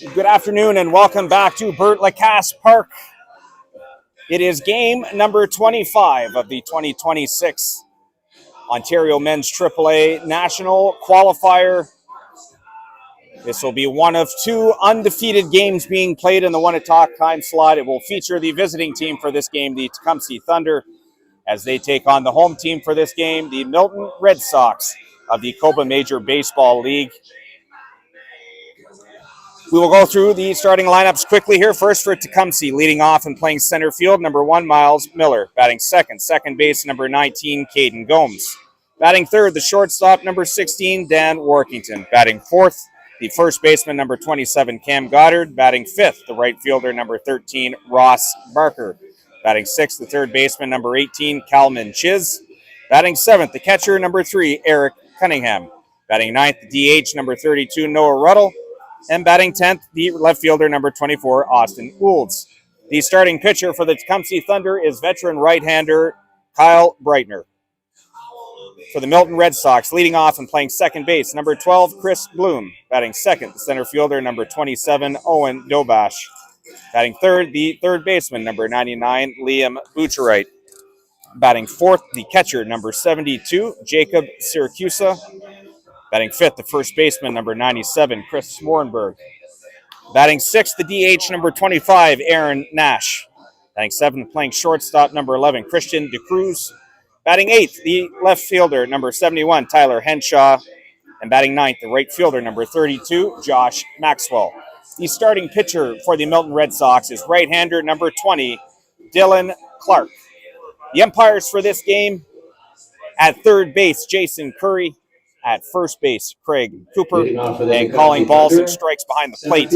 Good afternoon and welcome back to Bert Lacasse Park. It is game number 25 of the 2026 Ontario Men's AAA National Qualifier. This will be one of two undefeated games being played in the 1 o'clock time slot. It will feature the visiting team for this game, the Tecumseh Thunder, as they take on the home team for this game, the Milton Red Sox of the Coba Major Baseball League. We will go through the starting lineups quickly here. First for Tecumseh, leading off and playing center field, number 1, Miles Miller. Batting second base, number 19, Caden Gomes. Batting third, the shortstop, number 16, Dan Workington. Batting fourth, the first baseman, number 27, Cam Goddard. Batting fifth, the right fielder, number 13, Ross Barker. Batting sixth, the third baseman, number 18, Calman Chiz. Batting seventh, the catcher, number 3, Eric Cunningham. Batting ninth, the DH, number 32, Noah Ruddle. And batting 10th, the left fielder, number 24, Austin Oulds. The starting pitcher for the Tecumseh Thunder is veteran right-hander Kyle Breitner. For the Milton Red Sox, leading off and playing second base, number 12, Chris Bloom. Batting second, the center fielder, number 27, Owen Dobash. Batting third, the third baseman, number 99, Liam Butcherite. Batting fourth, the catcher, number 72, Jacob Syracusa. Batting fifth, the first baseman, number 97, Chris Smorenberg. Batting sixth, the DH, number 25, Aaron Nash. Batting seventh, playing shortstop, number 11, Christian DeCruz. Batting eighth, the left fielder, number 71, Tyler Henshaw. And batting ninth, the right fielder, number 32, Josh Maxwell. The starting pitcher for the Milton Red Sox is right-hander, number 20, Dylan Clark. The umpires for this game, at third base, Jason Curry. At first base, Craig Cooper. And calling balls and strikes behind the plate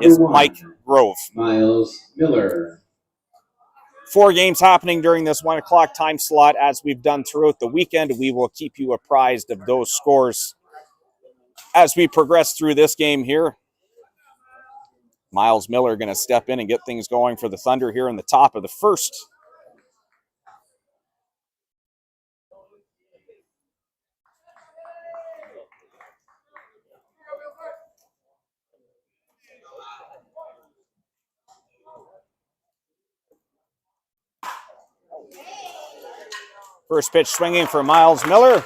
is Mike Grove. Miles Miller. 4 games happening during this 1 o'clock time slot. As we've done throughout the weekend, we will keep you apprised of those scores as we progress through this game here. Miles Miller going to step in and get things going for the Thunder here in the top of the first. First pitch swinging for Miles Miller.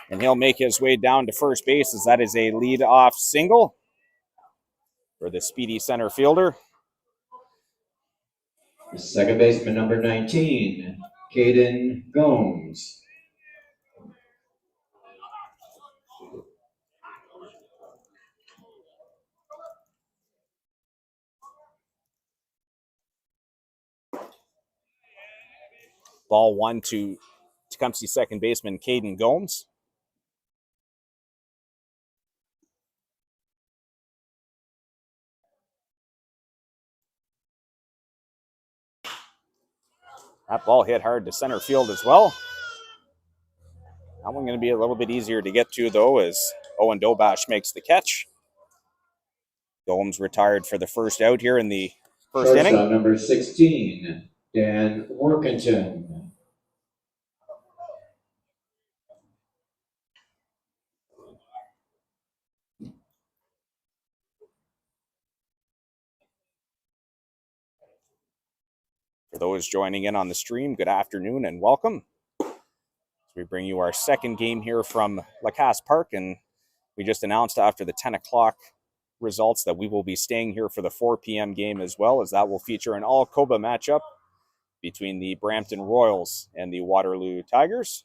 And he'll make his way down to first base as that is a lead-off single for the speedy center fielder. Second baseman, number 19, Caden Gomes. Ball 1 to Tecumseh second baseman Caden Gomes. That ball hit hard to center field as well. That one going to be a little bit easier to get to, though, as Owen Dobash makes the catch. Gomes retired for the first out here in the first inning. Number 16, Dan Workington. For those joining in on the stream, good afternoon and welcome. We bring you our second game here from Lacasse Park, and we just announced after the 10 o'clock results that we will be staying here for the 4 p.m. game as well, as that will feature an all-Coba matchup between the Brampton Royals and the Waterloo Tigers.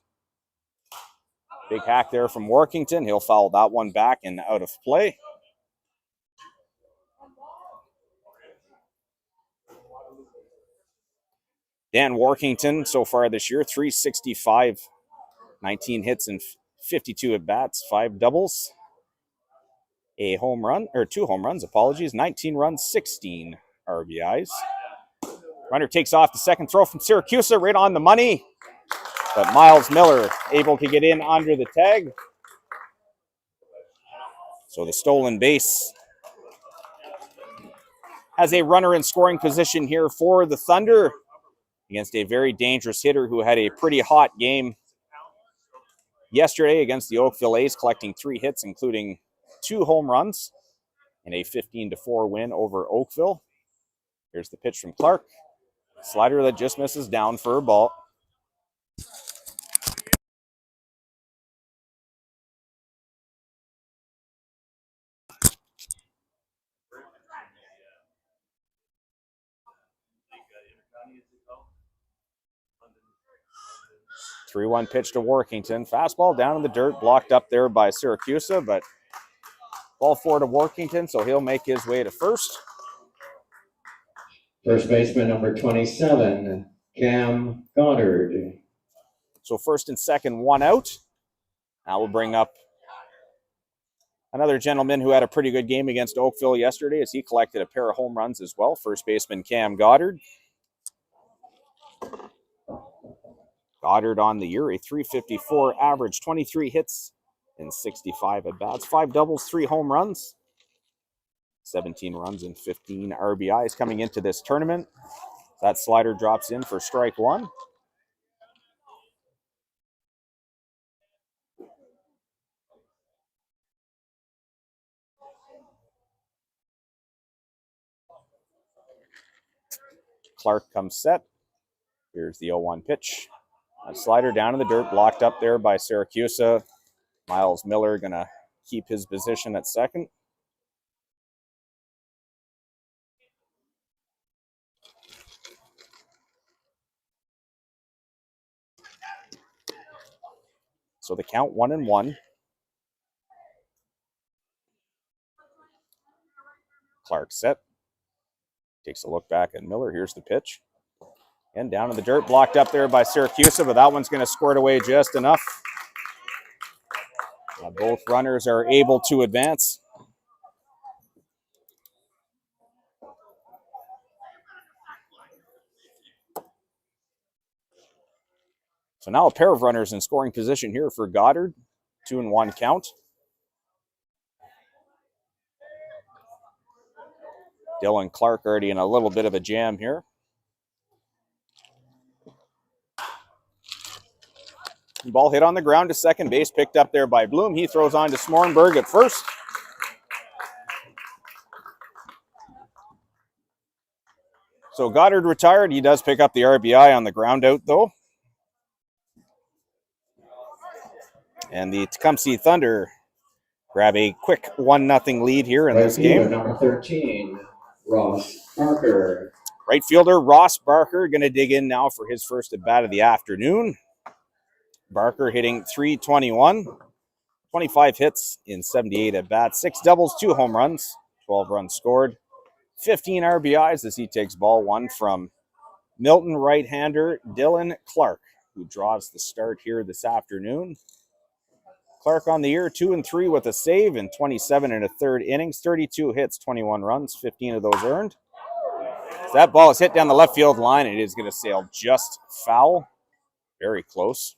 Big hack there from Workington. He'll foul that one back and out of play. Dan Workington so far this year, 365, 19 hits and 52 at-bats, 5 doubles, a home run, or 2 home runs, 19 runs, 16 RBIs. Runner takes off the second throw from Syracuse, right on the money. But Miles Miller able to get in under the tag. So the stolen base has a runner in scoring position here for the Thunder against a very dangerous hitter who had a pretty hot game yesterday against the Oakville A's, collecting 3 hits, including 2 home runs. in a 15-4 win over Oakville. Here's the pitch from Clark. Slider that just misses down for a ball. Three-one pitch to Workington. Fastball down in the dirt, blocked up there by Syracuse, but ball four to Workington, so he'll make his way to first. First baseman number 27, Cam Goddard. So first and second, one out. Now we'll bring up another gentleman who had a pretty good game against Oakville yesterday as he collected a pair of home runs as well. First baseman Cam Goddard. Goddard on the year, a .354 average, 23 hits in 65 at-bats, 5 doubles, 3 home runs, 17 runs and 15 RBIs coming into this tournament. That slider drops in for strike one. Clark comes set. Here's the 0-1 pitch. A slider down in the dirt, blocked up there by Syracuse. Miles Miller going to keep his position at second. So the count 1-1. Clark set. Takes a look back at Miller. Here's the pitch. And down in the dirt, blocked up there by Syracuse, but that one's going to squirt away just enough. Both runners are able to advance. So now a pair of runners in scoring position here for Goddard. 2-1 count. Dylan Clark already in a little bit of a jam here. Ball hit on the ground to second base, picked up there by Bloom. He throws on to Smornberg at first. So Goddard retired. He does pick up the RBI on the ground out, though. And the Tecumseh Thunder grab a quick 1-0 lead here in this game. Number 13, Ross Barker. Right fielder Ross Barker going to dig in now for his first at-bat of the afternoon. Barker hitting .321, 25 hits in 78 at-bats, 6 doubles, 2 home runs, 12 runs scored, 15 RBIs as he takes ball one from Milton right-hander Dylan Clark, who draws the start here this afternoon. Clark on the year, 2-3 with a save in 27 1/3 innings, 32 hits, 21 runs, 15 of those earned. So that ball is hit down the left field line, and it is going to sail just foul. Very close.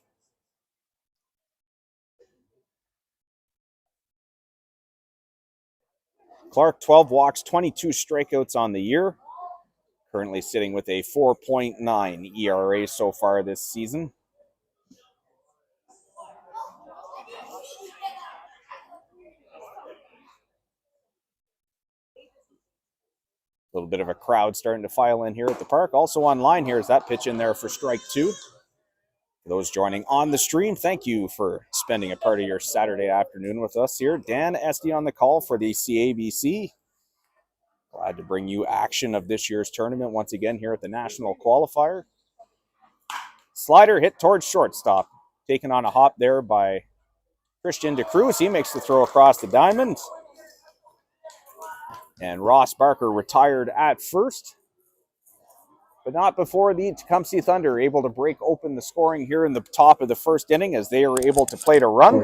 Clark, 12 walks, 22 strikeouts on the year. Currently sitting with a 4.9 ERA so far this season. A little bit of a crowd starting to file in here at the park. Also online here is that pitch in there for strike two. For those joining on the stream, thank you for spending a part of your Saturday afternoon with us here. Dan Esty on the call for the CABC. Glad to bring you action of this year's tournament once again here at the National Qualifier. Slider hit towards shortstop. Taken on a hop there by Christian DeCruz. He makes the throw across the diamond. And Ross Barker retired at first. But not before the Tecumseh Thunder able to break open the scoring here in the top of the first inning as they were able to plate a run.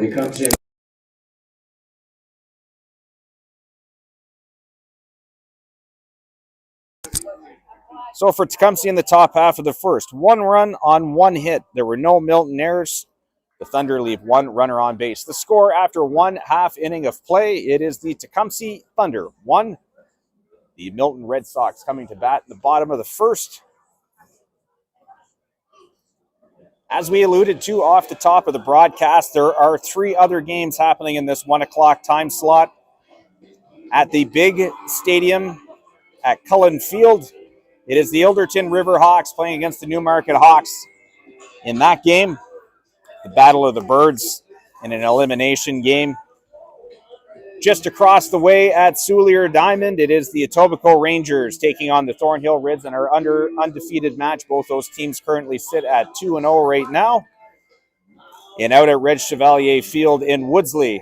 So for Tecumseh in the top half of the first, 1 run on 1 hit. There were no Milton errors. The Thunder leave 1 runner on base. The score after 1 half inning of play, it is the Tecumseh Thunder 1. The Milton Red Sox coming to bat at the bottom of the first. As we alluded to off the top of the broadcast, there are 3 other games happening in this 1 o'clock time slot. at the big stadium at Cullen Field. It is the Ilderton River Hawks playing against the Newmarket Hawks. In that game, the Battle of the Birds in an elimination game. Just across the way at Soulier Diamond, it is the Etobicoke Rangers taking on the Thornhill Rids and our undefeated match. Both those teams currently sit at 2-0 right now. And out at Red Chevalier Field in Woodsley,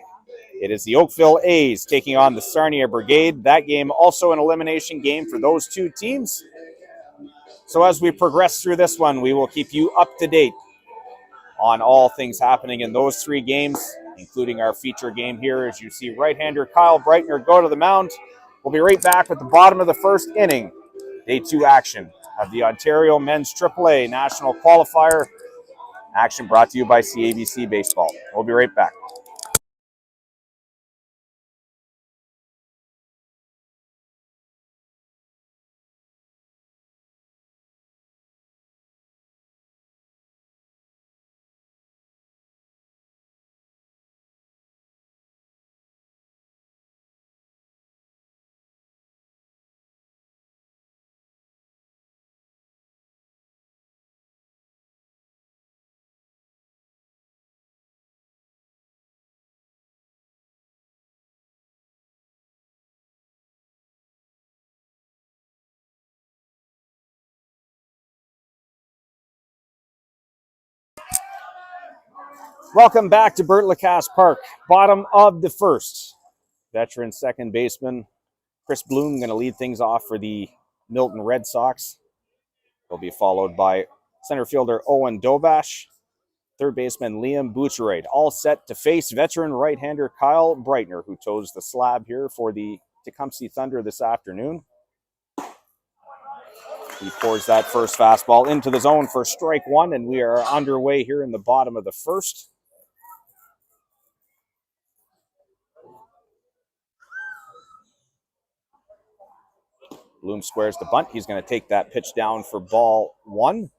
it is the Oakville A's taking on the Sarnia Brigade. That game also an elimination game for those two teams. So as we progress through this one, we will keep you up to date on all things happening in those three games, including our feature game here. As you see right-hander Kyle Breitner go to the mound. We'll be right back at the bottom of the first inning. Day 2 action of the Ontario Men's AAA National Qualifier. Action brought to you by CABC Baseball. We'll be right back. Welcome back to Bert Lacasse Park. Bottom of the first. Veteran second baseman Chris Bloom going to lead things off for the Milton Red Sox. He'll be followed by center fielder Owen Dobash, third baseman Liam Boucherade, all set to face veteran right-hander Kyle Breitner, who toes the slab here for the Tecumseh Thunder this afternoon. He pours that first fastball into the zone for strike one, and we are underway here in the bottom of the first. Bloom squares the bunt. He's going to take that pitch down for ball one.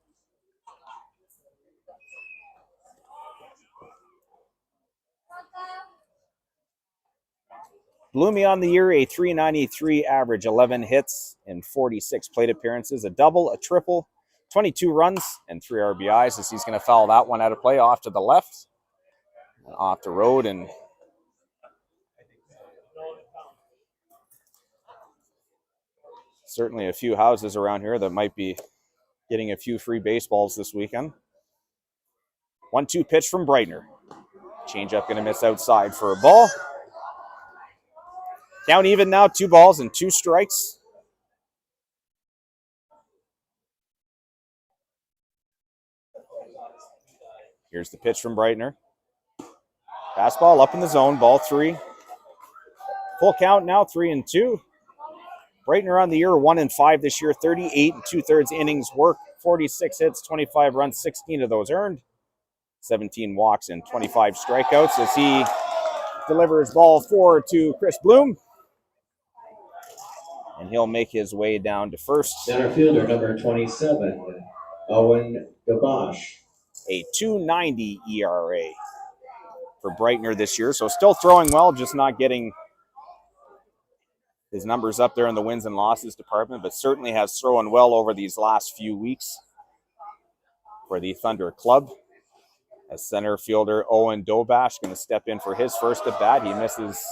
Bloomy on the year, a .393 average, 11 hits and 46 plate appearances, a double, a triple, 22 runs, and 3 RBIs as he's going to foul that one out of play off to the left, off the road, and certainly a few houses around here that might be getting a few free baseballs this weekend. 1-2 pitch from Breitner. Changeup going to miss outside for a ball. Count even now, 2 balls and 2 strikes. Here's the pitch from Breitner. Fastball up in the zone, ball 3. Full count now, 3-2. Breitner on the year, 1-5 this year, 38 2/3 innings work, 46 hits, 25 runs, 16 of those earned, 17 walks and 25 strikeouts as he delivers ball 4 to Chris Bloom. And he'll make his way down to first. Center fielder number 27, Owen Dobash. A .290 ERA for Breitner this year, so still throwing well, just not getting his numbers up there in the wins and losses department, but certainly has thrown well over these last few weeks for the Thunder club. As center fielder Owen Dobash going to step in for his first at bat. He misses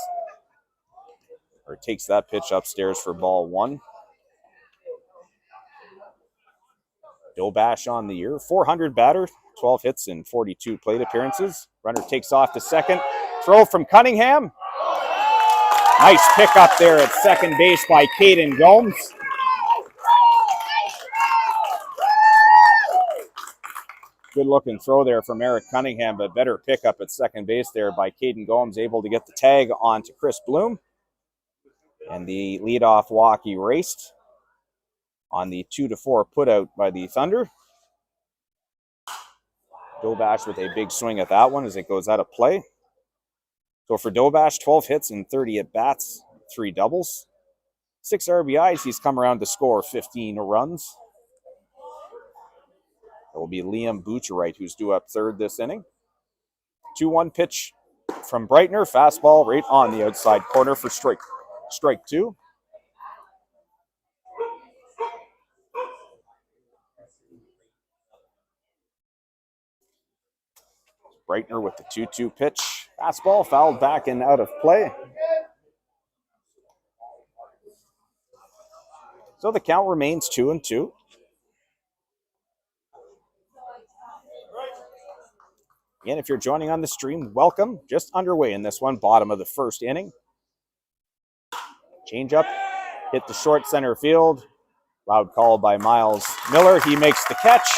or takes that pitch upstairs for ball 1. Dobash on the year, 400 batter, 12 hits and 42 plate appearances. Runner takes off to second. Throw from Cunningham. Nice pick up there at second base by Caden Gomes. Good looking throw there from Eric Cunningham, but better pickup at second base there by Caden Gomes, able to get the tag onto Chris Bloom. And the leadoff walk erased on the 2-4 putout by the Thunder. Dobash with a big swing at that one as it goes out of play. So for Dobash, 12 hits and 30 at-bats, 3 doubles. 6 RBIs, he's come around to score 15 runs. It will be Liam Boucherade who's due up third this inning. 2-1 pitch from Breitner, fastball right on the outside corner for strike strike two. Breitner with the 2-2 pitch. Fastball fouled back and out of play. So the count remains 2-2. Again, if you're joining on the stream, welcome. Just underway in this one, bottom of the first inning. Change up, hit the short center field. Loud call by Miles Miller. He makes the catch.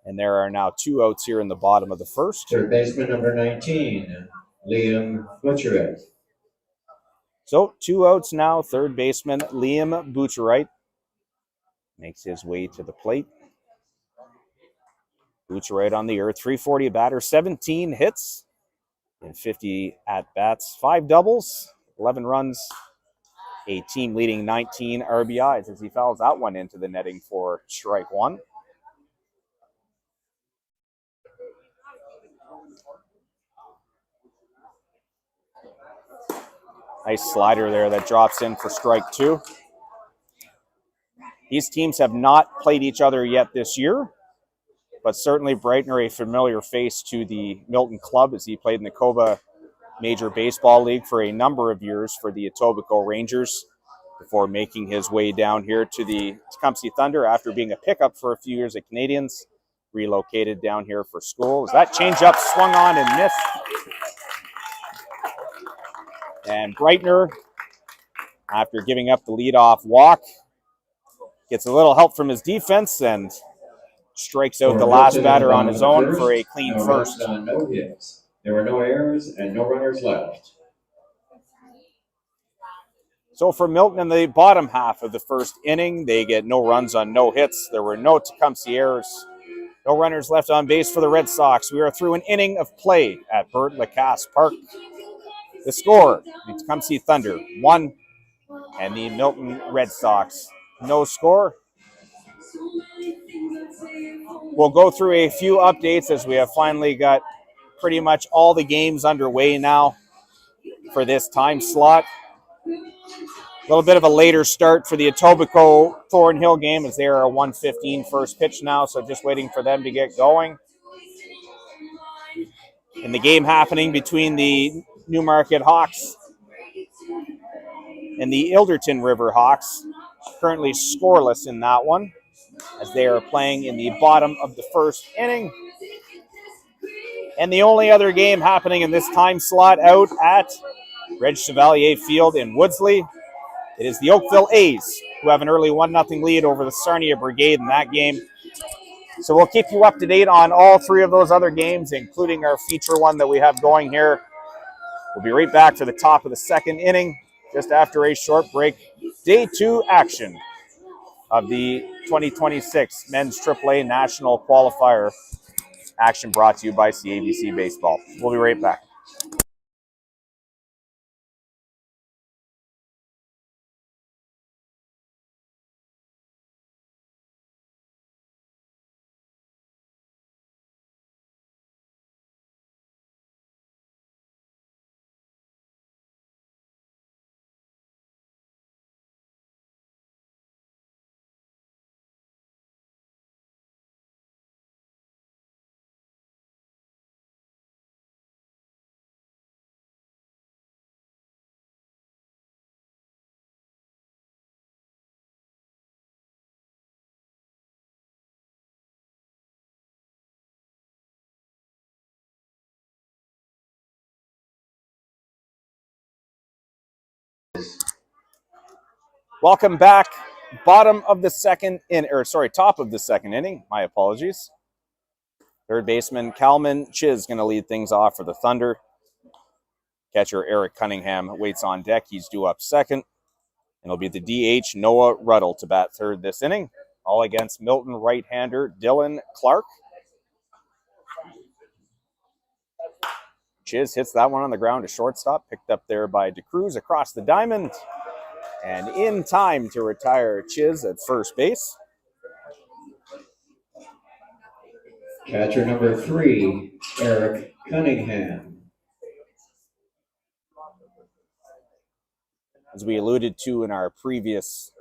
And there are now 2 outs here in the bottom of the first. Third baseman number 19, Liam Butcherette. So 2 outs now. Third baseman Liam Butcherite makes his way to the plate. Butcherite on the earth, 340 batter, 17 hits and 50 at-bats, 5 doubles, 11 runs, a team-leading 19 RBIs as he fouls that one into the netting for strike one. Nice slider there that drops in for strike two. These teams have not played each other yet this year, but certainly Breitner a familiar face to the Milton club as he played in the COBA Major Baseball League for a number of years for the Etobicoke Rangers before making his way down here to the Tecumseh Thunder after being a pickup for a few years at Canadians, relocated down here for school. As that changeup swung on and missed. And Breitner, after giving up the leadoff walk, gets a little help from his defense and strikes out the last batter on his own for a clean first. No hits. There were no errors and no runners left. So for Milton in the bottom half of the first inning, they get no runs on no hits. There were no Tecumseh errors. No runners left on base for the Red Sox. We are through an inning of play at Bert Lacasse Park. The score, the Tecumseh Thunder 1 and the Milton Red Sox no score. We'll go through a few updates as we have finally got pretty much all the games underway now for this time slot. A little bit of a later start for the Etobicoke Thornhill game as they are a 1:15 first pitch now, so just waiting for them to get going. And the game happening between the Newmarket Hawks and the Ilderton River Hawks, currently scoreless in that one, as they are playing in the bottom of the first inning. And the only other game happening in this time slot out at Reg Chevalier Field in Woodsley, it is the Oakville A's who have an early 1-0 lead over the Sarnia Brigade in that game. So we'll keep you up to date on all 3 of those other games, including our feature one that we have going here. We'll be right back for the top of the second inning, just after a short break. Day 2 action of the 2026 Men's AAA National Qualifier action brought to you by CABC Baseball. We'll be right back. Welcome back. Top of the second inning. My apologies. Third baseman Calman Chiz going to lead things off for the Thunder. Catcher Eric Cunningham waits on deck. He's due up second. And it'll be the DH Noah Ruddle to bat third this inning, all against Milton right-hander Dylan Clark. Chiz hits that one on the ground to shortstop, picked up there by DeCruz across the diamond. And in time to retire Chiz at first base. Catcher number 3, Eric Cunningham. As we alluded to in our previous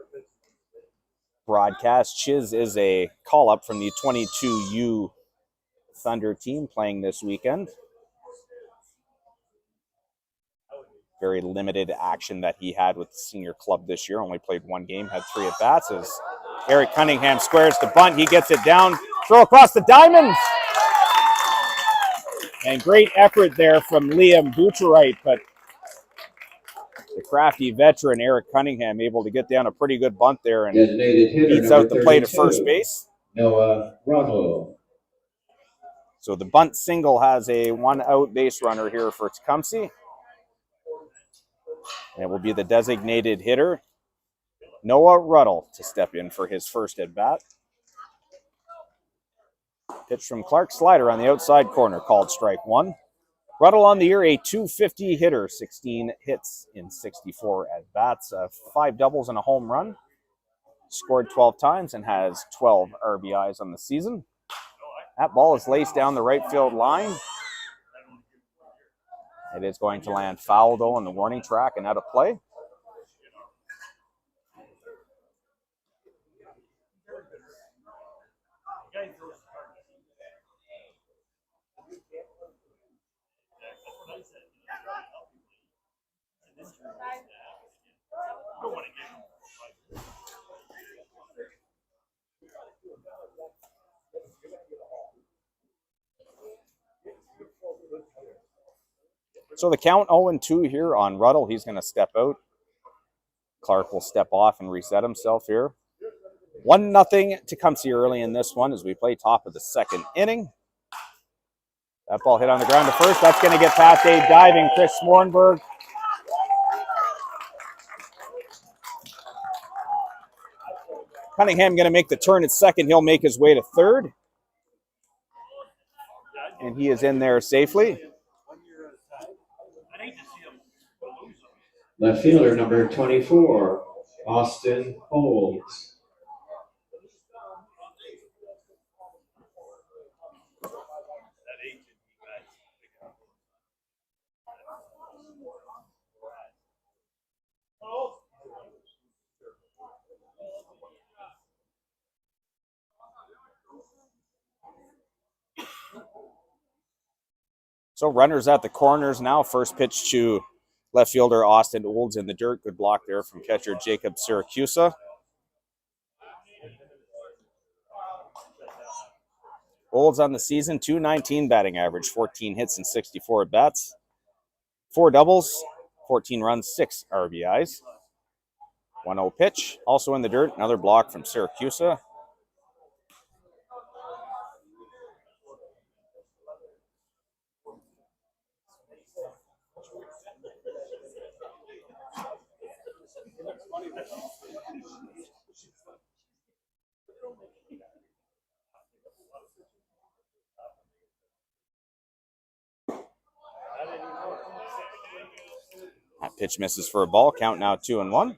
broadcast, Chiz is a call-up from the 22U Thunder team playing this weekend. Very limited action that he had with the senior club this year. Only played one game, had 3 at-bats. As Eric Cunningham squares the bunt, he gets it down, throw across the diamond. And great effort there from Liam Butcherite, but the crafty veteran Eric Cunningham able to get down a pretty good bunt there and beats out the plate at first base. Noah Rotto. So the bunt single has a 1-out base runner here for Tecumseh. And it will be the designated hitter, Noah Ruddle, to step in for his first at-bat. Pitch from Clark, slider on the outside corner, called strike 1. Ruddle on the year, a .250 hitter, 16 hits in 64 at-bats, 5 doubles and a home run. Scored 12 times and has 12 RBIs on the season. That ball is laced down the right field line. It is going to land foul, though, on the warning track and out of play. So the count 0-2 here on Ruddle. He's going to step out. Clark will step off and reset himself here. 1-0 Tecumseh early in this one as we play top of the second inning. That ball hit on the ground to first. That's going to get past a diving Chris Smornberg. Cunningham going to make the turn at second. He'll make his way to third. And he is in there safely. Left fielder number 24, Austin Holmes. So runners at the corners now. First pitch to left fielder Austin Olds in the dirt. Good block there from catcher Jacob Siracusa. Olds on the season, .219 batting average, 14 hits and 64 at-bats. 4 doubles, 14 runs, 6 RBIs. 1-0 pitch, also in the dirt. Another block from Siracusa. That pitch misses for a ball. Count now 2-1.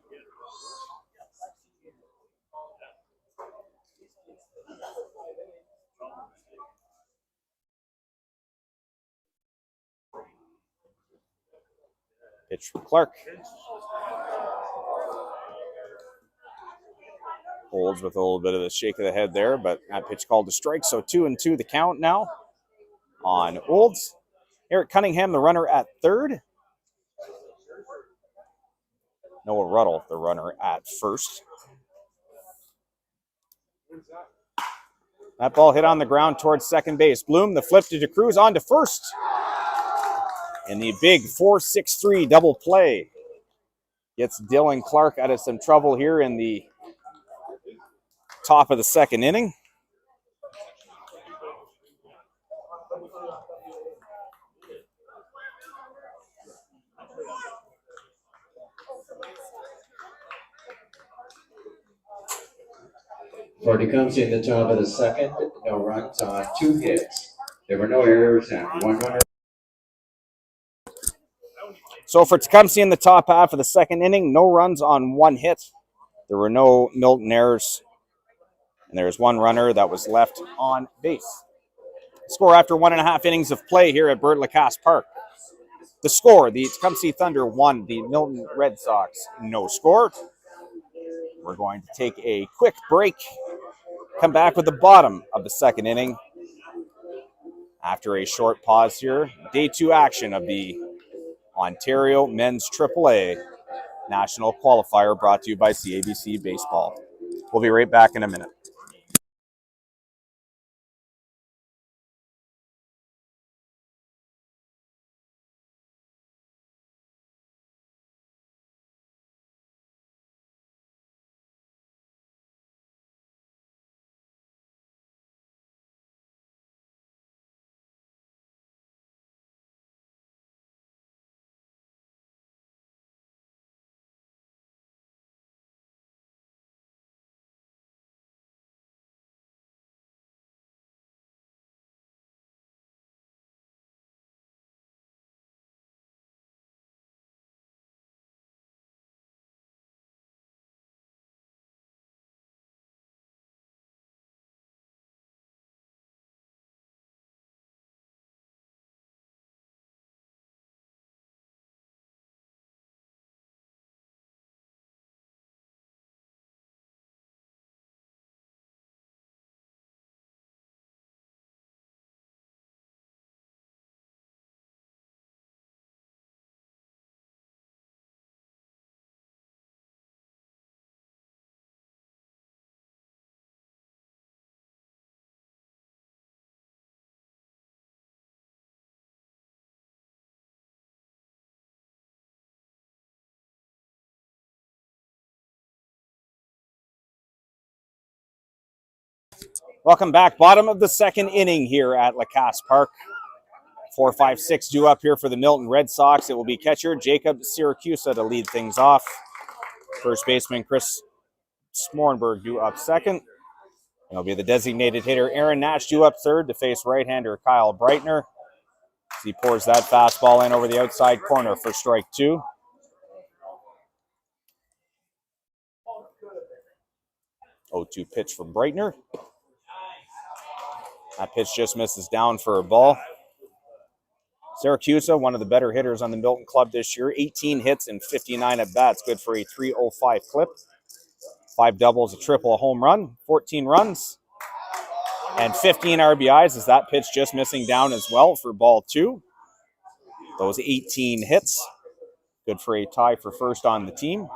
Pitch from Clark. Holds with a little bit of a shake of the head there, but that pitch called a strike. So 2-2 the count now on Olds. Eric Cunningham, the runner at third. Noah Ruddle, the runner at first. That ball hit on the ground towards second base. Bloom, the flip to DeCruz on to first. And the big 4-6-3 double play gets Dylan Clark out of some trouble here in the top of the second inning. For Tecumseh in the top of the second, no runs on 2 hits. There were no errors and 1 runner. So for Tecumseh in the top half of the second inning, no runs on 1 hit. There were no Milton errors. And there's 1 runner that was left on base. Score after 1.5 innings of play here at Bert Lacasse Park. The score, the Tecumseh Thunder 1, the Milton Red Sox no score. We're going to take a quick break, come back with the bottom of the second inning. After a short pause here, day 2 action of the Ontario Men's AAA National Qualifier brought to you by CABC Baseball. We'll be right back in a minute. Welcome back. Bottom of the second inning here at Lacasse Park. 4-5-6 due up here for the Milton Red Sox. It will be catcher Jacob Syracusa to lead things off. First baseman Chris Smorenberg due up second. It'll be the designated hitter Aaron Nash due up third to face right-hander Kyle Breitner. As he pours that fastball in over the outside corner for strike 2. Oh, 2 pitch from Breitner. That pitch just misses down for a ball. Syracusa, one of the better hitters on the Milton club this year. 18 hits and 59 at-bats. Good for a .305 clip. 5 doubles, a triple, a home run. 14 runs. And 15 RBIs as that pitch just missing down as well for ball 2. Those 18 hits. Good for a tie for first on the team.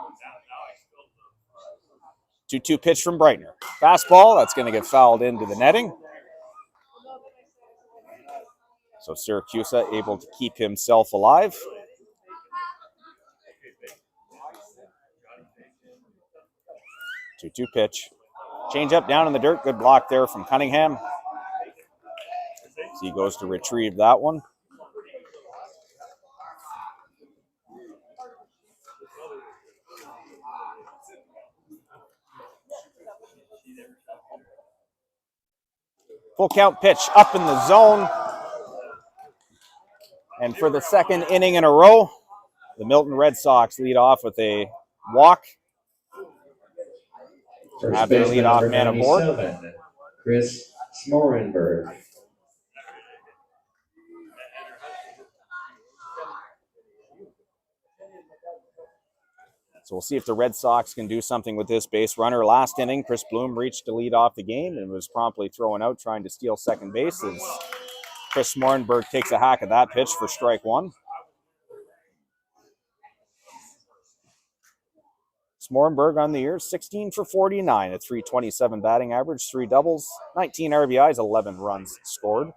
2-2 pitch from Breitner. Fastball, that's going to get fouled into the netting. So Syracusa able to keep himself alive. Two pitch. Change up down in the dirt. Good block there from Cunningham. So he goes to retrieve that one. Full count pitch up in the zone. And for the second inning in a row, the Milton Red Sox lead off with a walk. First baseman number 97, Chris Smorenberg. So we'll see if the Red Sox can do something with this base runner. Last inning, Chris Bloom reached to lead off the game and was promptly thrown out trying to steal second base as Chris Smorenberg takes a hack at that pitch for strike 1. Smorenberg on the year, 16 for 49 at .327 batting average, 3 doubles, 19 RBIs, 11 runs scored.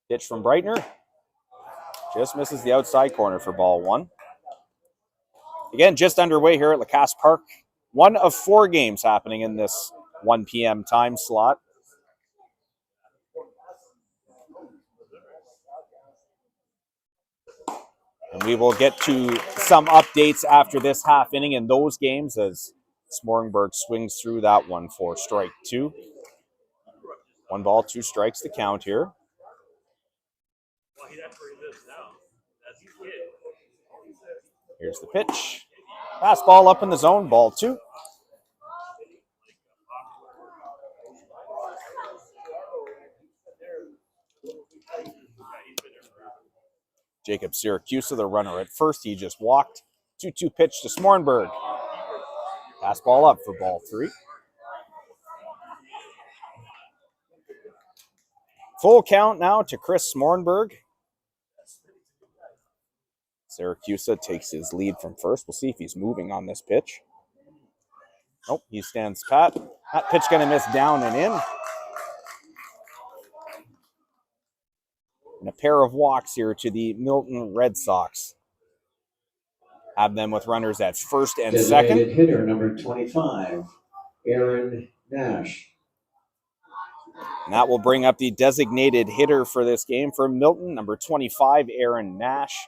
Pitch from Breitner. Just misses the outside corner for ball 1. Again, just underway here at Lacasse Park. 1 of 4 games happening in this 1 p.m. time slot. And we will get to some updates after this half inning in those games as Smorenberg swings through that one for strike 2. 1 ball, 2 strikes to count here. Here's the pitch. Fastball up in the zone, ball 2. Jacob Syracuse, the runner at first. He just walked. 2-2 pitch to Smornberg. Fastball up for ball 3. Full count now to Chris Smornberg. Syracuse takes his lead from first. We'll see if he's moving on this pitch. Nope, he stands pat. That pitch going to miss down and in. And a pair of walks here to the Milton Red Sox. Have them with runners at first and second. Designated hitter number 25, Aaron Nash. And that will bring up the designated hitter for this game for Milton, number 25, Aaron Nash.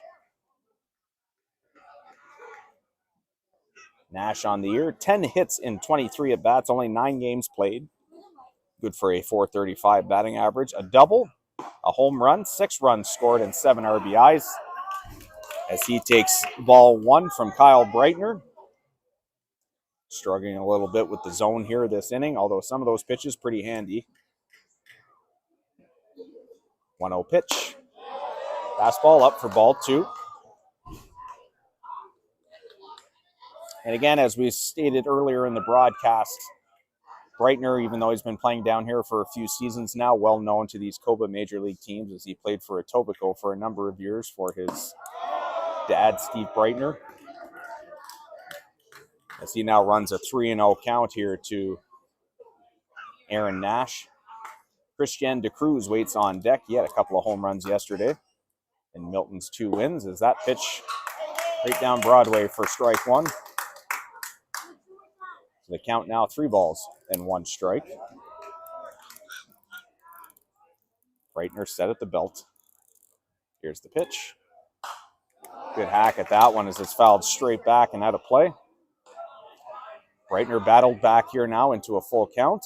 Nash on the year, 10 hits in 23 at-bats, only 9 games played. Good for a .435 batting average. A double, a home run, 6 runs scored, and 7 RBIs. As he takes ball 1 from Kyle Breitner. Struggling a little bit with the zone here this inning, although some of those pitches pretty handy. 1-0 pitch. Fastball up for ball 2. And again, as we stated earlier in the broadcast, Breitner, even though he's been playing down here for a few seasons now, well known to these COBA Major League teams as he played for Etobicoke for a number of years for his dad, Steve Breitner. As he now runs a 3-0 count here to Aaron Nash. Christian De Cruz waits on deck. He had a couple of home runs yesterday in Milton's 2 wins. As that pitch right down Broadway for strike 1. So the count now 3 balls and 1 strike. Breitner set at the belt. Here's the pitch. Good hack at that one as it's fouled straight back and out of play. Breitner battled back here now into a full count.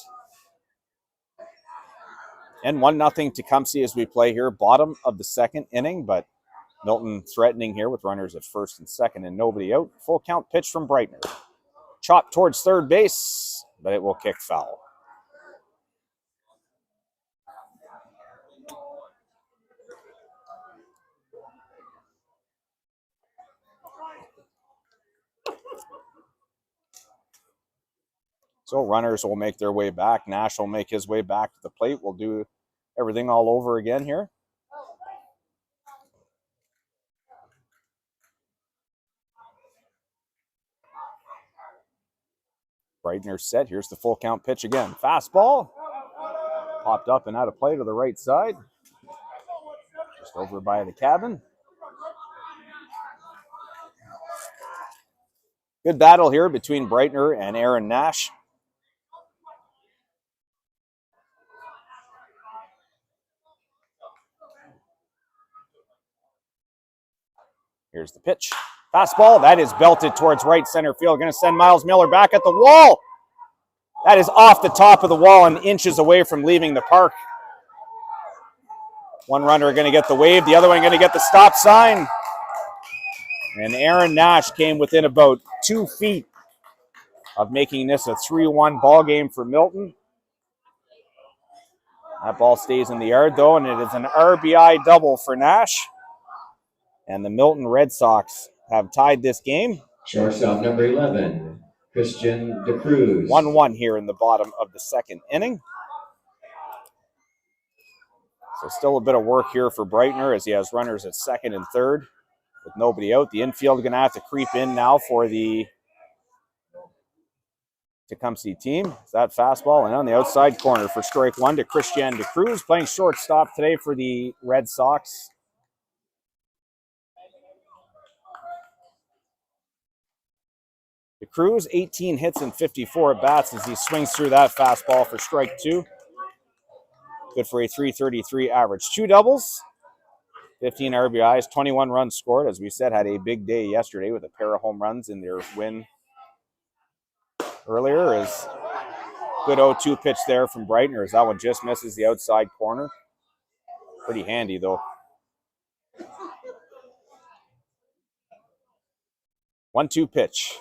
And 1-0 Tecumseh as we play here, bottom of the second inning, but Milton threatening here with runners at first and second and nobody out. Full count pitch from Breitner. Chop towards third base, but it will kick foul. So runners will make their way back. Nash will make his way back to the plate. We'll do everything all over again here. Breitner set. Here's the full count pitch again. Fastball. Popped up and out of play to the right side. Just over by the cabin. Good battle here between Breitner and Aaron Nash. Here's the pitch. Fastball. That is belted towards right center field. Going to send Miles Miller back at the wall. That is off the top of the wall and inches away from leaving the park. One runner going to get the wave. The other one going to get the stop sign. And Aaron Nash came within about 2 feet of making this a 3-1 ball game for Milton. That ball stays in the yard, though, and it is an RBI double for Nash. And the Milton Red Sox have tied this game. Shortstop number 11, Christian De Cruz. 1-1 here in the bottom of the second inning. So still a bit of work here for Breitner as he has runners at second and third with nobody out. The infield going to have to creep in now for the Tecumseh team. That fastball and on the outside corner for strike 1 to Christian De Cruz, playing shortstop today for the Red Sox. De Cruz, 18 hits and 54 at-bats as he swings through that fastball for strike 2. Good for a .333 average. 2 doubles, 15 RBIs, 21 runs scored. As we said, had a big day yesterday with a pair of home runs in their win earlier. Is good 0-2 pitch there from Breitner as that one just misses the outside corner. Pretty handy, though. 1-2 pitch.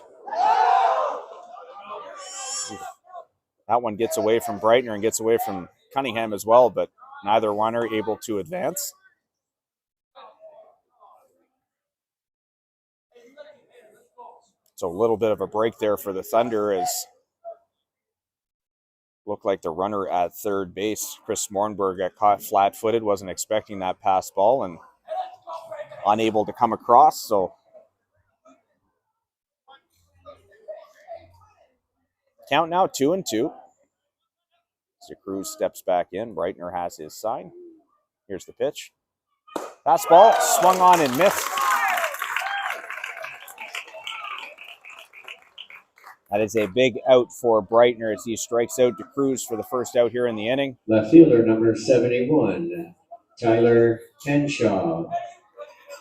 That one gets away from Breitner and gets away from Cunningham as well, but neither runner able to advance. So a little bit of a break there for the Thunder as looked like the runner at third base, Chris Smornberg, got caught flat-footed, wasn't expecting that pass ball and unable to come across. So count now 2-2. As Cruz steps back in, Breitner has his sign. Here's the pitch. Fastball swung on and missed. That is a big out for Breitner as he strikes out to Cruz for the first out here in the inning. Left fielder number 71, Tyler Henshaw.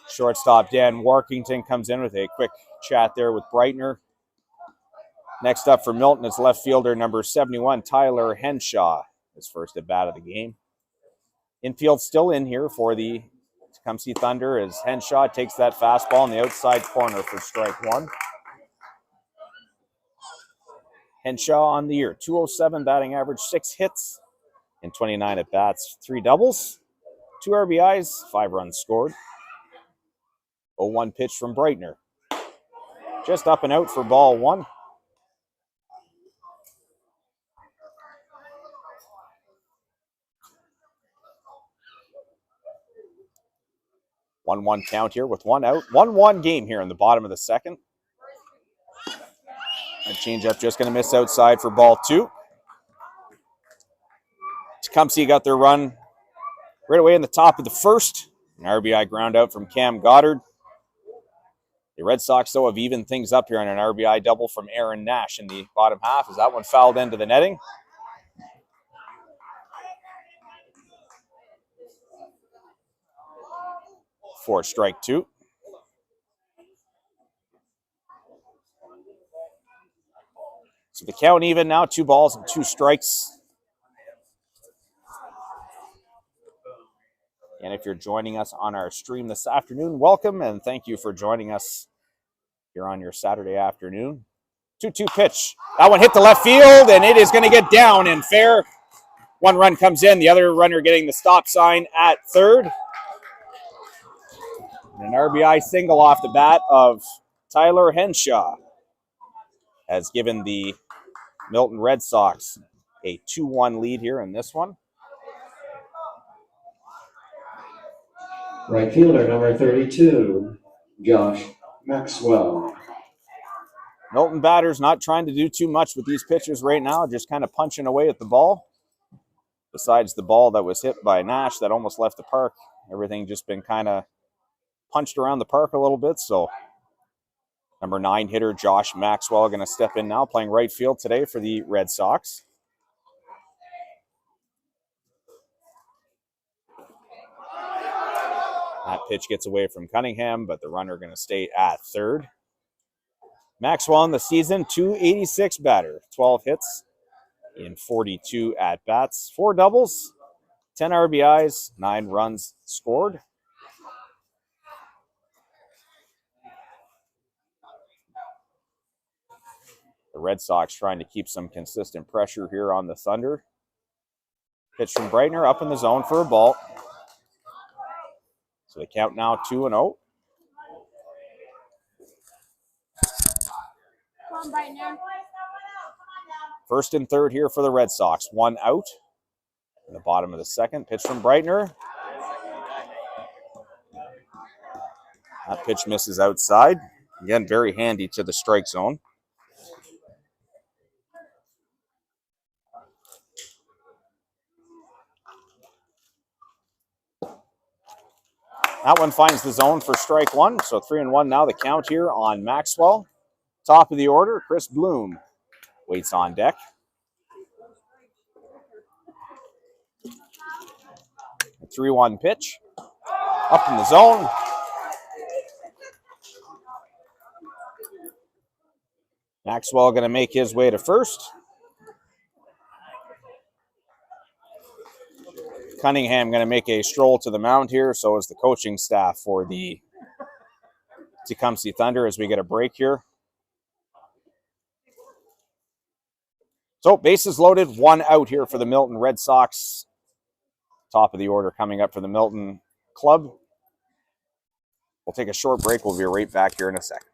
Shortstop Dan Warkington comes in with a quick chat there with Breitner. Next up for Milton is left fielder number 71, Tyler Henshaw. His first at bat of the game. Infield still in here for the Tecumseh Thunder as Henshaw takes that fastball in the outside corner for strike one. Henshaw on the year, 207 batting average, 6 hits in 29 at bats, 3 doubles, 2 RBIs, 5 runs scored. 0-1 pitch from Breitner. Just up and out for ball one. One count here with 1 out. 1-1 game here in the bottom of the second. A changeup just going to miss outside for ball 2. Tecumseh got their run right away in the top of the first. An RBI ground out from Cam Goddard. The Red Sox, though, have evened things up here on an RBI double from Aaron Nash in the bottom half as that one fouled into the netting. For strike 2. So the count even now, 2 balls and 2 strikes. And if you're joining us on our stream this afternoon, welcome and thank you for joining us here on your Saturday afternoon. 2-2 pitch. That one hit the left field, and it is going to get down and fair. 1 run comes in, the other runner getting the stop sign at third. An RBI single off the bat of Tyler Henshaw has given the Milton Red Sox a 2-1 lead here in this one. Right fielder number 32, Josh Maxwell. Milton batters not trying to do too much with these pitches right now, just kind of punching away at the ball. Besides the ball that was hit by Nash that almost left the park, everything just been kind of punched around the park a little bit. So number 9 hitter Josh Maxwell going to step in now, playing right field today for the Red Sox. That pitch gets away from Cunningham, but the runner going to stay at third. Maxwell in the season, .286 batter, 12 hits in 42 at-bats, 4 doubles, 10 RBIs, 9 runs scored. The Red Sox trying to keep some consistent pressure here on the Thunder. Pitch from Breitner up in the zone for a ball. So they count now 2-0. Come on, Breitner. First and third here for the Red Sox. 1 out in the bottom of the second. Pitch from Breitner. That pitch misses outside. Again, very handy to the strike zone. That one finds the zone for strike 1. So 3-1 now the count here on Maxwell. Top of the order, Chris Bloom waits on deck. A 3-1 pitch. Up in the zone. Maxwell going to make his way to first. Cunningham going to make a stroll to the mound here. So is the coaching staff for the Tecumseh Thunder as we get a break here. So bases loaded, 1 out here for the Milton Red Sox. Top of the order coming up for the Milton club. We'll take a short break. We'll be right back here in a second.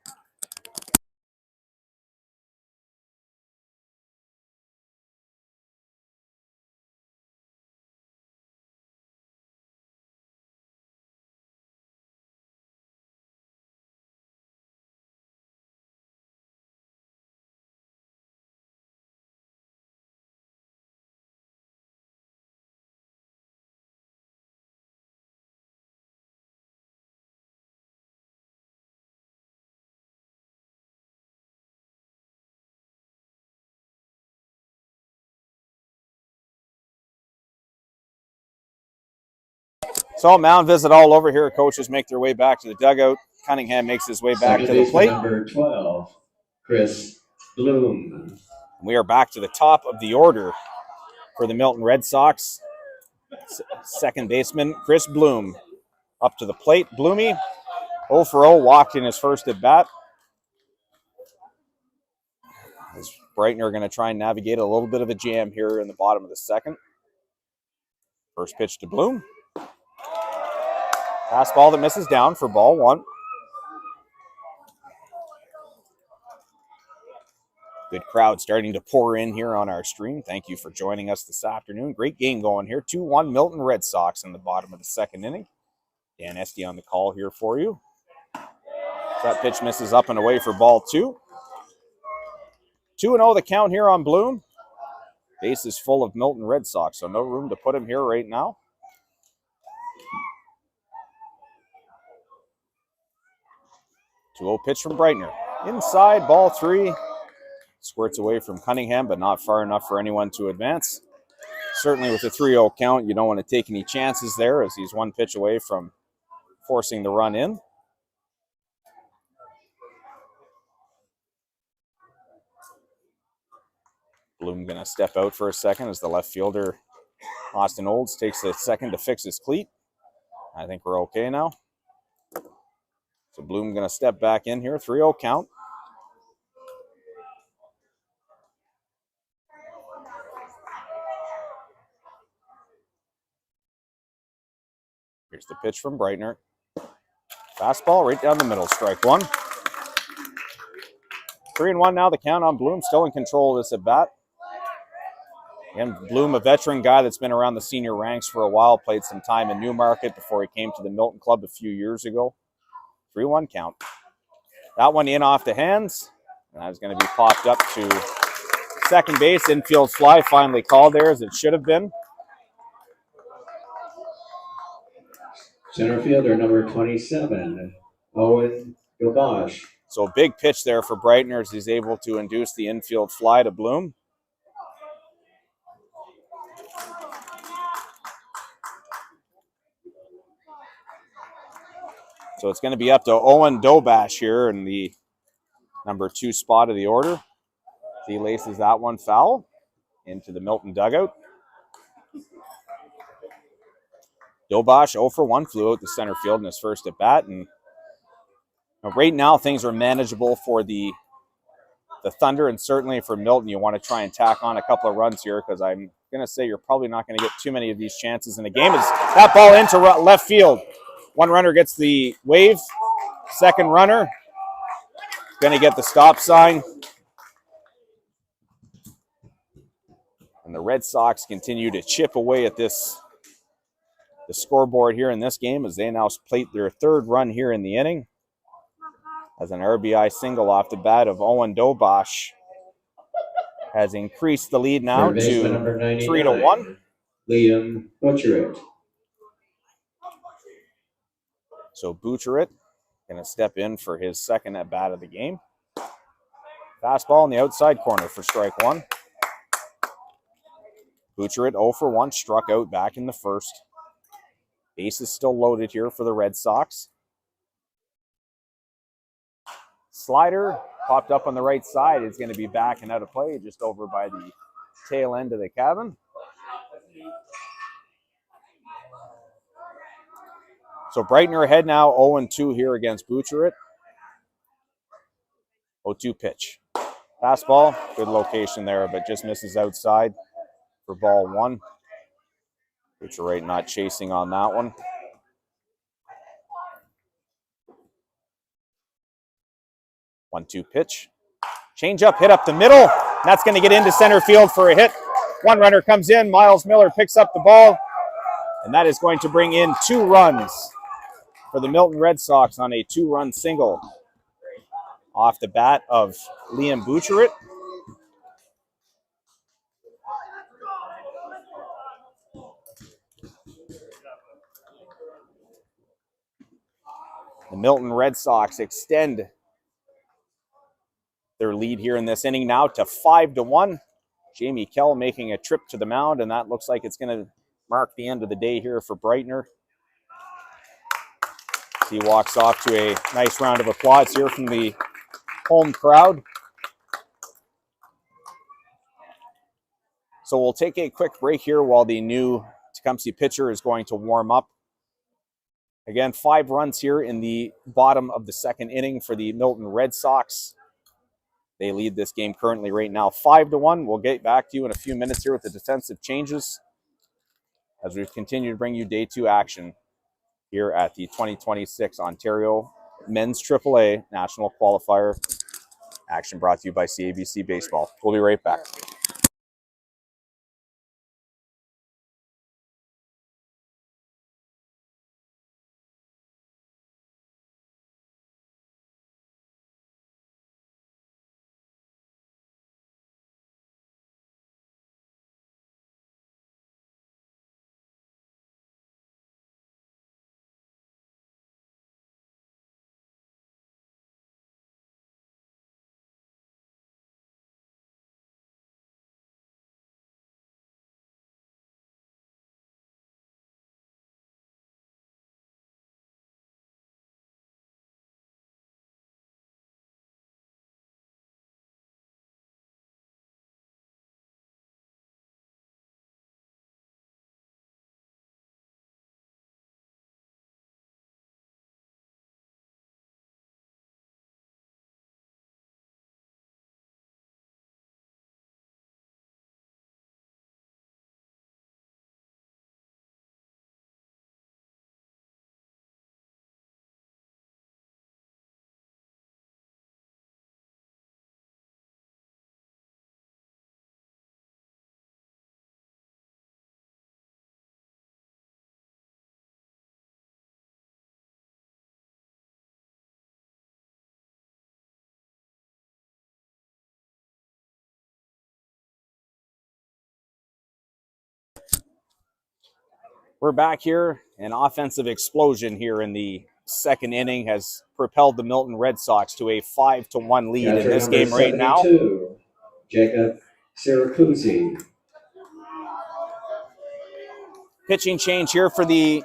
So mound visit all over here. Coaches make their way back to the dugout. Cunningham makes his way back to the plate. Number 12, Chris Bloom. We are back to the top of the order for the Milton Red Sox. Second baseman, Chris Bloom. Up to the plate, Bloomy. 0 for 0, walked in his first at bat. As Breitner are going to try and navigate a little bit of a jam here in the bottom of the second. First pitch to Bloom. Fastball that misses down for ball 1. Good crowd starting to pour in here on our stream. Thank you for joining us this afternoon. Great game going here. 2-1 Milton Red Sox in the bottom of the second inning. Dan Esty on the call here for you. That pitch misses up and away for ball 2. 2-0 the count here on Bloom. Base is full of Milton Red Sox, so no room to put him here right now. 2-0 pitch from Breitner. Inside, ball 3. Squirts away from Cunningham, but not far enough for anyone to advance. Certainly with a 3-0 count, you don't want to take any chances there as he's one pitch away from forcing the run in. Bloom going to step out for a second as the left fielder, Austin Olds, takes a second to fix his cleat. I think we're okay now. So Bloom going to step back in here, 3-0 count. Here's the pitch from Breitner. Fastball right down the middle, strike 1. 3-1 now the count on Bloom, still in control of this at bat. Again, Bloom, a veteran guy that's been around the senior ranks for a while, played some time in Newmarket before he came to the Milton Club a few years ago. 3-1 count. That one in off the hands. And that's going to be popped up to second base. Infield fly finally called there as it should have been. Center fielder number 27, Owen Gabosh. So a big pitch there for Breitner as he's able to induce the infield fly to Bloom. So it's going to be up to Owen Dobash here in the number 2 spot of the order. He laces that one foul into the Milton dugout. Dobash 0 for 1, flew out to center field in his first at bat. And right now things are manageable for the Thunder, and certainly for Milton, you want to try and tack on a couple of runs here because I'm going to say you're probably not going to get too many of these chances in the game. As that ball into left field. One runner gets the wave. Second runner going to get the stop sign. And the Red Sox continue to chip away at the scoreboard here in this game as they now plate their 3rd run here in the inning. As an RBI single off the bat of Owen Dobash has increased the lead now to 3-1. Liam Butcheritt. So Butcheritt going to step in for his second at bat of the game. Fastball in the outside corner for strike 1. Butcheritt 0 for 1, struck out back in the first. Base is still loaded here for the Red Sox. Slider popped up on the right side. Is going to be back and out of play just over by the tail end of the cabin. So Breitner ahead now, 0-2 here against Butcheritt. 0-2 pitch. Fastball, good location there, but just misses outside for ball 1. Butcheritt not chasing on that one. 1-2 pitch. Change up, hit up the middle. That's going to get into center field for a hit. One runner comes in. Miles Miller picks up the ball. And that is going to bring in 2 runs for the Milton Red Sox on a 2-run single off the bat of Liam Butcheritt. The Milton Red Sox extend their lead here in this inning now to 5-1. Jamie Kell making a trip to the mound, and that looks like it's going to mark the end of the day here for Breitner. He walks off to a nice round of applause here from the home crowd. So we'll take a quick break here while the new Tecumseh pitcher is going to warm up. Again, 5 runs here in the bottom of the second inning for the Milton Red Sox. They lead this game currently right now 5-1. We'll get back to you in a few minutes here with the defensive changes as we continue to bring you day 2 action here at the 2026 Ontario Men's AAA National Qualifier. Action brought to you by CABC Baseball. We'll be right back. We're back here. An offensive explosion here in the second inning has propelled the Milton Red Sox to a 5-1 lead in this game right now. Jacob Syracuse. Pitching change here for the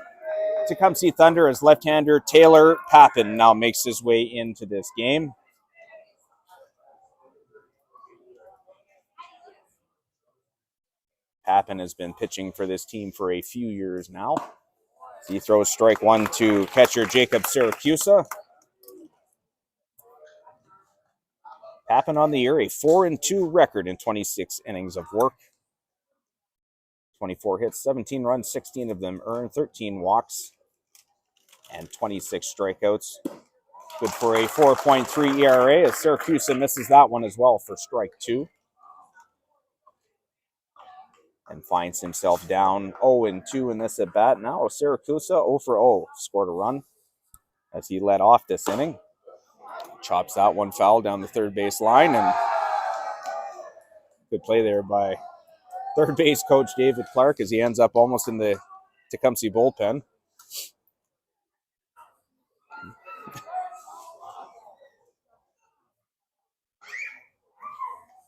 Tecumseh Thunder as left-hander Taylor Papin now makes his way into this game. Papin has been pitching for this team for a few years now. He throws strike 1 to catcher Jacob Syracuse. Papin on the year, a 4-2 record in 26 innings of work. 24 hits, 17 runs, 16 of them earned, 13 walks, and 26 strikeouts. Good for a 4.3 ERA as Syracuse misses that one as well for strike 2. And finds himself down 0-2 in this at bat. Now Syracuse 0-0 scored a run as he led off this inning. Chops that one foul down the third base line, and good play there by third base coach David Clark as he ends up almost in the Tecumseh bullpen.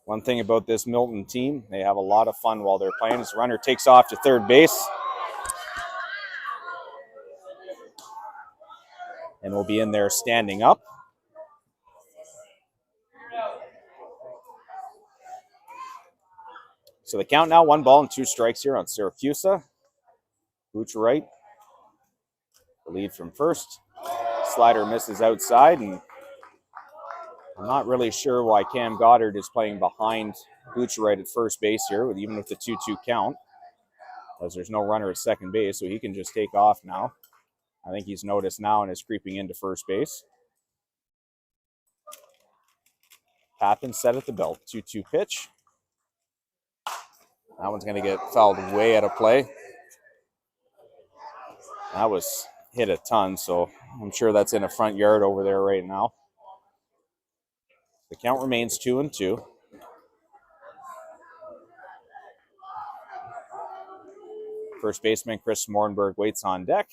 One thing about this Milton team, they have a lot of fun while they're playing. This runner takes off to third base and will be in there standing up. So the count now, 1 ball and 2 strikes here on Syracuse. Booch right. The lead from first. Slider misses outside, and I'm not really sure why Cam Goddard is playing behind Booch right at first base here, even with the 2-2 count, as there's no runner at second base, so he can just take off now. I think he's noticed now and is creeping into first base. Papin set at the belt. 2-2 pitch. That one's going to get fouled way out of play. That was hit a ton, so I'm sure that's in a front yard over there right now. The count remains 2-2. First baseman Chris Morenberg waits on deck.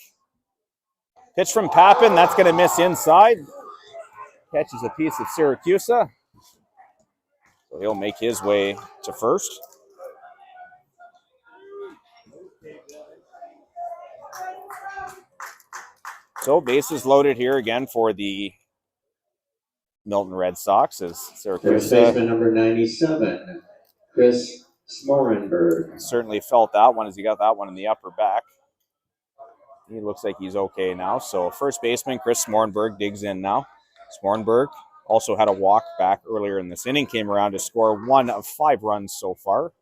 Pitch from Papin, that's going to miss inside. Catches a piece of Syracuse. So he'll make his way to first. So bases loaded here again for the Milton Red Sox as First baseman number 97, Chris Smorenberg. Certainly felt that one as he got that one in the upper back. He looks like he's okay now. So first baseman Chris Smorenberg digs in now. Smorenberg also had a walk back earlier in this inning, came around to score 1 of 5 runs so far.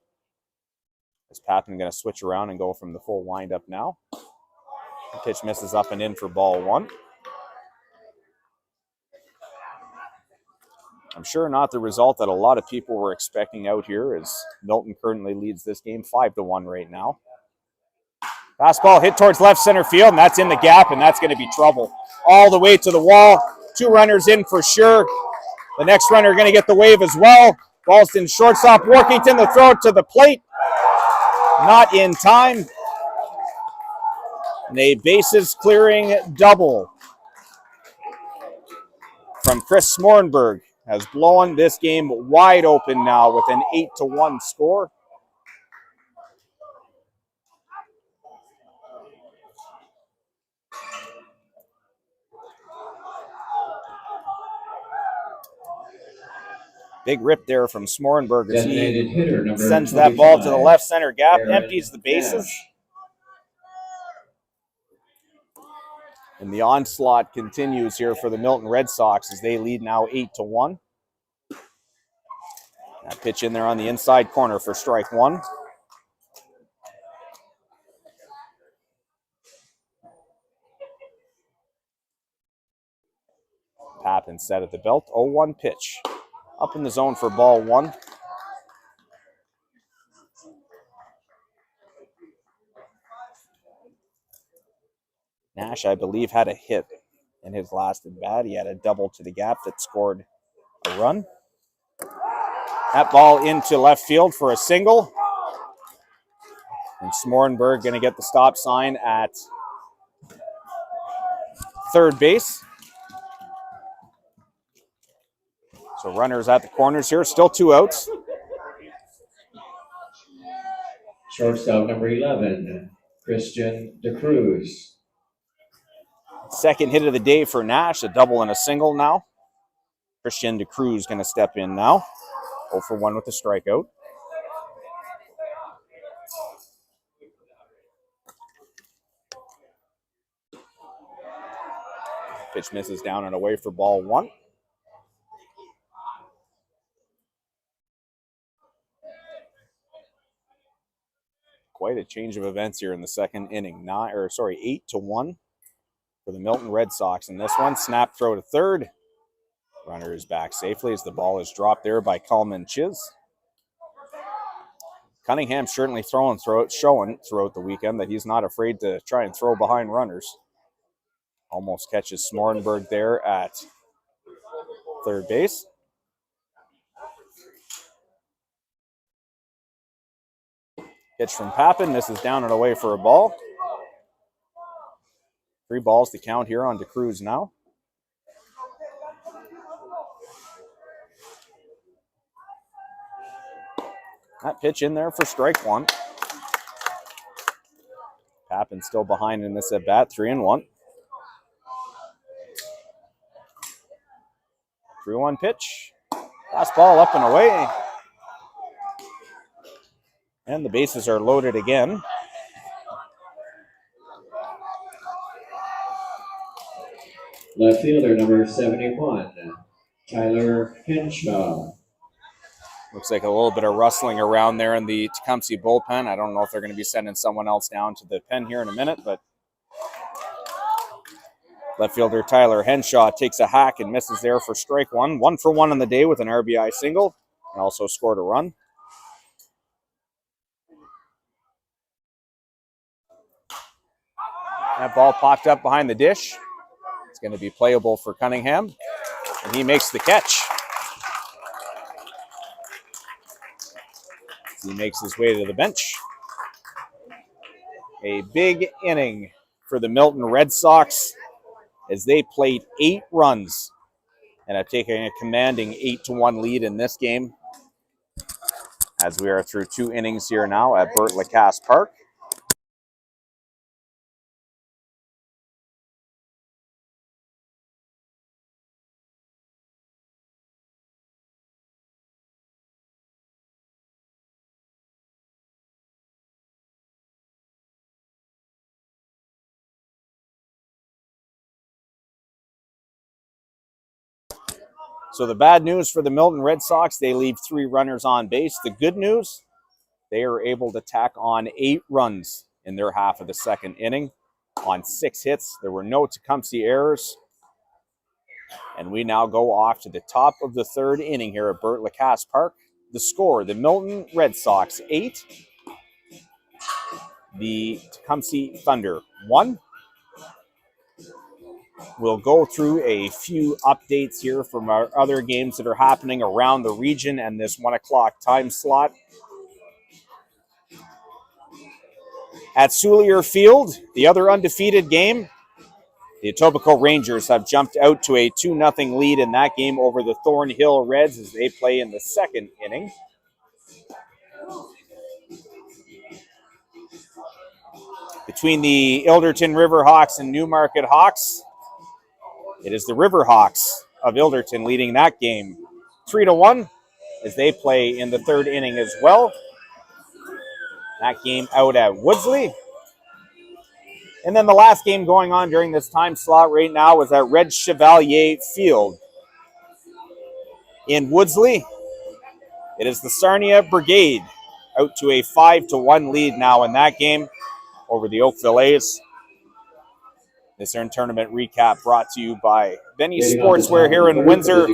Is Patton going to switch around and go from the full windup now? The pitch misses up and in for ball 1. I'm sure not the result that a lot of people were expecting out here, as Milton currently leads this game 5-1 right now. Fastball hit towards left center field, and that's in the gap, and that's going to be trouble. All the way to the wall. 2 runners in for sure. The next runner going to get the wave as well. Ball's in shortstop. Workington, the throw to the plate. Not in time. And a bases clearing double from Chris Smorenberg has blown this game wide open now with an 8-1 score. Big rip there from Smorenberg as he sends that ball to the left center gap, empties the bases. And the onslaught continues here for the Milton Red Sox as they lead now 8-1. That pitch in there on the inside corner for strike 1. Pappin set at the belt. 0-1 pitch. Up in the zone for ball 1. Nash, I believe, had a hit in his last at bat. He had a double to the gap that scored a run. That ball into left field for a single. And Smorenberg going to get the stop sign at third base. So runners at the corners here. Still 2 outs. Shortstop number 11, Christian DeCruz. Second hit of the day for Nash. A double and a single now. Christian DeCruz going to step in now. 0-for-1 with a strikeout. Pitch misses down and away for ball 1. Quite a change of events here in the second inning. 8-1 for the Milton Red Sox in this one. Snap throw to third. Runner is back safely as the ball is dropped there by Coleman Chiz. Cunningham certainly showing throughout the weekend that he's not afraid to try and throw behind runners. Almost catches Smorenberg there at third base. Pitch from Pappin. This is down and away for a ball. 3 balls to count here on DeCruz now. That pitch in there for strike 1. Pappin still behind in this at bat, 3-1. 3-1 pitch. Fastball up and away. And the bases are loaded again. Left fielder number 71, Tyler Henshaw. Looks like a little bit of rustling around there in the Tecumseh bullpen. I don't know if they're going to be sending someone else down to the pen here in a minute, but left fielder Tyler Henshaw takes a hack and misses there for strike 1. 1-for-1 on the day with an RBI single, and also scored a run. That ball popped up behind the dish. It's going to be playable for Cunningham, and he makes the catch. He makes his way to the bench. A big inning for the Milton Red Sox as they played 8 runs and have taken a commanding 8-1 lead in this game as we are through 2 innings here now at Bert Lacasse Park. So the bad news for the Milton Red Sox, they leave 3 runners on base. The good news, they are able to tack on 8 runs in their half of the second inning on 6 hits. There were no Tecumseh errors. And we now go off to the top of the 3rd inning here at Bert Lacasse Park. The score, the Milton Red Sox 8, the Tecumseh Thunder 1. We'll go through a few updates here from our other games that are happening around the region and this 1 o'clock time slot. At Soulier Field, the other undefeated game, the Etobicoke Rangers have jumped out to a 2-0 lead in that game over the Thornhill Reds as they play in the 2nd inning. Between the Ilderton Riverhawks and Newmarket Hawks, it is the Riverhawks of Ilderton leading that game 3-1 as they play in the 3rd inning as well. That game out at Woodsley. And then the last game going on during this time slot right now is at Red Chevalier Field in Woodsley. It is the Sarnia Brigade out to a 5-1 lead now in that game over the Oakville A's. This earned tournament recap brought to you by Benny's Sportswear here in Windsor.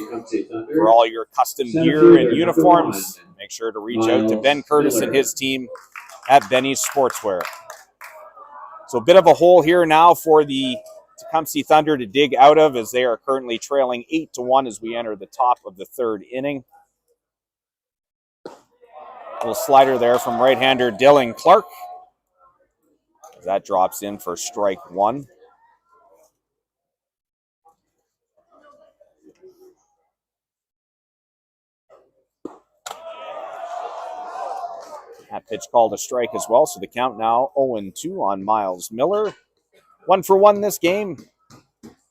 For all your custom gear and uniforms, make sure to reach out to Ben Curtis and his team at Benny's Sportswear. So a bit of a hole here now for the Tecumseh Thunder to dig out of as they are currently trailing 8-1 as we enter the top of the 3rd inning. Little slider there from right-hander Dylan Clark. That drops in for strike 1. That pitch called a strike as well, so the count now 0-2 on Miles Miller. 1 for 1 this game.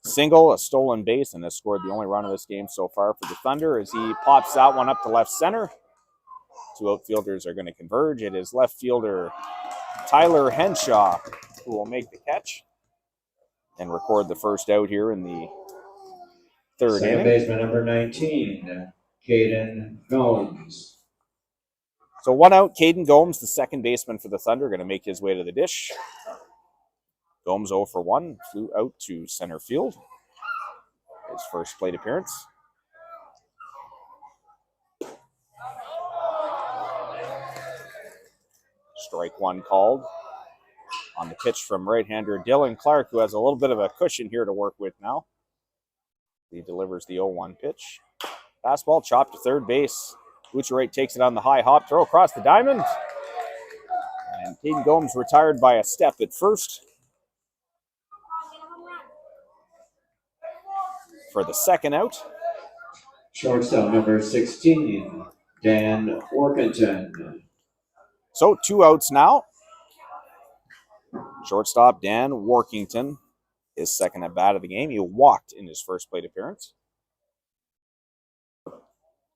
Single, a stolen base, and has scored the only run of this game so far for the Thunder as he pops that one up to left center. 2 outfielders are going to converge. It is left fielder Tyler Henshaw who will make the catch and record the first out here in the 3rd inning. Second baseman number 19, Caden Gomes. So 1 out, Caden Gomes, the second baseman for the Thunder, going to make his way to the dish. Gomes 0 for 1, flew out to center field. His first plate appearance. Strike 1 called on the pitch from right-hander Dylan Clark, who has a little bit of a cushion here to work with now. He delivers the 0-1 pitch. Fastball chopped to third base. Butcherite takes it on the high hop, throw across the diamond. And Caden Gomes retired by a step at first. For the second out. Shortstop number 16, Dan Orpington. So 2 outs now. Shortstop Dan Workington, his second at bat of the game. He walked in his first plate appearance.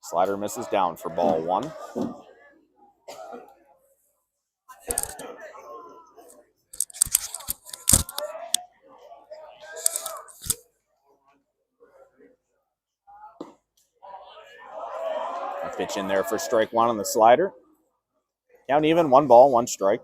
Slider misses down for ball 1. A pitch in there for strike 1 on the slider. Count even, 1 ball, 1 strike.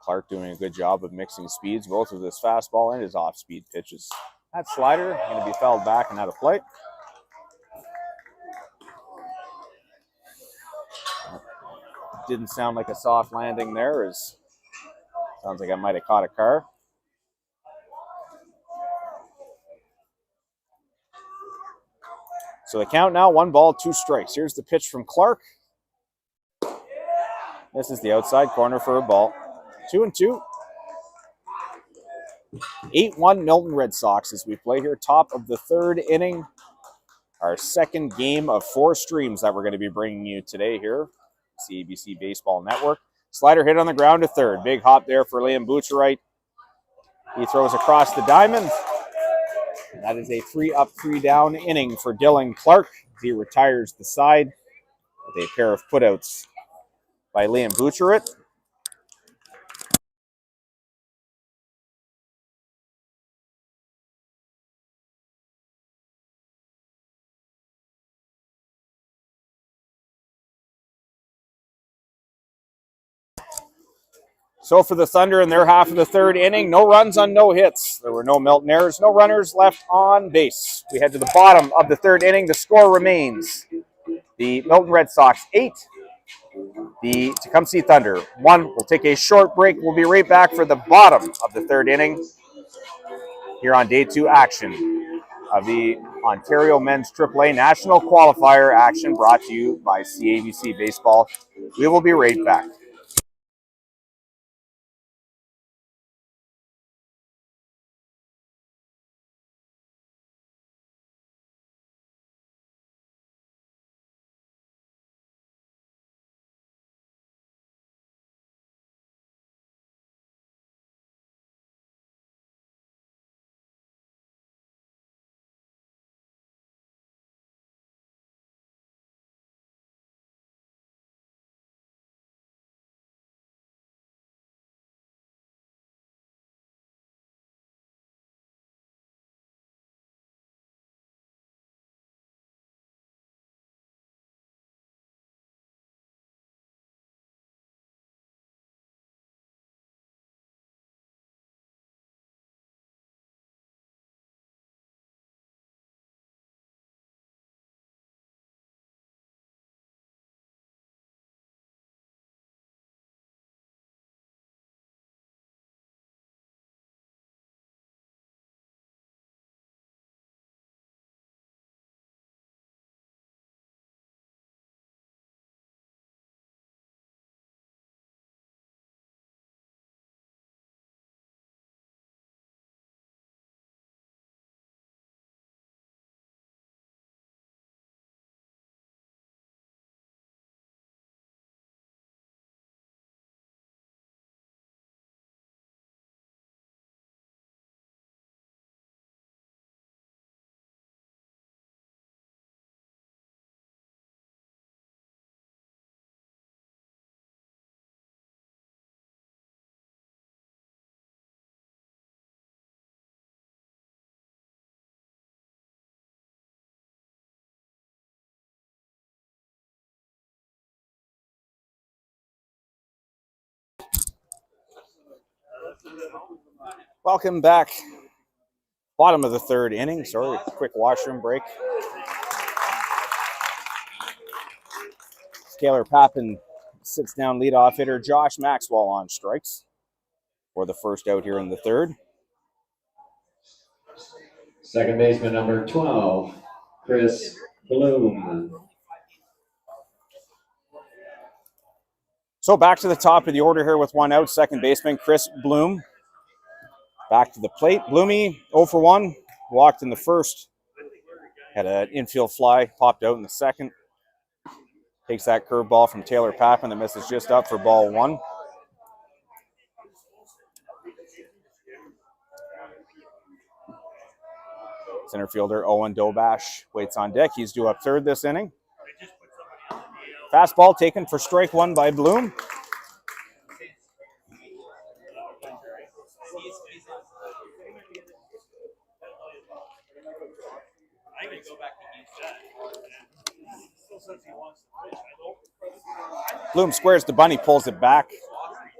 Clark doing a good job of mixing speeds, both with his fastball and his off-speed pitches. That slider going to be fouled back and out of play. Didn't sound like a soft landing there. Sounds like I might have caught a car. So the count now, 1 ball, 2 strikes. Here's the pitch from Clark. This is the outside corner for a ball. 2-2. 8-1 Milton Red Sox as we play here, top of the 3rd inning. Our second game of 4 streams that we're going to be bringing you today here. CABC Baseball Network. Slider hit on the ground to third. Big hop there for Liam Butcherite. He throws across the diamond. And that is a 3-up, 3-down inning for Dylan Clark. He retires the side with a pair of putouts by Liam Butcherite. So for the Thunder in their half of the third inning, no runs on no hits. There were no Milton errors, no runners left on base. We head to the bottom of the third inning. The score remains the Milton Red Sox 8, the Tecumseh Thunder 1. We'll take a short break. We'll be right back for the bottom of the third inning here on day 2 action of the Ontario Men's AAA National Qualifier action brought to you by CABC Baseball. We will be right back. Welcome back. Bottom of the third inning. Sorry, quick washroom break. Taylor Pappin sits down leadoff hitter Josh Maxwell on strikes for the first out here in the third. Second baseman number 12, Chris Bloom. So back to the top of the order here with one out. Second baseman Chris Bloom. Back to the plate. Bloomy 0 for 1. Walked in the first. Had an infield fly. Popped out in the second. Takes that curveball from Taylor Pappin that misses just up for ball 1. Center fielder Owen Dobash waits on deck. He's due up third this inning. Fastball taken for strike 1 by Bloom. Bloom squares the bunny, pulls it back.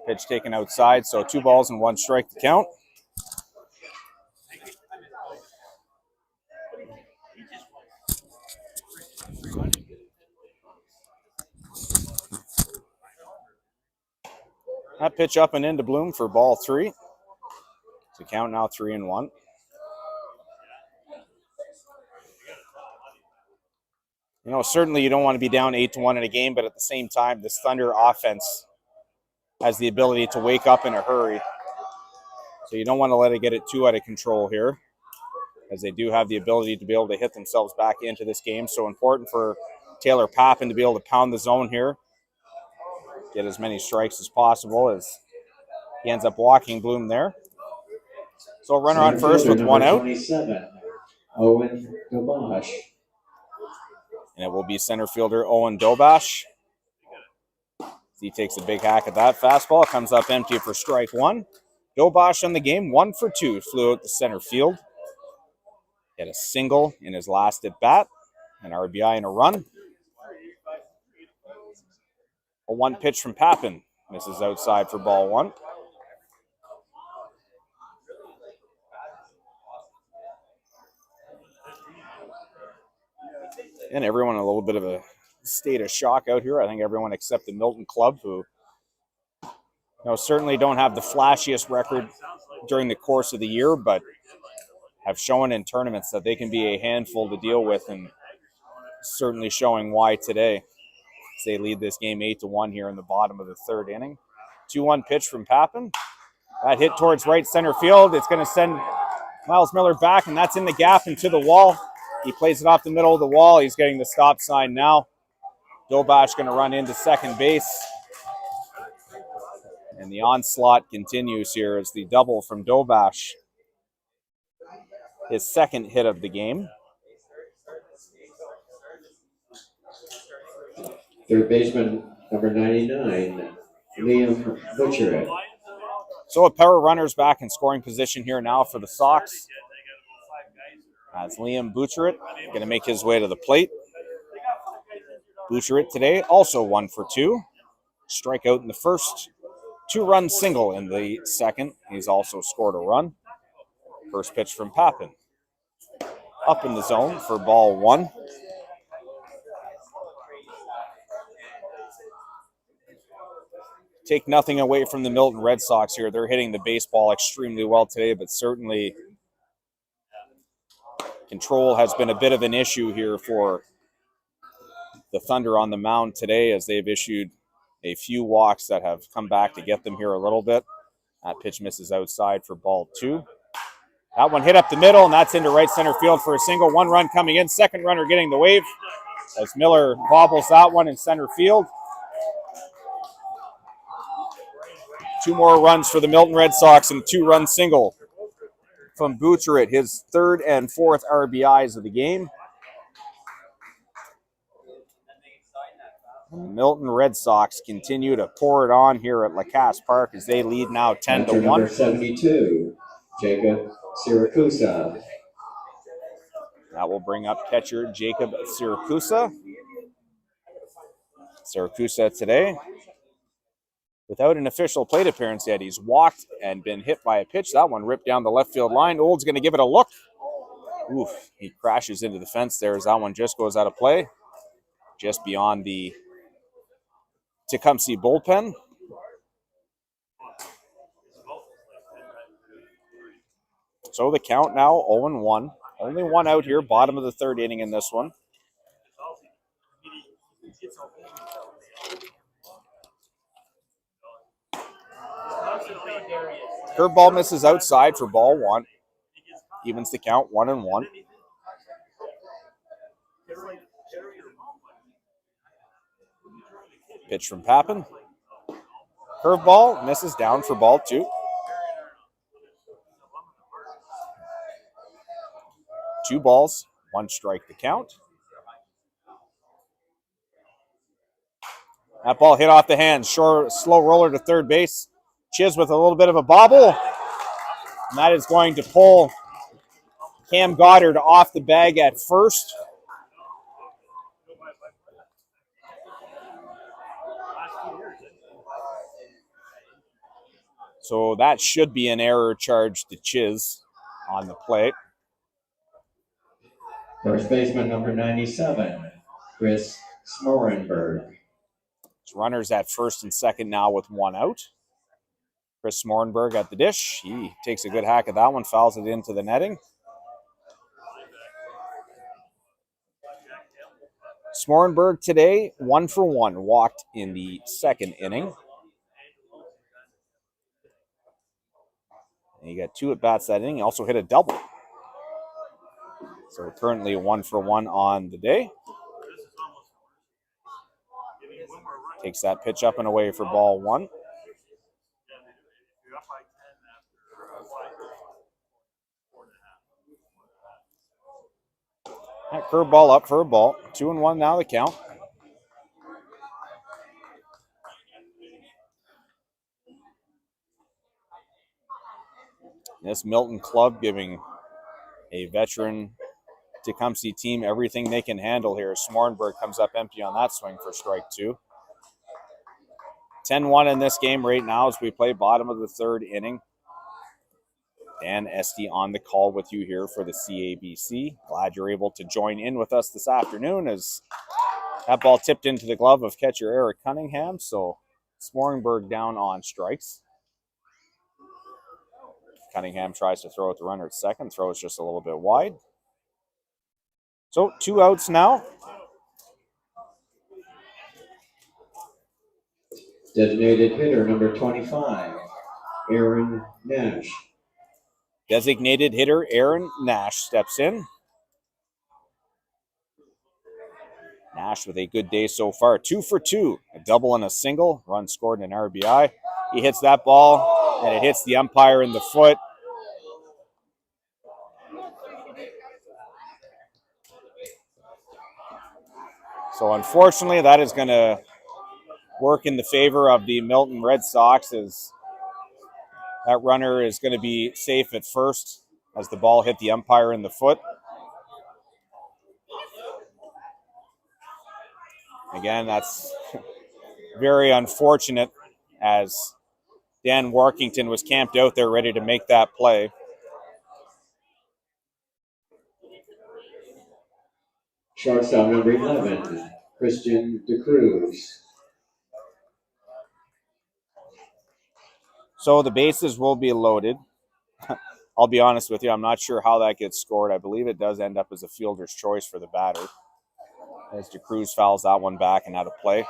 Pitch taken outside, so 2 balls and 1 strike to count. That pitch up and into Bloom for ball 3. To count now 3-1. You know, certainly you don't want to be down 8-1 in a game, but at the same time, this Thunder offense has the ability to wake up in a hurry. So you don't want to let it get it too out of control here, as they do have the ability to be able to hit themselves back into this game. So important for Taylor Pappin to be able to pound the zone here, get as many strikes as possible as he ends up walking Bloom there. So a runner on first with 1 out. 27, Owen Dobash. And it will be center fielder Owen Dobash. He takes a big hack at that fastball. Comes up empty for strike 1. Dobash on the game, 1 for 2. Flew out to center field. Hit a single in his last at bat. An RBI and a run. A 1 pitch from Pappin. Misses outside for ball 1. And everyone in a little bit of a state of shock out here. I think everyone except the Milton Club, who certainly don't have the flashiest record during the course of the year, but have shown in tournaments that they can be a handful to deal with, and certainly showing why today. As they lead this game 8-1 here in the bottom of the third inning. 2-1 pitch from Papin. That hit towards right center field. It's going to send Miles Miller back, and that's in the gap and to the wall. He plays it off the middle of the wall. He's getting the stop sign now. Dobash going to run into second base. And the onslaught continues here as the double from Dobash. His second hit of the game. Third baseman, number 99, Liam Butcher. So a pair of runners back in scoring position here now for the Sox. That's Liam Butcheret going to make his way to the plate. Butcheret today also 1 for 2. Strikeout in the first. 2-run single in the second. He's also scored a run. First pitch from Papin. Up in the zone for ball 1. Take nothing away from the Milton Red Sox here. They're hitting the baseball extremely well today, but certainly control has been a bit of an issue here for the Thunder on the mound today, as they've issued a few walks that have come back to get them here a little bit. That pitch misses outside for ball 2. That one hit up the middle, and that's into right center field for a single. 1 run coming in. Second runner getting the wave as Miller bobbles that one in center field. 2 more runs for the Milton Red Sox and 2-run single from Butcheret, his 3rd and 4th RBIs of the game. The Milton Red Sox continue to pour it on here at Lacasse Park as they lead now 10-1. Number 72, Jacob Siracusa. That will bring up catcher Jacob Siracusa. Siracusa today, without an official plate appearance yet, he's walked and been hit by a pitch. That one ripped down the left field line. Old's going to give it a look. Oof, he crashes into the fence there as that one just goes out of play. Just beyond the Tecumseh bullpen. So the count now 0-1. Only 1 out here, bottom of the 3rd inning in this one. Curveball misses outside for ball 1. Evens the count 1-1. Pitch from Papin. Curveball misses down for ball 2. 2 balls, 1 strike to count. That ball hit off the hands. Short, slow roller to third base. Chiz with a little bit of a bobble. And that is going to pull Cam Goddard off the bag at first. So that should be an error charge to Chiz on the plate. First baseman, number 97, Chris Smorenberg. Runners at first and second now with 1 out. Chris Smorenberg at the dish. He takes a good hack at that one, fouls it into the netting. Smorenberg today, 1 for 1, walked in the 2nd inning. And he got 2 at-bats that inning. He also hit a double. So currently 1 for 1 on the day. Takes that pitch up and away for ball 1. That curveball up for a ball. 2-1 now the count. This Milton club giving a veteran Tecumseh team everything they can handle here. Smorenberg comes up empty on that swing for strike 2. 10-1 in this game right now as we play bottom of the 3rd inning. Dan Esty on the call with you here for the CABC. Glad you're able to join in with us this afternoon as that ball tipped into the glove of catcher Eric Cunningham. So Smoringberg down on strikes. Cunningham tries to throw at the runner at second. Throws just a little bit wide. So 2 outs now. Designated hitter number 25, Aaron Nash. Designated hitter Aaron Nash steps in. Nash with a good day so far. 2 for 2. A double and a single. Run scored and an RBI. He hits that ball, and it hits the umpire in the foot. So unfortunately, that is going to work in the favor of the Milton Red Sox, as that runner is going to be safe at first as the ball hit the umpire in the foot. Again, that's very unfortunate, as Dan Warkington was camped out there ready to make that play. Shortstop number 11, Christian DeCruz. So the bases will be loaded. I'll be honest with you, I'm not sure how that gets scored. I believe it does end up as a fielder's choice for the batter, as DeCruz fouls that one back and out of play.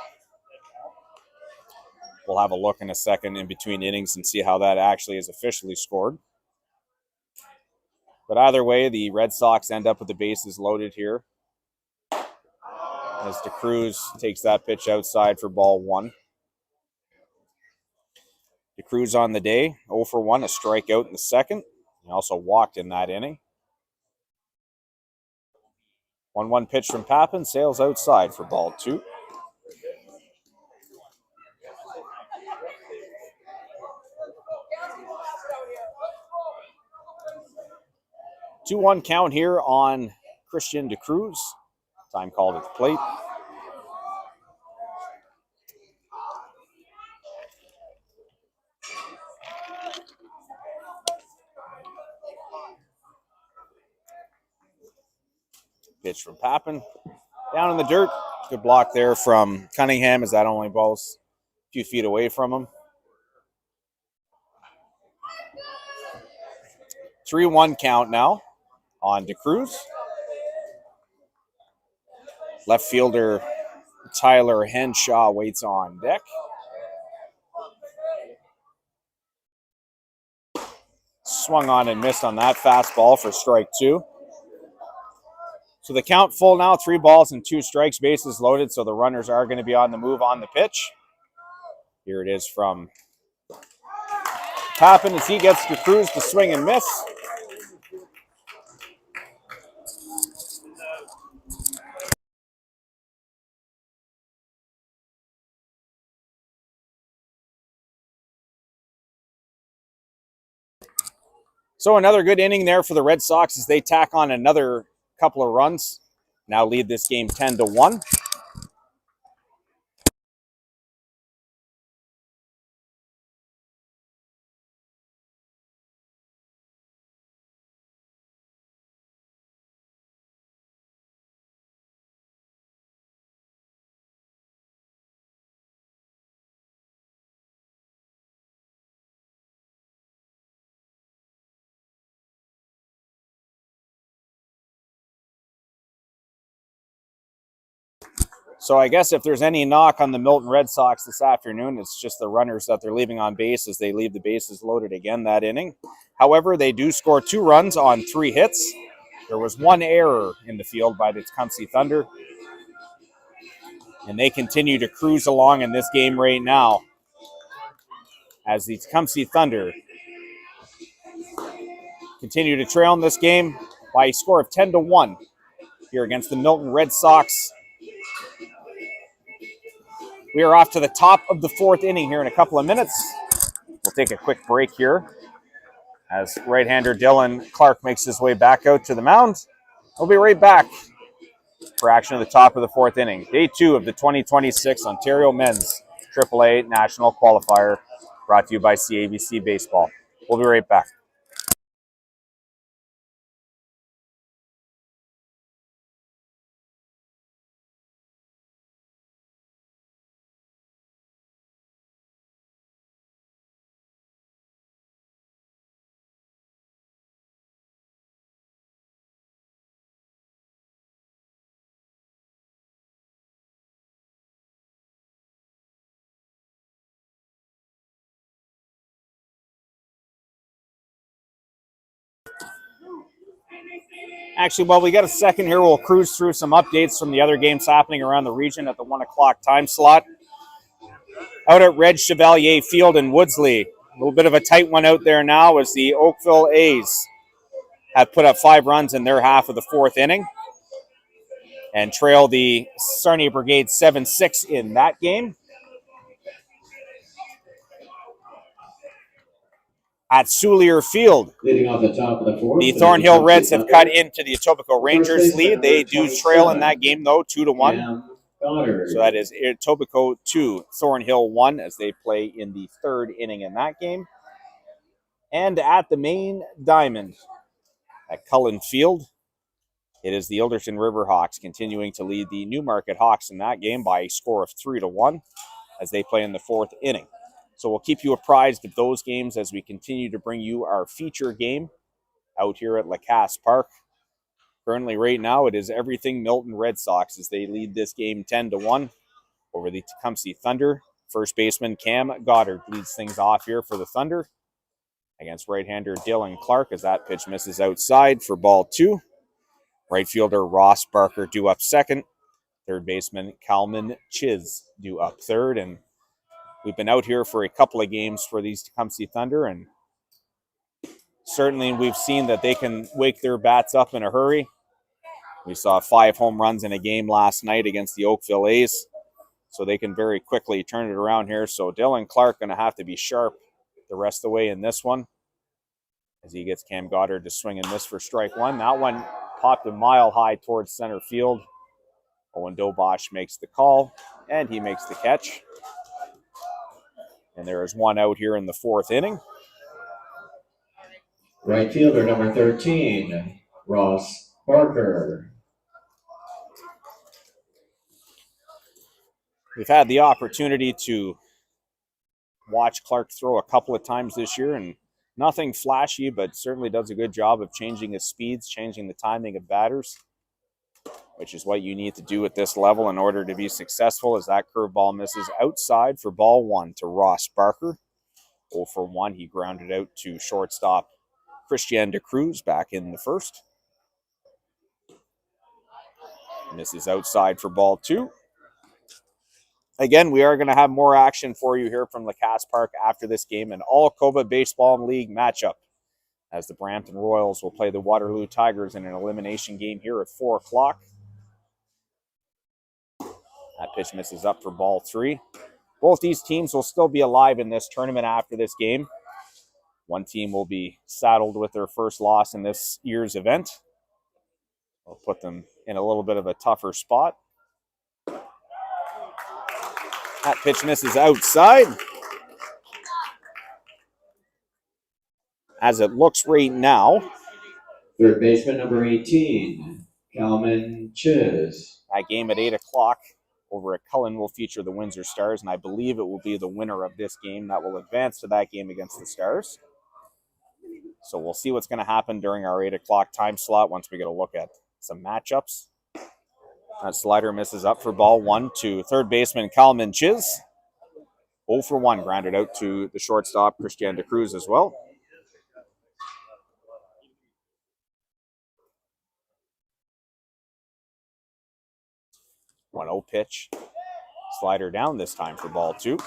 We'll have a look in a second in between innings and see how that actually is officially scored. But either way, the Red Sox end up with the bases loaded here, as DeCruz takes that pitch outside for ball 1. DeCruz on the day, 0 for 1, a strikeout in the second. He also walked in that inning. 1-1 pitch from Papin, sails outside for ball 2. Two 2-1 count here on Christian DeCruz. Time called at the plate. Pitch from Papin. Down in the dirt. Good block there from Cunningham, as that only ball's a few feet away from him. 3-1 count now on DeCruz. Left fielder Tyler Henshaw waits on deck. Swung on and missed on that fastball for strike 2. So the count full now, 3 balls and 2 strikes, bases loaded, so the runners are going to be on the move on the pitch. Here it is from Papin as he gets DeCruz to swing and miss. So another good inning there for the Red Sox as they tack on another couple of runs. Now lead this game 10-1. So I guess if there's any knock on the Milton Red Sox this afternoon, it's just the runners that they're leaving on base as they leave the bases loaded again that inning. However, they do score 2 runs on 3 hits. There was 1 error in the field by the Tecumseh Thunder. And they continue to cruise along in this game right now, as the Tecumseh Thunder continue to trail in this game by a score of 10-1 here against the Milton Red Sox. We are off to the top of the 4th inning here in a couple of minutes. We'll take a quick break here as right-hander Dylan Clark makes his way back out to the mound. We'll be right back for action at the top of the 4th inning. Day 2 of the 2026 Ontario Men's AAA National Qualifier, brought to you by CABC Baseball. We'll be right back. Actually, while we got a second here, we'll cruise through some updates from the other games happening around the region at the 1 o'clock time slot. Out at Red Chevalier Field in Woodsley, a little bit of a tight one out there now as the Oakville A's have put up 5 runs in their half of the 4th inning and trail the Sarnia Brigade 7-6 in that game. At Soulier Field, Leading off the top of the 4th. the Thornhill Reds have cut into the Etobicoke Rangers lead. They do trail in that game, though, 2-1. So that is Etobicoke 2, Thornhill 1, as they play in the 3rd inning in that game. And at the main diamond at Cullen Field, it is the Ilderton River Hawks continuing to lead the Newmarket Hawks in that game by a score of 3-1 as they play in the 4th inning. So we'll keep you apprised of those games as we continue to bring you our feature game out here at Lacasse Park. Currently, right now, it is everything Milton Red Sox as they lead this game 10-1 over the Tecumseh Thunder. First baseman Cam Goddard leads things off here for the Thunder against right-hander Dylan Clark as that pitch misses outside for ball 2. Right fielder Ross Barker due up second. Third baseman Calman Chiz due up third. And we've been out here for a couple of games for these Tecumseh Thunder, and certainly we've seen that they can wake their bats up in a hurry. We saw 5 home runs in a game last night against the Oakville A's, so they can very quickly turn it around here. So Dylan Clark going to have to be sharp the rest of the way in this one as he gets Cam Goddard to swing and miss for strike 1. That one popped a mile high towards center field. Owen Dobosh makes the call, and he makes the catch. And there is 1 out here in the 4th inning. Right fielder number 13, Ross Barker. We've had the opportunity to watch Clark throw a couple of times this year, and nothing flashy, but certainly does a good job of changing his speeds, changing the timing of batters, which is what you need to do at this level in order to be successful, as that curveball misses outside for ball 1 to Ross Barker. 0 for 1, he grounded out to shortstop Christian De Cruz back in the 1st. Misses outside for ball 2. Again, we are going to have more action for you here from Lacasse Park after this game, an all-COBA Baseball League matchup, as the Brampton Royals will play the Waterloo Tigers in an elimination game here at 4 o'clock. That pitch misses up for ball 3. Both these teams will still be alive in this tournament after this game. One team will be saddled with their first loss in this year's event. We'll put them in a little bit of a tougher spot. That pitch misses outside. As it looks right now, Third baseman number 18, Calman Chiz. that game at 8 o'clock over at Cullen will feature the Windsor Stars, and I believe it will be the winner of this game that will advance to that game against the Stars. So we'll see what's going to happen during our 8 o'clock time slot once we get a look at some matchups. That slider misses up for ball 1 to third baseman Calman Chiz. 0 for 1, grounded out to the shortstop Christian De Cruz as well. One 0 pitch. Slider down this time for ball 2.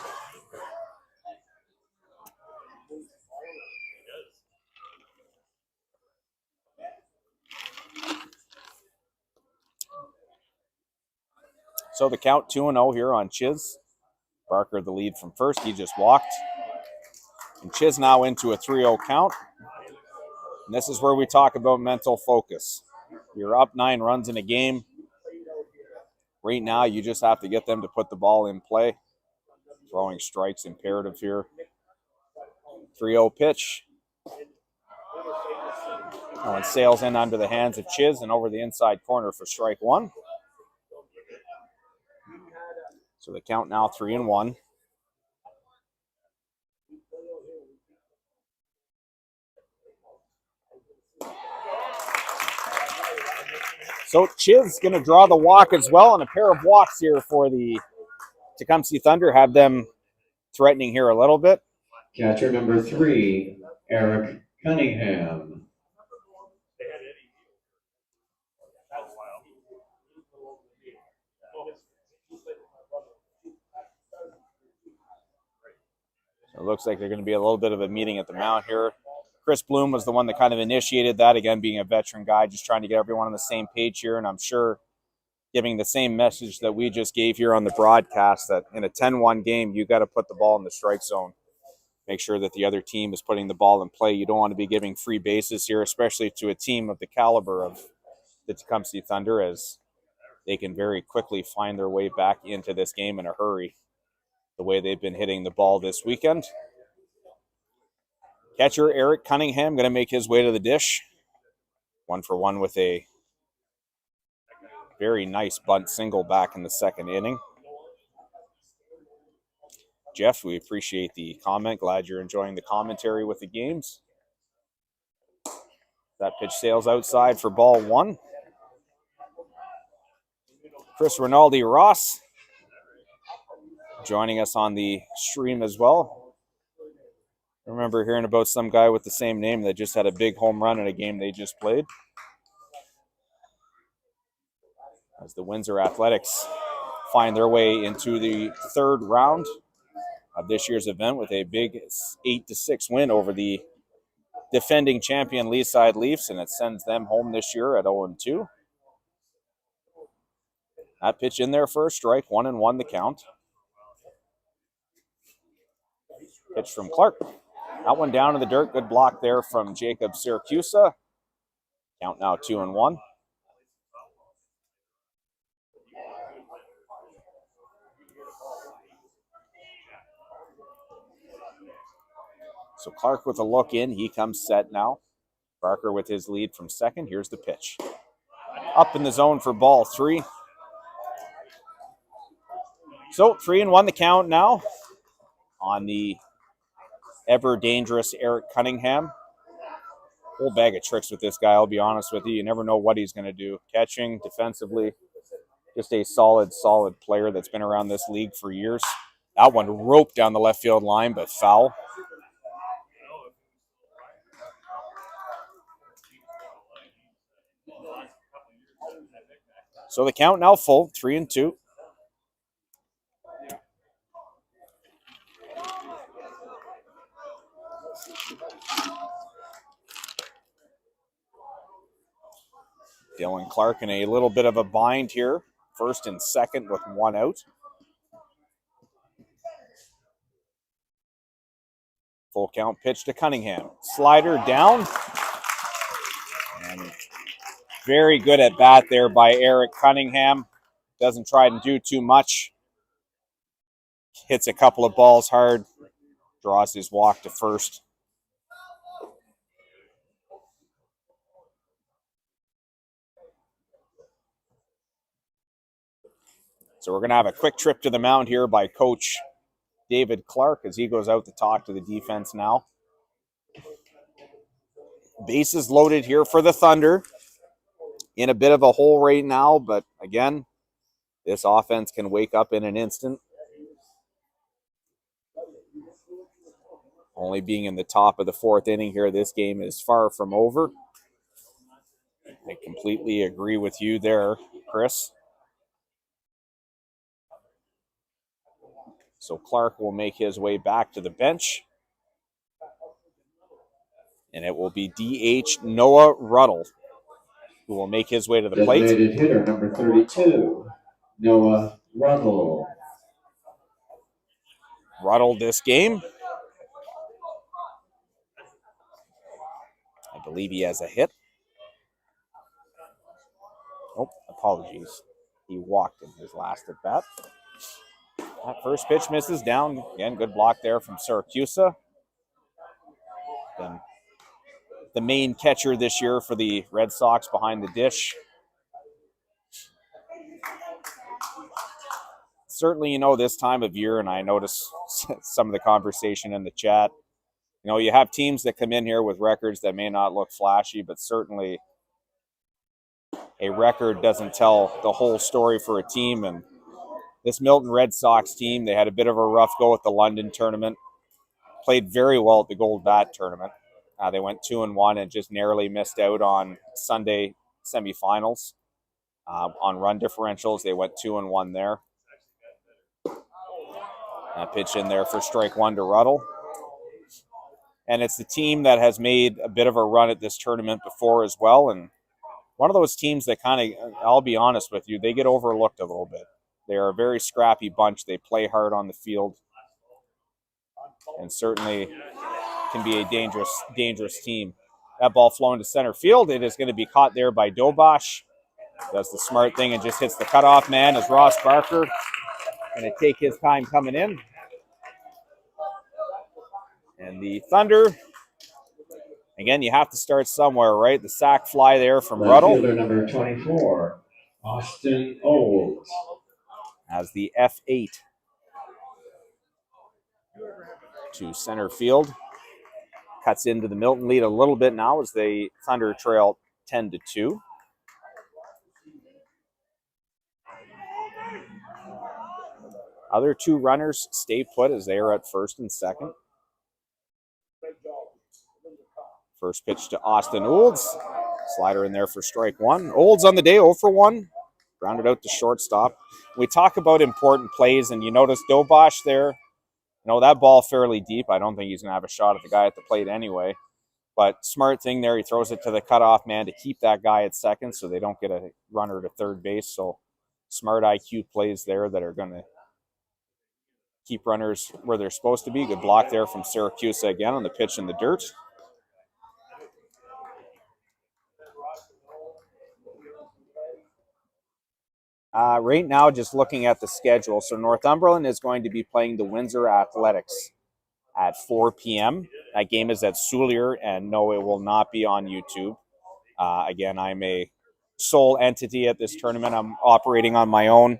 So the count 2-0 here on Chiz. Barker the lead from first. He just walked. And Chiz now into a 3-0 count. And this is where we talk about mental focus. You're up 9 runs in a game. Right now, you just have to get them to put the ball in play. Throwing strikes imperative here. 3-0 pitch. Oh, and sails in under the hands of Chiz and over the inside corner for strike 1. So the count now 3-1. So Chiz going to draw the walk as well, and a pair of walks here for the Tecumseh Thunder, have them threatening here a little bit. Catcher number 3, Eric Cunningham. looks like there's going to be a little bit of a meeting at the mound here. Chris Bloom was the one that kind of initiated that, again, being a veteran guy, just trying to get everyone on the same page here, and I'm sure giving the same message that we just gave here on the broadcast, that in a 10-1 game, you got to put the ball in the strike zone. Make sure that the other team is putting the ball in play. You don't want to be giving free bases here, especially to a team of the caliber of the Tecumseh Thunder, as they can very quickly find their way back into this game in a hurry, the way they've been hitting the ball this weekend. Catcher Eric Cunningham going to make his way to the dish. 1-for-1 with a very nice bunt single back in the second inning. Jeff, we appreciate the comment. Glad you're enjoying the commentary with the games. That pitch sails outside for ball one. Chris Rinaldi Ross joining us on the stream as well. I remember hearing about some guy with the same name that just had a big home run in a game they just played. As the Windsor Athletics find their way into the third round of this year's event with a big 8-6 win over the defending champion Leaside Leafs, and it sends them home this year at 0-2. That pitch in there for a strike, 1-1 the count. Pitch from Clark. That one down in the dirt. Good block there from Jacob Siracusa. Count now 2-1. So Clark with a look in. He comes set now. Barker with his lead from second. Here's the pitch. Up in the zone for ball three. So 3-1 the count now on the ever dangerous Eric Cunningham. Whole bag of tricks with this guy, I'll be honest with you. You never know what he's going to do. Catching, defensively, just a solid player that's been around this league for years. That one roped down the left field line, but foul. So the count now full, 3-2. Dylan Clark in a little bit of a bind here. First and second with one out. Full count pitch to Cunningham. Slider down. And very good at bat there by Eric Cunningham. Doesn't try and do too much. Hits a couple of balls hard. Draws his walk to first. So we're going to have a quick trip to the mound here by Coach David Clark as he goes out to talk to the defense now. Bases loaded here for the Thunder. In a bit of a hole right now, but again, this offense can wake up in an instant. Only being in the top of the fourth inning here, this game is far from over. I completely agree with you there, Chris. So Clark will make his way back to the bench. And it will be DH Noah Ruddle who will make his way to the plate. Designated hitter number 32, Noah Ruddle. Ruddle this game. I believe he has a hit. Oh, apologies. He walked in his last at bat. That first pitch misses down. Again, good block there from Siracusa. Then the main catcher this year for the Red Sox behind the dish. Certainly, you know, this time of year, and I notice some of the conversation in the chat, you know, you have teams that come in here with records that may not look flashy, but certainly a record doesn't tell the whole story for a team. And this Milton Red Sox team, they had a bit of a rough go at the London tournament. Played very well at the Gold Bat tournament. They went 2-1 and just narrowly missed out on Sunday semifinals. On run differentials, they went 2-1 there. Pitch in there for strike one to Ruddle. And it's the team that has made a bit of a run at this tournament before as well. And one of those teams that kind of, I'll be honest with you, they get overlooked a little bit. They are a very scrappy bunch. They play hard on the field and certainly can be a dangerous team. That ball flowing to center field. It is going to be caught there by Dobosh. Does the smart thing and just hits the cutoff man as Ross Barker going to take his time coming in. And the Thunder, again, you have to start somewhere, right? The sack fly there from Ruddle. Fielder number 24, Austin Olds. As the F8 to center field. Cuts into the Milton lead a little bit now as they Thunder trail 10-2. Other two runners stay put as they are at first and second. First pitch to Austin Olds. Slider in there for strike one. Olds on the day, 0 for 1. Grounded out to shortstop. We talk about important plays, and you notice Dobosh there. You know, that ball fairly deep. I don't think he's going to have a shot at the guy at the plate anyway. But smart thing there, he throws it to the cutoff man to keep that guy at second so they don't get a runner to third base. So smart IQ plays there that are going to keep runners where they're supposed to be. Good block there from Syracuse again on the pitch in the dirt. Right now, just looking at the schedule, so Northumberland is going to be playing the Windsor Athletics at 4 p.m. That game is at Soulier, and no, it will not be on YouTube. Again, I'm a sole entity at this tournament. I'm operating on my own,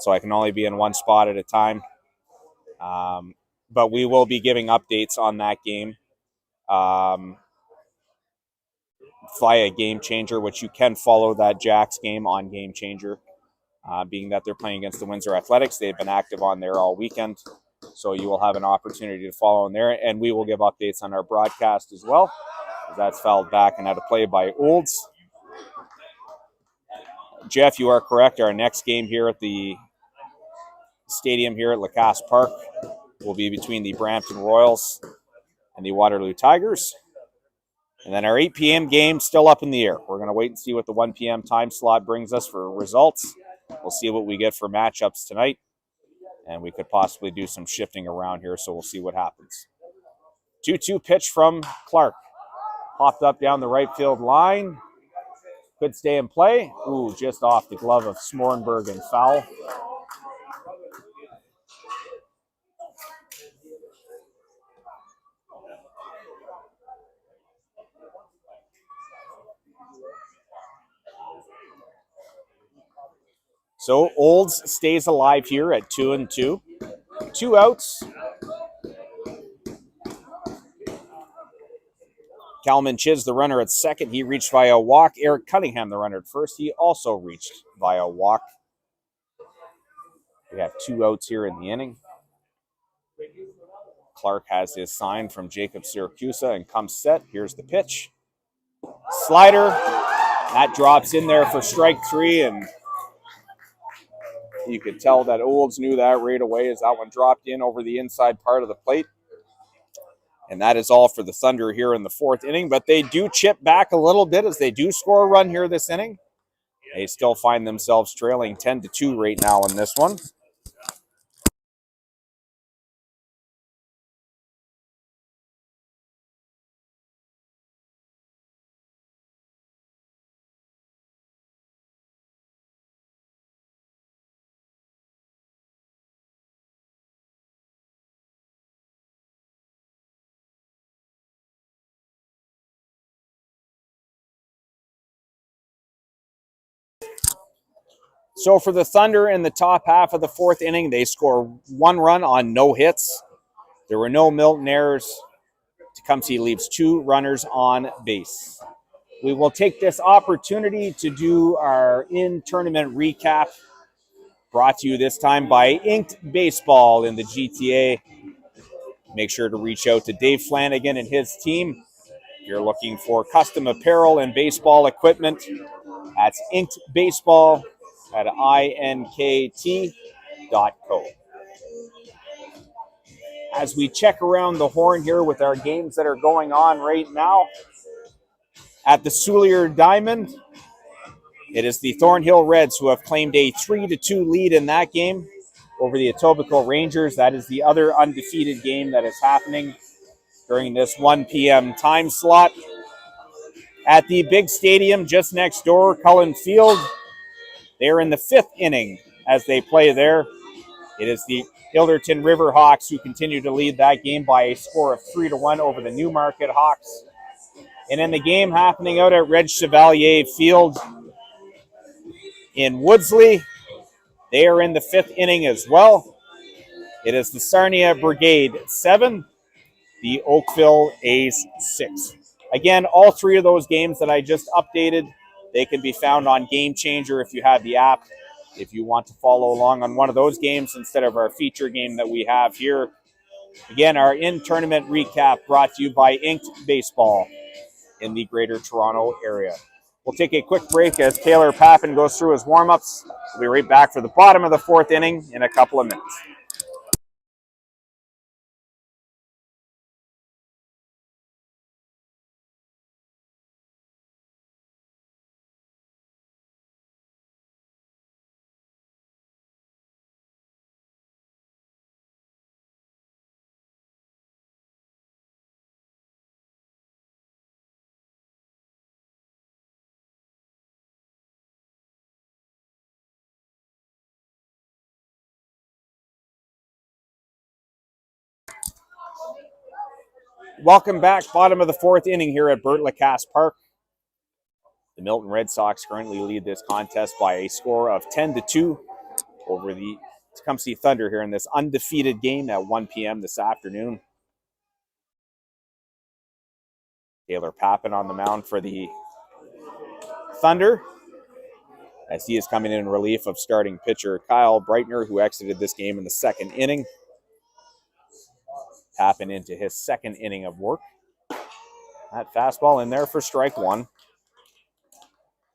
so I can only be in one spot at a time. But we will be giving updates on that game via Game Changer, which you can follow that Jacks game on Game Changer. Being that they're playing against the Windsor Athletics, they've been active on there all weekend. So you will have an opportunity to follow in there, and we will give updates on our broadcast as well. That's fouled back and out of play by Olds. Jeff, you are correct. Our next game here at the stadium here at Lacasse Park will be between the Brampton Royals and the Waterloo Tigers. And then our 8 p.m. game still up in the air. We're going to wait and see what the 1 p.m. time slot brings us for results. We'll see what we get for matchups tonight. And we could possibly do some shifting around here, so we'll see what happens. 2-2 pitch from Clark. Popped up down the right field line. Could stay in play. Ooh, just off the glove of Smornberg and foul. So Olds stays alive here at 2-2. 2 outs. Calman Chiz, the runner at second. He reached via walk. Eric Cunningham, the runner at first. He also reached via walk. We have 2 outs here in the inning. Clark has his sign from Jacob Syracusa and comes set. Here's the pitch. Slider. That drops in there for strike 3, and you could tell that Olds knew that right away as that one dropped in over the inside part of the plate. And that is all for the Thunder here in the 4th inning. But they do chip back a little bit as they do score a run here this inning. They still find themselves trailing 10-2 right now in this one. So for the Thunder in the top half of the 4th inning, they score 1 run on no hits. There were no Milton errors. Tecumseh leaves 2 runners on base. We will take this opportunity to do our in-tournament recap, brought to you this time by Inked Baseball in the GTA. Make sure to reach out to Dave Flanagan and his team. If you're looking for custom apparel and baseball equipment, that's Inked Baseball at inkt.co. As we check around the horn here with our games that are going on right now at the Soulier Diamond, it is the Thornhill Reds who have claimed a 3-2 lead in that game over the Etobicoke Rangers. That is the other undefeated game that is happening during this 1 p.m. time slot. At the big stadium just next door, Cullen Field, they're in the 5th inning as they play there. It is the Hilderton Riverhawks who continue to lead that game by a score of 3-1 over the Newmarket Hawks. And in the game happening out at Reg Chevalier Field in Woodsley, they are in the 5th inning as well. It is the Sarnia Brigade 7, the Oakville A's 6. Again, all three of those games that I just updated, they can be found on Game Changer if you have the app. If you want to follow along on one of those games instead of our feature game that we have here. Again, our in-tournament recap brought to you by Inked Baseball in the Greater Toronto area. We'll take a quick break as Taylor Pappin goes through his warm-ups. We'll be right back for the bottom of the 4th inning in a couple of minutes. Welcome back. Bottom of the 4th inning here at Bert Lacasse Park. The Milton Red Sox currently lead this contest by a score of 10-2 over the Tecumseh Thunder here in this undefeated game at 1 p.m. this afternoon. Taylor Pappin on the mound for the Thunder, as he is coming in relief of starting pitcher Kyle Breitner, who exited this game in the 2nd inning. Pappin into his 2nd inning of work. That fastball in there for strike 1.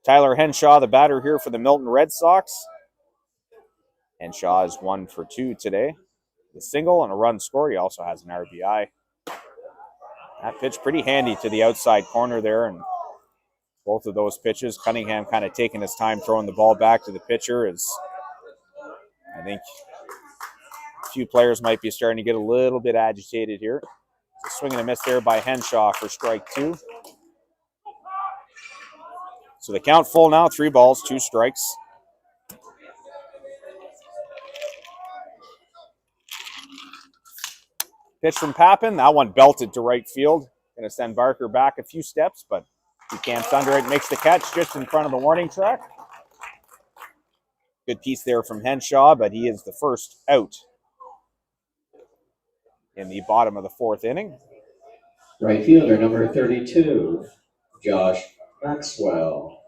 Tyler Henshaw, the batter here for the Milton Red Sox. Henshaw is 1 for 2 today. The single and a run scored. He also has an RBI. That pitch pretty handy to the outside corner there, and both of those pitches, Cunningham kind of taking his time throwing the ball back to the pitcher, as I think a few players might be starting to get a little bit agitated here. A swing and a miss there by Henshaw for strike 2. So the count full now, 3 balls, 2 strikes. Pitch from Pappin, that one belted to right field. Going to send Barker back a few steps, but he camps under it, makes the catch just in front of the warning track. Good piece there from Henshaw, but he is the first out in the bottom of the 4th inning. Right fielder number 32, Josh Maxwell.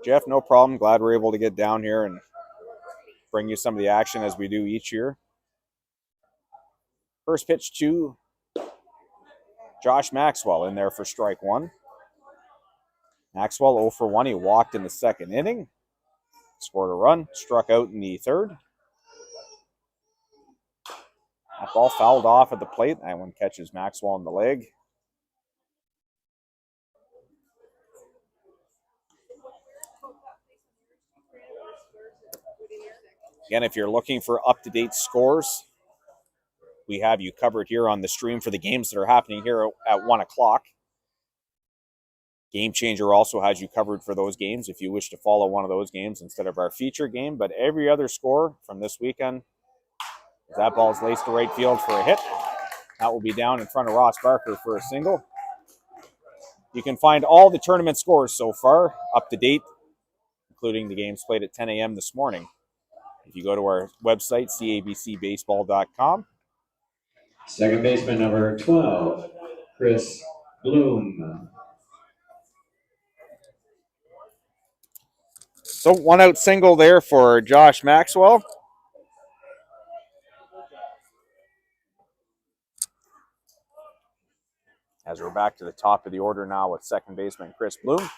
Jeff, no problem. Glad we're able to get down here and bring you some of the action as we do each year. First pitch to Josh Maxwell in there for strike 1. Maxwell 0 for 1. He walked in the 2nd inning. Scored a run, struck out in the 3rd. That ball fouled off at the plate. That one catches Maxwell in the leg. Again, if you're looking for up-to-date scores, we have you covered here on the stream for the games that are happening here at 1 o'clock. Game Changer also has you covered for those games if you wish to follow one of those games instead of our feature game. But every other score from this weekend, that ball is laced to right field for a hit. That will be down in front of Ross Barker for a single. You can find all the tournament scores so far up to date, including the games played at 10 a.m. this morning. If you go to our website, cabcbaseball.com. Second baseman number 12, Chris Bloom. So 1 out single there for Josh Maxwell. As we're back to the top of the order now with second baseman Chris Bloom.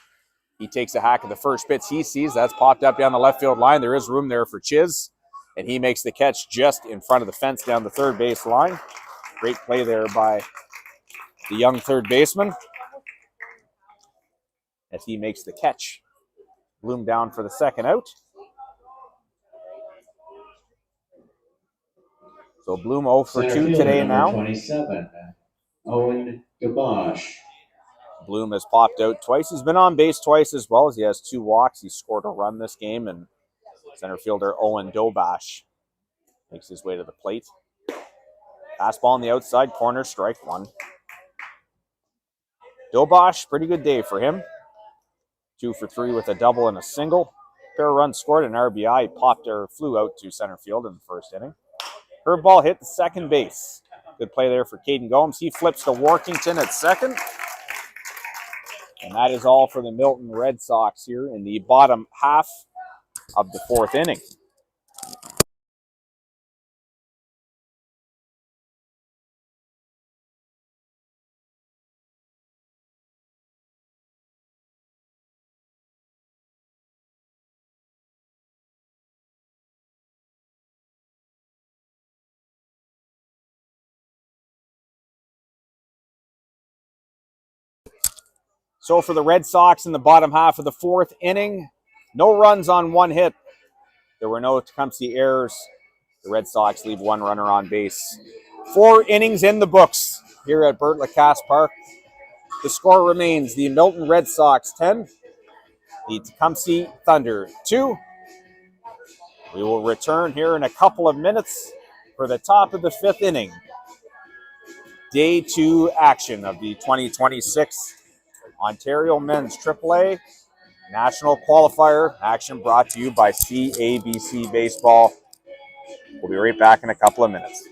He takes a hack at the first pitch he sees. That's popped up down the left field line. There is room there for Chiz. And he makes the catch just in front of the fence down the third base line. Great play there by the young third baseman as he makes the catch. Bloom down for the second out. So Bloom 0 for 2 today now. 27, Owen Gabosh. Bloom has popped out twice. He's been on base twice as well as he has 2 walks. He scored a run this game, and center fielder Owen Dobash makes his way to the plate. Fastball on the outside corner, strike 1. Dobash, pretty good day for him. 2 for 3 with a double and a single. Pair of runs scored, an RBI flew out to center field in the first inning. Curveball hit the second base. Good play there for Caden Gomes. He flips to Workington at second. And that is all for the Milton Red Sox here in the bottom half of the 4th inning. So for the Red Sox in the bottom half of the 4th inning, no runs on 1 hit. There were no Tecumseh errors. The Red Sox leave 1 runner on base. 4 innings in the books here at Bert Lacasse Park. The score remains the Milton Red Sox 10, the Tecumseh Thunder 2. We will return here in a couple of minutes for the top of the 5th inning. Day 2 action of the 2026 Ontario Men's AAA National Qualifier action brought to you by CABC Baseball. We'll be right back in a couple of minutes.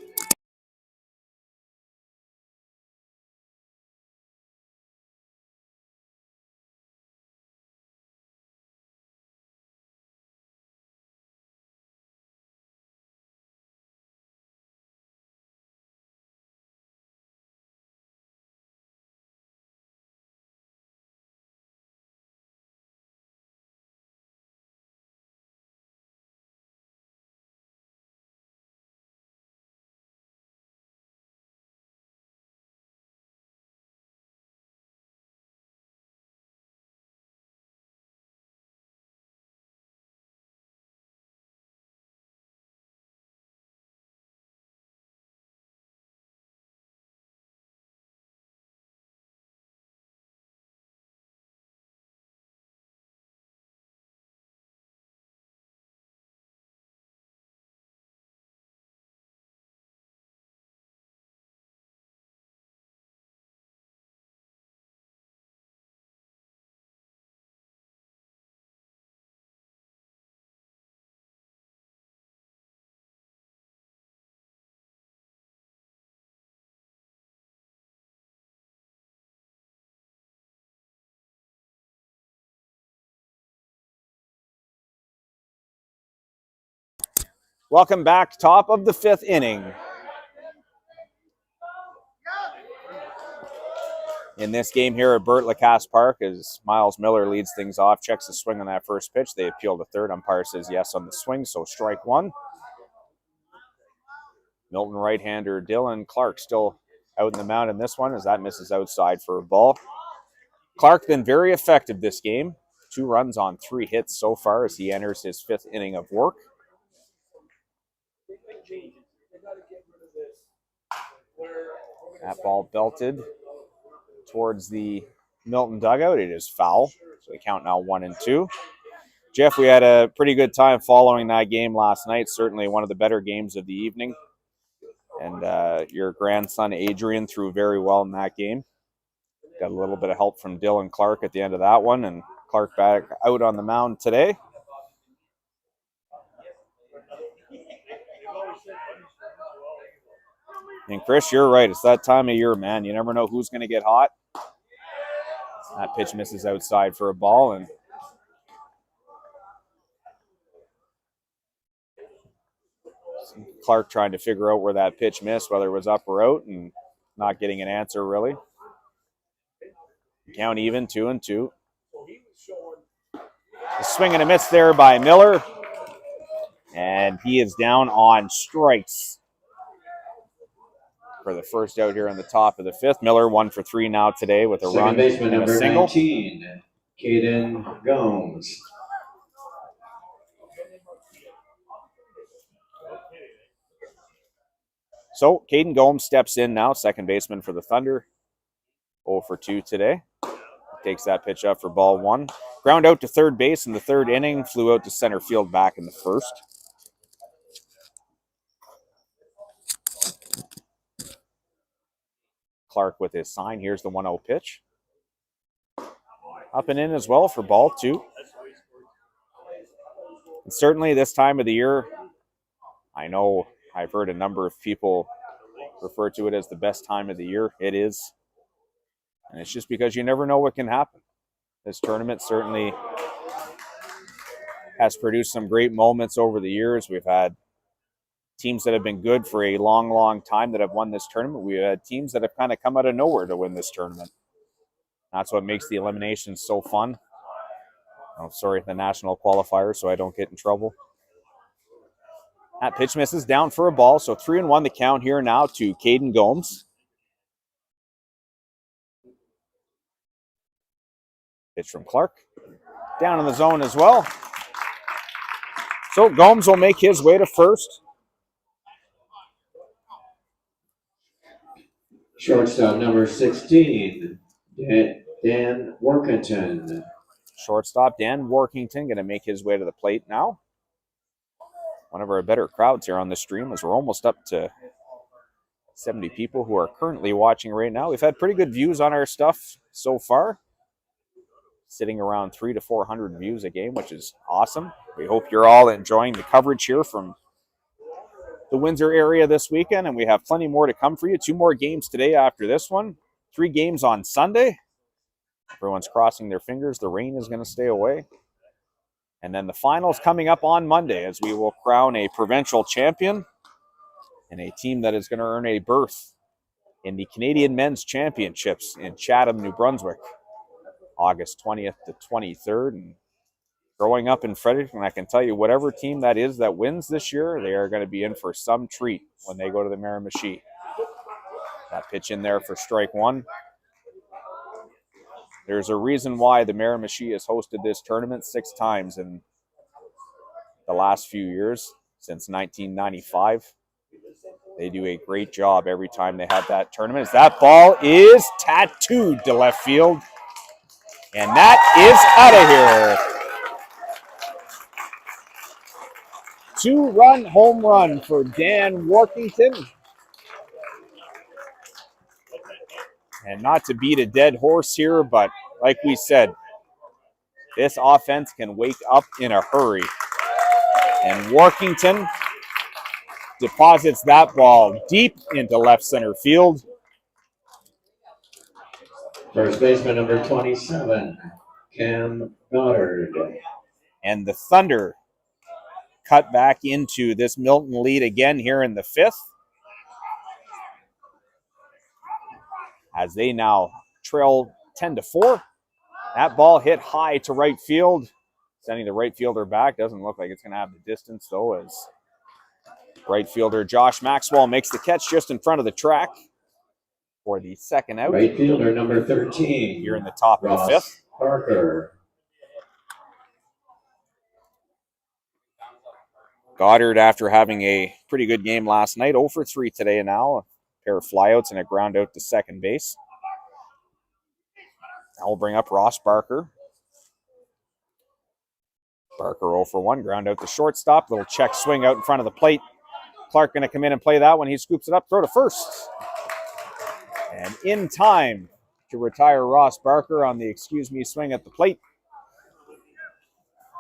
Welcome back, top of the 5th inning. In this game here at Bert Lacasse Park, as Miles Miller leads things off, checks the swing on that first pitch. They appeal to third. Umpire says yes on the swing, so strike 1. Milton right-hander Dylan Clark still out in the mound in this one as that misses outside for a ball. Clark been very effective this game. 2 runs on 3 hits so far as he enters his 5th inning of work. That ball belted towards the Milton dugout. It is foul. So they count now 1-2. Jeff, we had a pretty good time following that game last night. Certainly one of the better games of the evening. And your grandson Adrian threw very well in that game. Got a little bit of help from Dylan Clark at the end of that one, and Clark back out on the mound today. And Chris, you're right. It's that time of year, man. You never know who's going to get hot. That pitch misses outside for a ball, and Clark trying to figure out where that pitch missed, whether it was up or out, and not getting an answer really. Count even, 2-2. A swing and a miss there by Miller. And he is down on strikes for the first out here in the top of the fifth. Miller 1 for 3 now today with a Second run baseman and a number single. 19, Caden Gomes. So Caden Gomes steps in now, second baseman for the Thunder. 0 for 2 today. Takes that pitch up for ball one. Ground out to third base in the third inning. Flew out to center field back in the first. Clark with his sign. Here's the 1-0 pitch. Up and in as well for ball two. And certainly this time of the year, I know I've heard a number of people refer to it as the best time of the year. It is. And it's just because you never know what can happen. This tournament certainly has produced some great moments over the years. We've had teams that have been good for a long, long time that have won this tournament. We've had teams that have kind of come out of nowhere to win this tournament. That's what makes the eliminations so fun. Oh, sorry, the national qualifier, so I don't get in trouble. That pitch misses down for a ball, so 3-1 the count here now to Caden Gomes. Pitch from Clark. Down in the zone as well. So Gomes will make his way to first. Shortstop number 16, Dan Workington. Shortstop Dan Workington going to make his way to the plate now. One of our better crowds here on the stream, as we're almost up to 70 people who are currently watching right now. We've had pretty good views on our stuff so far. Sitting around 300 to 400 views a game, which is awesome. We hope you're all enjoying the coverage here from the Windsor area this weekend, and we have plenty more to come for you. 2 more games today after this one. 3 games on Sunday. Everyone's crossing their fingers. The rain is going to stay away. And then the finals coming up on Monday, as we will crown a provincial champion and a team that is going to earn a berth in the Canadian Men's Championships in Chatham, New Brunswick, August 20th to 23rd. And growing up in Fredericton, I can tell you, whatever team that is that wins this year, they are going to be in for some treat when they go to the Miramichi. That pitch in there for strike one. There's a reason why the Miramichi has hosted this tournament 6 times in the last few years, since 1995. They do a great job every time they have that tournament. As that ball is tattooed to left field. And that is out of here. 2-run home run for Dan Workington. And not to beat a dead horse here, but like we said, this offense can wake up in a hurry. And Workington deposits that ball deep into left center field. First baseman number 27, Cam Goddard. And the Thunder cut back into this Milton lead again here in the 5th. As they now trail 10-4. That ball hit high to right field, sending the right fielder back. Doesn't look like it's going to have the distance, though, as right fielder Josh Maxwell makes the catch just in front of the track for the second out. Right fielder number 13. Here in the top of the 5th. Parker. Goddard, after having a pretty good game last night, 0 for 3 today now. A pair of flyouts and a ground out to second base. Now we'll bring up Ross Barker. Barker 0 for 1, ground out to shortstop. Little check swing out in front of the plate. Clark going to come in and play that one. He scoops it up, throw to first. And in time to retire Ross Barker on the excuse me swing at the plate.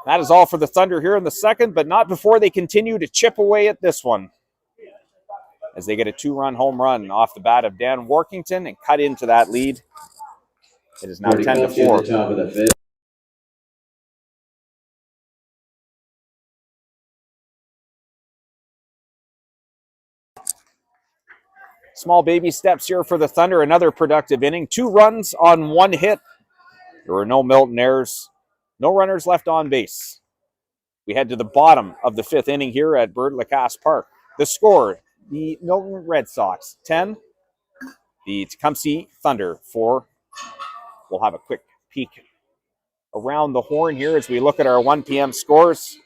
That is all for the Thunder here in the second, but not before they continue to chip away at this one, as they get a 2-run home run off the bat of Dan Workington and cut into that lead. It is now 10-4. Top of the 5th. Small baby steps here for the Thunder. Another productive inning. 2 runs on 1 hit. There were no Milton errors. No runners left on base. We head to the bottom of the 5th inning here at Bert Lacasse Park. The score, the Milton Red Sox 10, the Tecumseh Thunder 4. We'll have a quick peek around the horn here as we look at our 1 p.m. scores.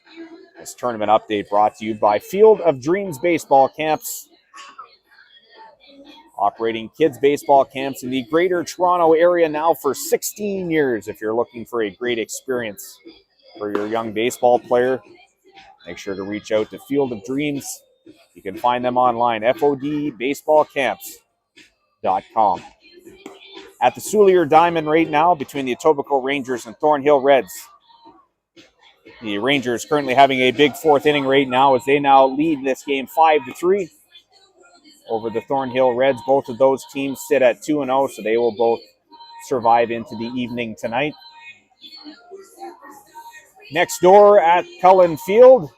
This tournament update brought to you by Field of Dreams Baseball Camps, operating kids baseball camps in the Greater Toronto area now for 16 years. If you're looking for a great experience for your young baseball player, make sure to reach out to Field of Dreams. You can find them online, fodbaseballcamps.com. At the Soulier Diamond right now between the Etobicoke Rangers and Thornhill Reds. The Rangers currently having a big 4th inning right now as they now lead this game 5-3 over the Thornhill Reds. Both of those teams sit at 2-0, so they will both survive into the evening tonight. Next door at Cullen Field,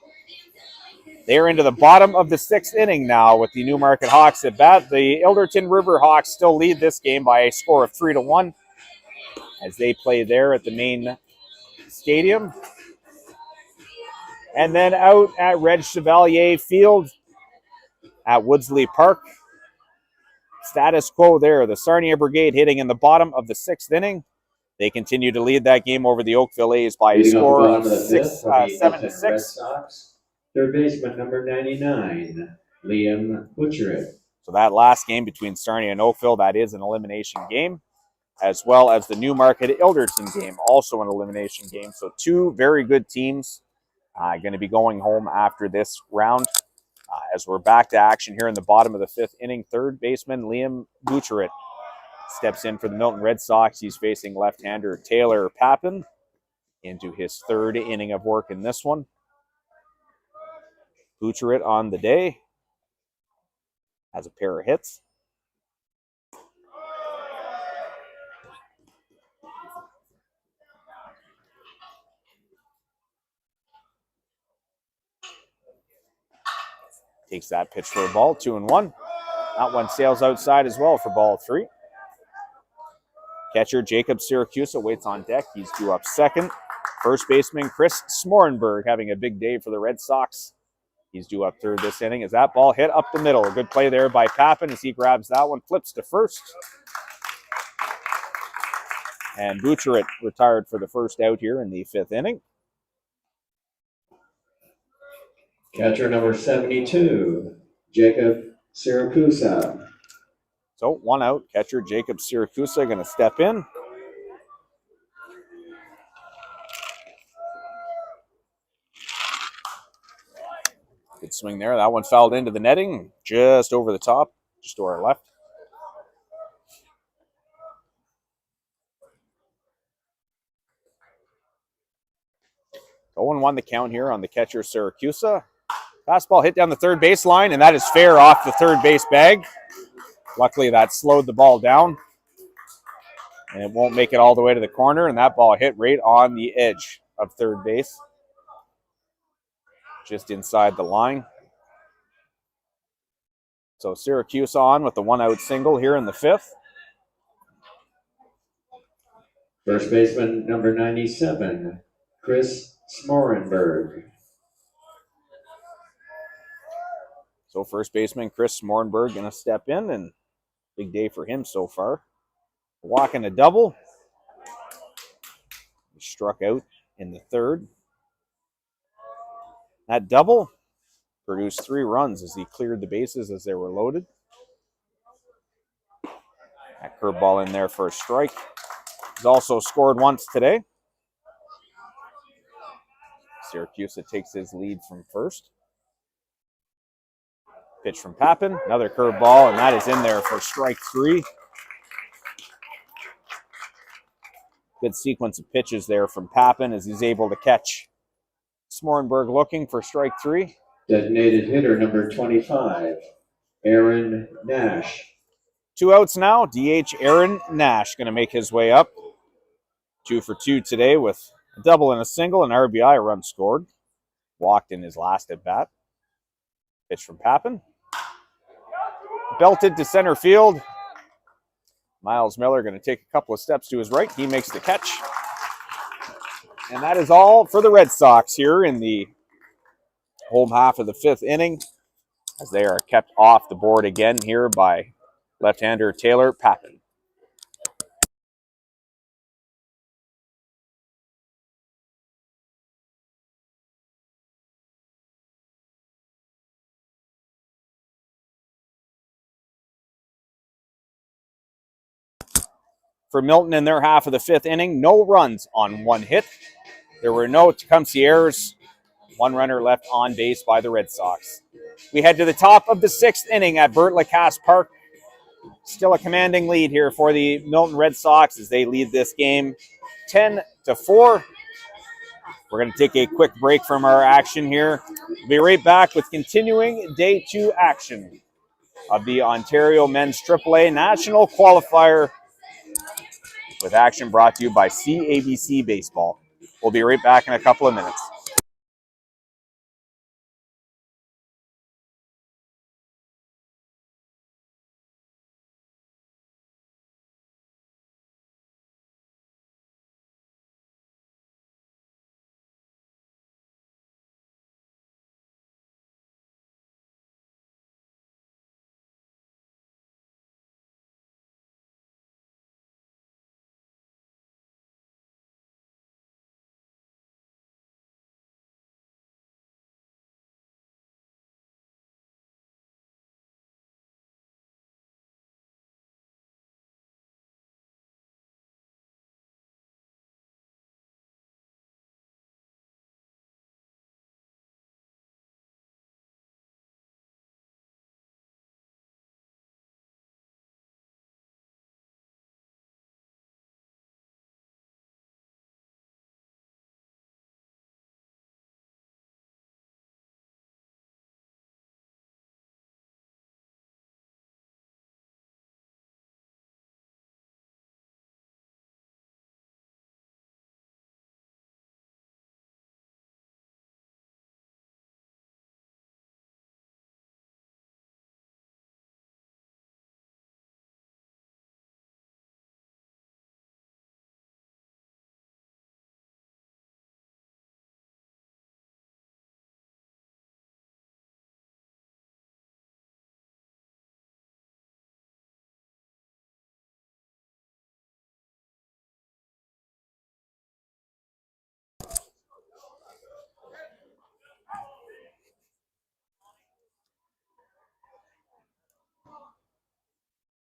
they're into the bottom of the 6th inning now with the Newmarket Hawks at bat. The Ilderton River Hawks still lead this game by a score of 3-1 as they play there at the main stadium. And then out at Reg Chevalier Field at Woodsley Park, status quo there. The Sarnia Brigade hitting in the bottom of the 6th inning. They continue to lead that game over the Oakville A's by a score of 7-6. Third baseman number 99, Liam Butcheritt. So that last game between Sarnia and Oakville, that is an elimination game, as well as the Newmarket Ilderton game, also an elimination game. So 2 very good teams going to be going home after this round. As we're back to action here in the bottom of the 5th inning, third baseman Liam Butcheritt steps in for the Milton Red Sox. He's facing left-hander Taylor Papin into his 3rd inning of work in this one. Butcheritt on the day has a pair of hits. Takes that pitch for a ball, 2-1. That one sails outside as well for ball 3. Catcher Jacob Siracusa waits on deck. He's due up second. First baseman Chris Smorenberg having a big day for the Red Sox. He's due up third this inning as that ball hit up the middle. A good play there by Papin as he grabs that one, flips to first. And Butcheritt retired for the first out here in the 5th inning. Catcher number 72, Jacob Siracusa. So 1 out. Catcher Jacob Siracusa going to step in. Good swing there. That one fouled into the netting, just over the top, just to our left. Owen won the count here on the catcher Siracusa. Fastball hit down the third baseline, and that is fair off the third base bag. Luckily, that slowed the ball down, and it won't make it all the way to the corner, and that ball hit right on the edge of third base, just inside the line. So Siracusa on with the 1-out single here in the 5th. First baseman number 97, Chris Smorenberg. So first baseman Chris Smorenberg going to step in, and big day for him so far. Walking a double. He struck out in the 3rd. That double produced 3 runs as he cleared the bases as they were loaded. That curveball in there for a strike. He's also scored once today. Siracusa takes his lead from first. Pitch from Papin, another curveball, and that is in there for strike 3. Good sequence of pitches there from Papin as he's able to catch Smorenberg looking for strike 3. Designated hitter number 25, Aaron Nash. 2 outs now. DH Aaron Nash going to make his way up. 2 for 2 today with a double and a single, an RBI run scored. Walked in his last at bat. Pitch from Papin. Belted to center field. Miles Miller going to take a couple of steps to his right. He makes the catch. And that is all for the Red Sox here in the home half of the 5th inning, as they are kept off the board again here by left-hander Taylor Pappen. For Milton in their half of the 5th inning, no runs on 1 hit. There were no Tecumseh errors. 1 runner left on base by the Red Sox. We head to the top of the 6th inning at Bert Lacasse Park. Still a commanding lead here for the Milton Red Sox as they lead this game 10-4. We're going to take a quick break from our action here. We'll be right back with continuing Day 2 action of the Ontario Men's AAA National Qualifier, with action brought to you by CABC Baseball. We'll be right back in a couple of minutes.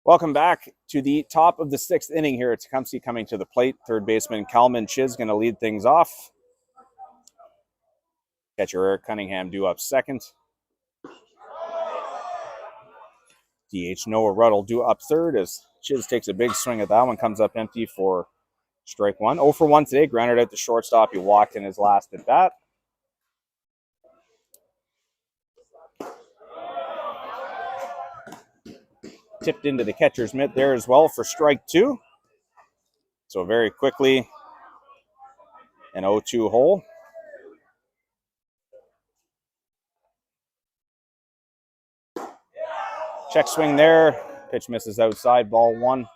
Welcome back to the top of the 6th inning here at Tecumseh. Coming to the plate, third baseman Kalman Chiz going to lead things off. Catcher Eric Cunningham due up second. DH Noah Ruddle due up third as Chiz takes a big swing at that one. Comes up empty for strike 1. 0 for 1 today. Grounded out the shortstop. He walked in his last at bat. Tipped into the catcher's mitt there as well for strike 2. So very quickly, an 0-2 hole. Check swing there. Pitch misses outside. Ball 1.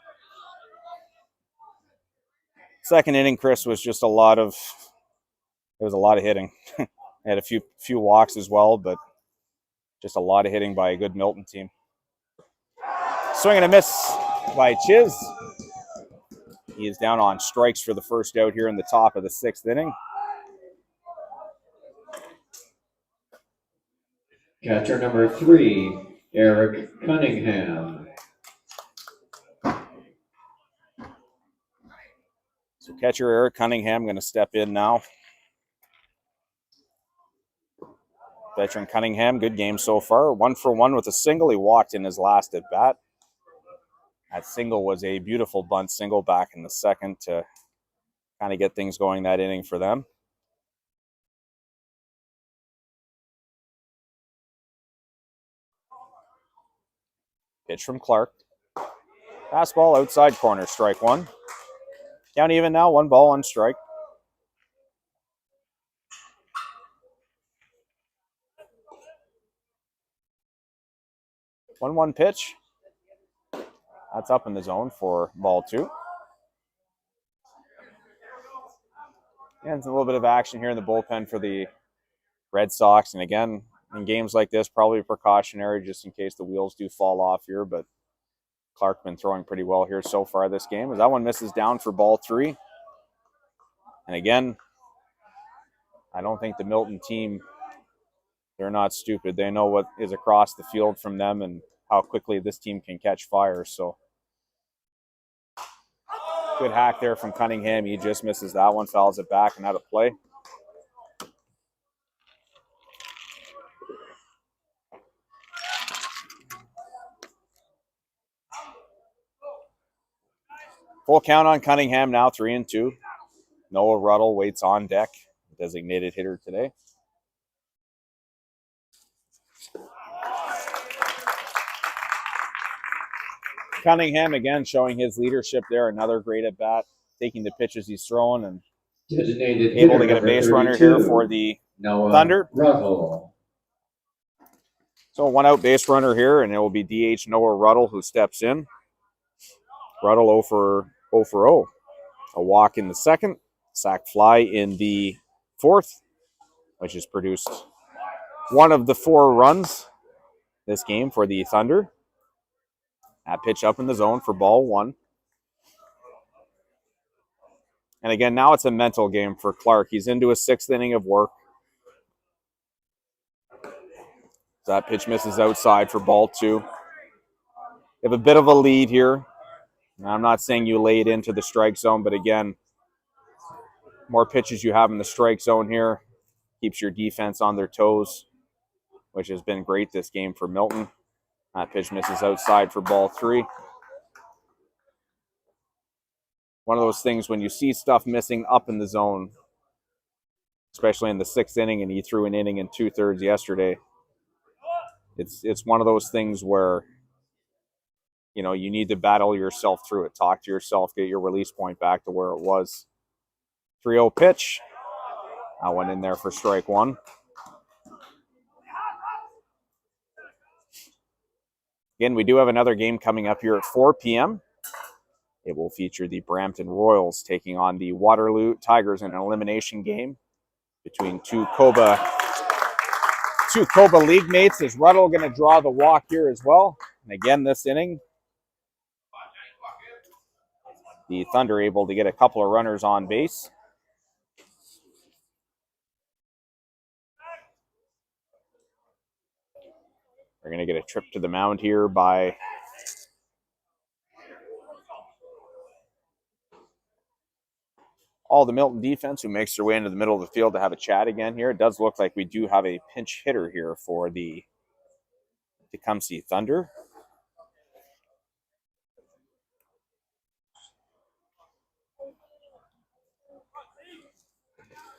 Second inning, Chris, was just a lot of hitting. Had a few walks as well, but just a lot of hitting by a good Milton team. Swing and a miss by Chiz. He is down on strikes for the first out here in the top of the 6th inning. Catcher number 3, Eric Cunningham. So catcher Eric Cunningham going to step in now. Veteran Cunningham, good game so far. 1 for 1 with a single. He walked in his last at bat. That single was a beautiful bunt single back in the second to kind of get things going that inning for them. Pitch from Clark. Fastball outside corner, strike 1. Count even now, 1 ball, 1 strike. 1-1 pitch. That's up in the zone for ball 2. And it's a little bit of action here in the bullpen for the Red Sox, and again, in games like this, probably precautionary just in case the wheels do fall off here, but Clark been throwing pretty well here so far this game. As that one misses down for ball 3. And again, I don't think the Milton team, they're not stupid. They know what is across the field from them and how quickly this team can catch fire. So good hack there from Cunningham. He just misses that one, fouls it back and out of play. Full count on Cunningham now, 3-2. Noah Ruddle waits on deck, designated hitter today. Cunningham again showing his leadership there. Another great at bat, taking the pitches he's throwing and Designated able to hitter get a base number runner here 32, for the Noah Thunder. Ruddle. So 1 out base runner here, and it will be DH Noah Ruddle who steps in. Ruddle 0 for 0. A walk in the second, sac fly in the fourth, which has produced one of the 4 runs this game for the Thunder. That pitch up in the zone for ball 1. And again, now it's a mental game for Clark. He's into his 6th inning of work. That pitch misses outside for ball 2. You have a bit of a lead here. Now, I'm not saying you lay it into the strike zone, but again, more pitches you have in the strike zone here keeps your defense on their toes, which has been great this game for Milton. That pitch misses outside for ball 3. One of those things when you see stuff missing up in the zone, especially in the 6th inning, and he threw an inning and 2/3 yesterday. It's one of those things where, you know, you need to battle yourself through it. Talk to yourself, get your release point back to where it was. 3-0 pitch. That went in there for strike 1. Again, we do have another game coming up here at 4 p.m. It will feature the Brampton Royals taking on the Waterloo Tigers in an elimination game between two Coba league mates. Is Ruddle going to draw the walk here as well? And again, this inning, the Thunder able to get a couple of runners on base. They're going to get a trip to the mound here by all the Milton defense, who makes their way into the middle of the field to have a chat again here. It does look like we do have a pinch hitter here for the Tecumseh Thunder.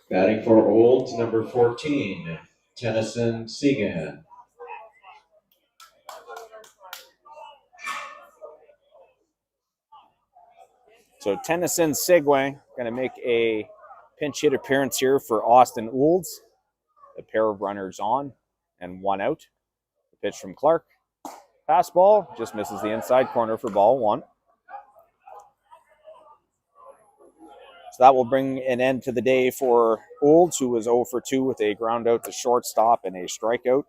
Batting for Olds, number 14, Tennyson Segan. So Tennyson Segway going to make a pinch hit appearance here for Austin Olds. A pair of runners on and 1 out. The pitch from Clark. Fastball just misses the inside corner for ball 1. So that will bring an end to the day for Olds, who was 0 for 2 with a ground out to shortstop and a strikeout.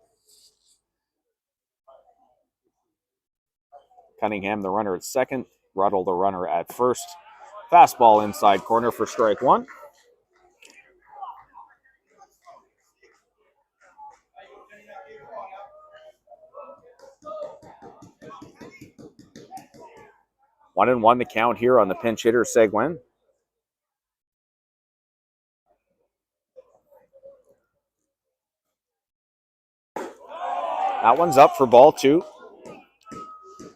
Cunningham, the runner at second. Ruddle, the runner at first. Fastball inside corner for strike 1. One and 1 the count here on the pinch hitter Seguin. That one's up for ball 2.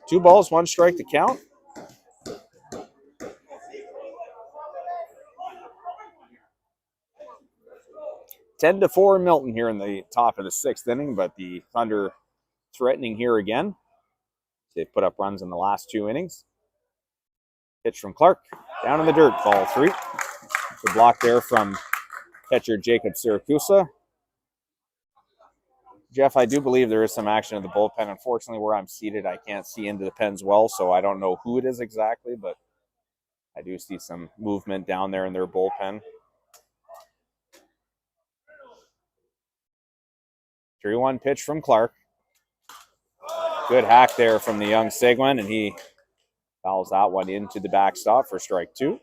2 balls, 1 strike to count. Ten to 4 Milton here in the top of the 6th inning, but the Thunder threatening here again. They've put up runs in the last 2 innings. Pitch from Clark, down in the dirt, ball 3. The block there from catcher Jacob Siracusa. Jeff, I do believe there is some action in the bullpen. Unfortunately, where I'm seated, I can't see into the pens well, so I don't know who it is exactly, but I do see some movement down there in their bullpen. 3-1 pitch from Clark. Good hack there from the young Seguin, and he fouls that one into the backstop for strike 2.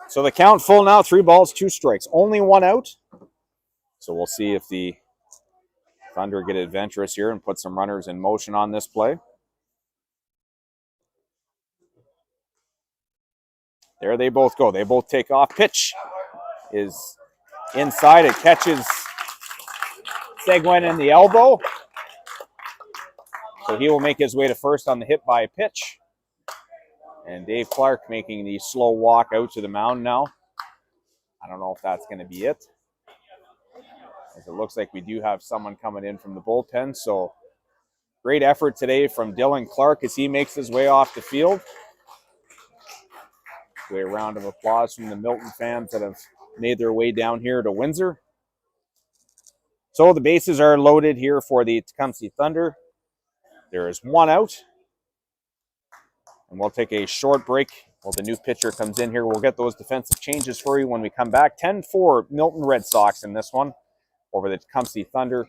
So the count full now, 3 balls, 2 strikes. Only 1 out. So we'll see if the Thunder get adventurous here and put some runners in motion on this play. There they both go. They both take off. Pitch is inside. It catches Seguin in the elbow. So he will make his way to first on the hit by a pitch. And Dave Clark making the slow walk out to the mound now. I don't know if that's going to be it, as it looks like we do have someone coming in from the bullpen. So great effort today from Dylan Clark as he makes his way off the field. A round of applause from the Milton fans that have made their way down here to Windsor. So the bases are loaded here for the Tecumseh Thunder. There is 1 out. And we'll take a short break while the new pitcher comes in here. We'll get those defensive changes for you when we come back. 10-4 Milton Red Sox in this one over the Tecumseh Thunder.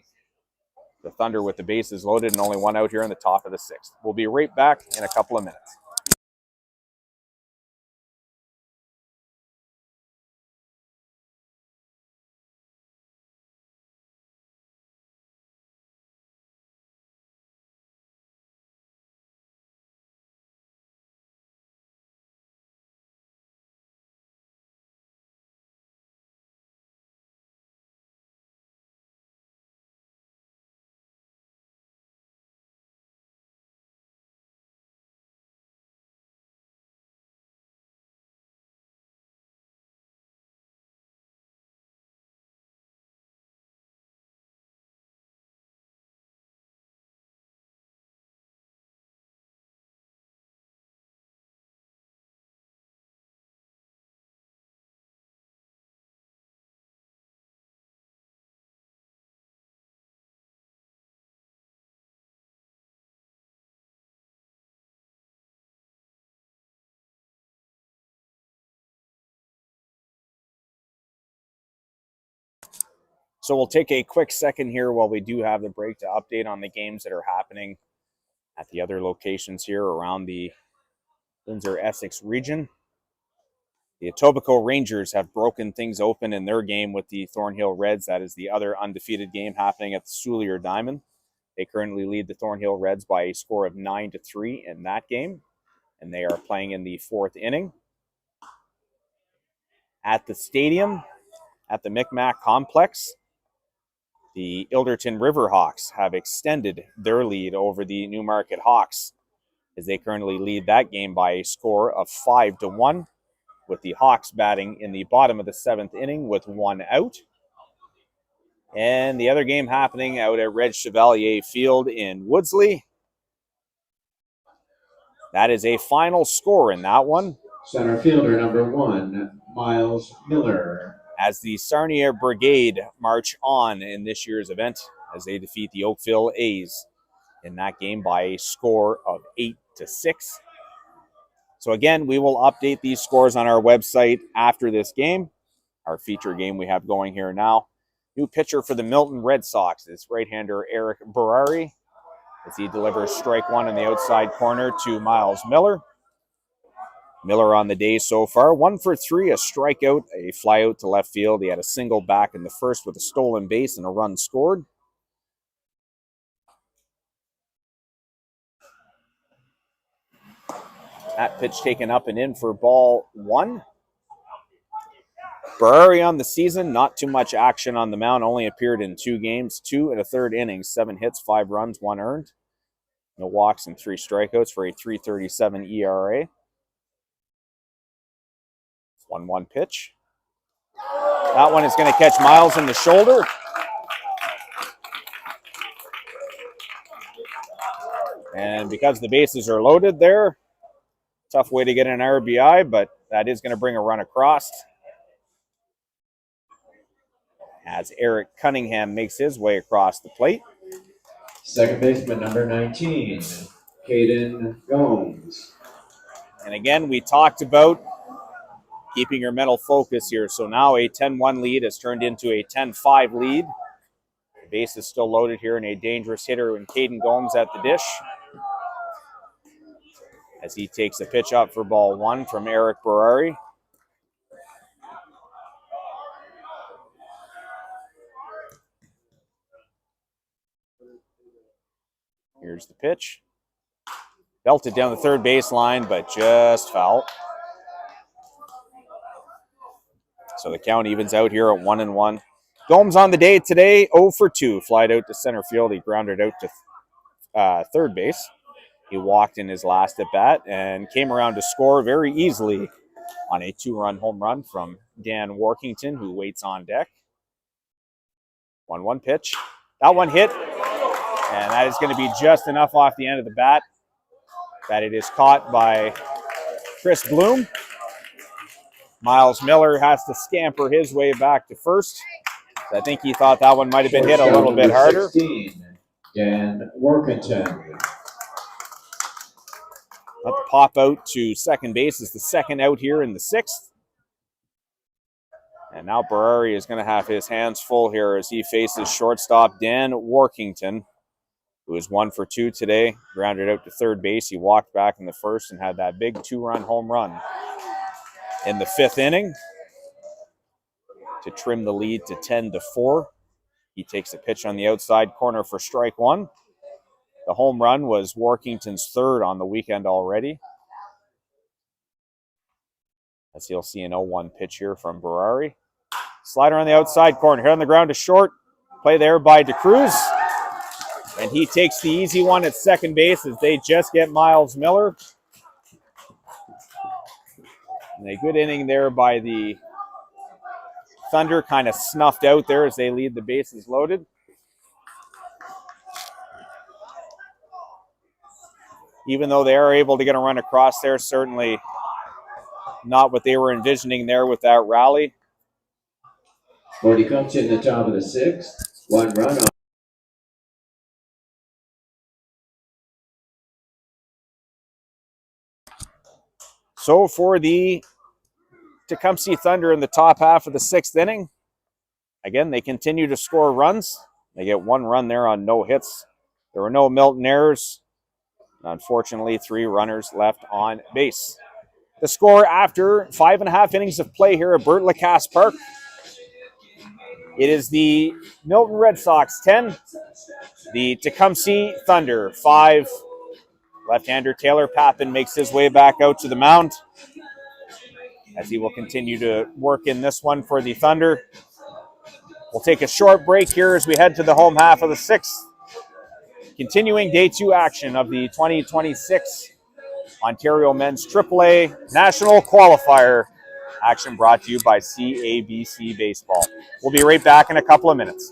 The Thunder with the bases loaded and only 1 out here in the top of the 6th. We'll be right back in a couple of minutes. So we'll take a quick second here while we do have the break to update on the games that are happening at the other locations here around the Windsor-Essex region. The Etobicoke Rangers have broken things open in their game with the Thornhill Reds. That is the other undefeated game happening at the Soulier Diamond. They currently lead the Thornhill Reds by a score of 9-3 in that game, and they are playing in the 4th inning. At the stadium, at the Micmac Complex, the Ilderton Riverhawks have extended their lead over the Newmarket Hawks as they currently lead that game by a score of 5-1, with the Hawks batting in the bottom of the 7th inning with 1 out. And the other game happening out at Reg Chevalier Field in Woodsley. That is a final score in that one. Center fielder number 1, Miles Miller. As the Sarnia Brigade march on in this year's event as they defeat the Oakville A's in that game by a score of 8-6. So again, we will update these scores on our website after this game, our feature game we have going here now. New pitcher for the Milton Red Sox is right-hander Eric Berari as he delivers strike 1 in the outside corner to Miles Miller. Miller on the day so far, 1 for 3, a strikeout, a fly out to left field. He had a single back in the first with a stolen base and a run scored. That pitch taken up and in for ball 1. Berari on the season, not too much action on the mound, only appeared in 2 games, 2 1/3 innings, 7 hits, 5 runs, 1 earned. No walks and 3 strikeouts for a 3.37 ERA. 1-1 pitch. That one is going to catch Miles in the shoulder. And because the bases are loaded there, tough way to get an RBI, but that is going to bring a run across. As Eric Cunningham makes his way across the plate. Second baseman number 19, Caden Gomes. And again, we talked about keeping your mental focus here. So now a 10-1 lead has turned into a 10-5 lead. The base is still loaded here, and a dangerous hitter in Caden Gomes at the dish, as he takes a pitch up for ball one from Eric Berari. Here's the pitch. Belted down the third baseline, but just foul. So the count evens out here at 1-1. Gomes on the day today, 0 for 2. Flied out to center field. He grounded out to third base. He walked in his last at bat and came around to score very easily on a 2-run home run from Dan Workington, who waits on deck. 1-1 pitch. That one hit, and that is going to be just enough off the end of the bat that it is caught by Chris Bloom. Miles Miller has to scamper his way back to first. I think he thought that one might have been hit a little bit harder. 16, Dan Workington. Let the pop out to second base is the second out here in the sixth. And now Berari is going to have his hands full here as he faces shortstop Dan Workington, who is 1 for 2 today. Grounded out to third base. He walked back in the first and had that big 2-run home run in the fifth inning to trim the lead to 10-4. He takes a pitch on the outside corner for strike one. The home run was Workington's third on the weekend already. As you'll see an 0-1 pitch here from Berari. Slider on the outside corner. Hit on the ground to short. Play there by DeCruz. And he takes the easy one at second base as they just get Miles Miller. And a good inning there by the Thunder, kind of snuffed out there as they lead the bases loaded. Even though they are able to get a run across there, certainly not what they were envisioning there with that rally. When he comes in the top of the sixth, 1 run on. So for the Tecumseh Thunder in the top half of the sixth inning, again, they continue to score runs. They get 1 run there on no hits. There were no Milton errors. Unfortunately, 3 runners left on base. The score after 5.5 innings of play here at Bert Lacasse Park. It is the Milton Red Sox 10, the Tecumseh Thunder 5. Left-hander Taylor Papin makes his way back out to the mound as he will continue to work in this one for the Thunder. We'll take a short break here as we head to the home half of the sixth. Continuing day 2 action of the 2026 Ontario Men's AAA National Qualifier. Action brought to you by CABC Baseball. We'll be right back in a couple of minutes.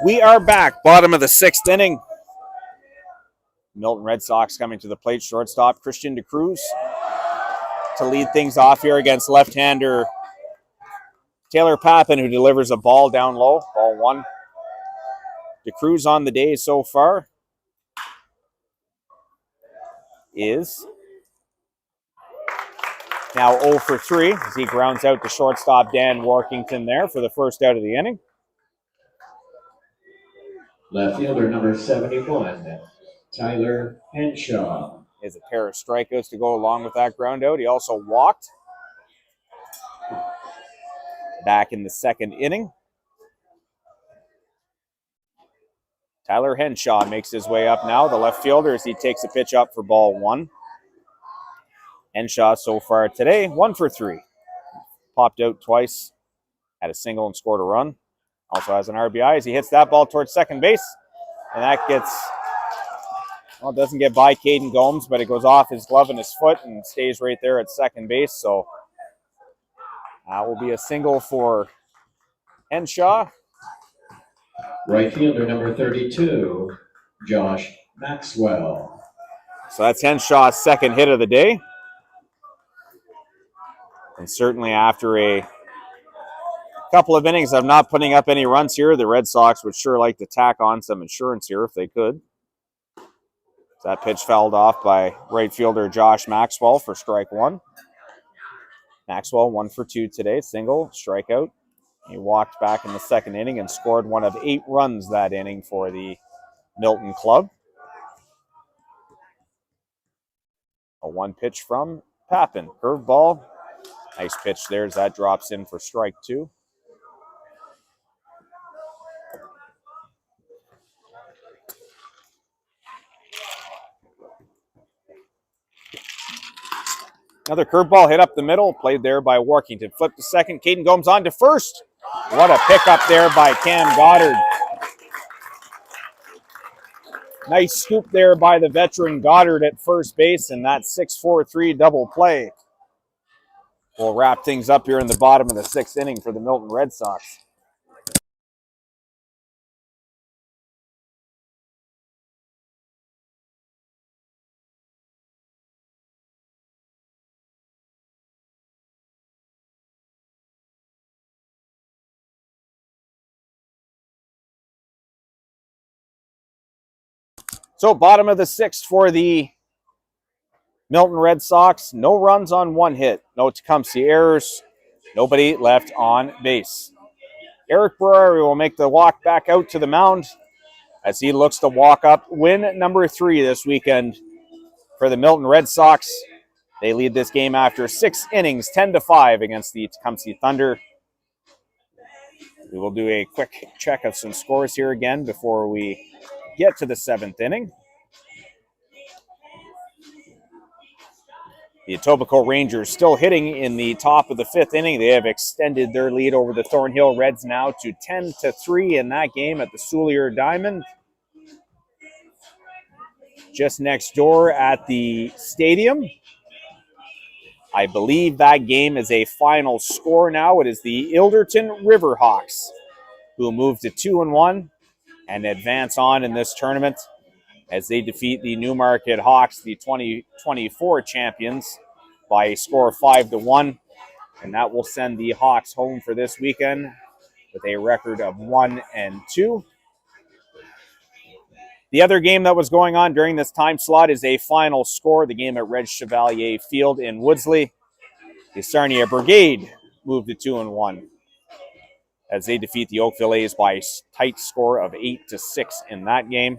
We are back, bottom of the sixth inning. Milton Red Sox coming to the plate, shortstop Christian DeCruz to lead things off here against left-hander Taylor Papin, who delivers a ball down low, ball 1. DeCruz on the day so far is now 0 for 3 as he grounds out to shortstop Dan Workington there for the first out of the inning. Left fielder number 71, Tyler Henshaw. Is a pair of strikeouts to go along with that ground out. He also walked back in the second inning. Tyler Henshaw makes his way up now, the left fielder, as he takes a pitch up for ball one. Henshaw so far today, 1 for 3. Popped out twice, had a single and scored a run. Also has an RBI as he hits that ball towards second base. And that gets, well, it doesn't get by Caden Gomes, but it goes off his glove and his foot and stays right there at second base. So that will be a single for Henshaw. Right fielder number 32, Josh Maxwell. So that's Henshaw's second hit of the day. And certainly after a couple of innings of not putting up any runs here, the Red Sox would sure like to tack on some insurance here if they could. That pitch fouled off by right fielder Josh Maxwell for strike one. Maxwell 1 for 2 today, single, strikeout. He walked back in the second inning and scored one of 8 runs that inning for the Milton club. A 1 pitch from Papin. Curveball. Nice pitch there as that drops in for strike 2. Another curveball hit up the middle, played there by Workington. Flip to second, Caden Gomes on to first. What a pickup there by Cam Goddard. Nice scoop there by the veteran Goddard at first base, and that 6-4-3 double play will wrap things up here in the bottom of the 6th inning for the Milton Red Sox. So bottom of the 6th for the Milton Red Sox. No runs on 1 hit. No Tecumseh errors. Nobody left on base. Eric Barreri will make the walk back out to the mound as he looks to walk up win number 3 this weekend for the Milton Red Sox. They lead this game after 6 innings, 10-5 against the Tecumseh Thunder. We will do a quick check of some scores here again before we get to the 7th inning. The Etobicoke Rangers still hitting in the top of the 5th inning. They have extended their lead over the Thornhill Reds now to 10-3 in that game at the Soulier Diamond. Just next door at the stadium. I believe that game is a final score now. It is the Ilderton Riverhawks who move to 2-1 and advance on in this tournament as they defeat the Newmarket Hawks, the 2024 champions, by a score of 5-1. And that will send the Hawks home for this weekend with a record of 1-2. The other game that was going on during this time slot is a final score, the game at Red Chevalier Field in Woodsley. The Sarnia Brigade moved to 2-1 as they defeat the Oakville A's by a tight score of 8-6 in that game.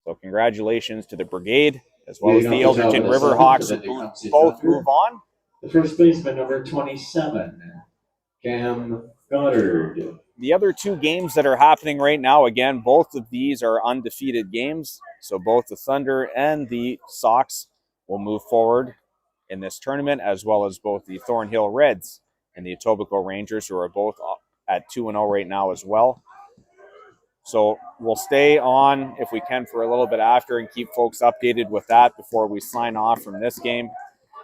So congratulations to the Brigade as well as the Ilderton Riverhawks, who both move on. The first baseman, number 27, Cam Goddard. The other 2 games that are happening right now, again, both of these are undefeated games. So both the Thunder and the Sox will move forward in this tournament, as well as both the Thornhill Reds and the Etobicoke Rangers, who are both at 2-0 right now as well. So we'll stay on, if we can, for a little bit after and keep folks updated with that before we sign off from this game.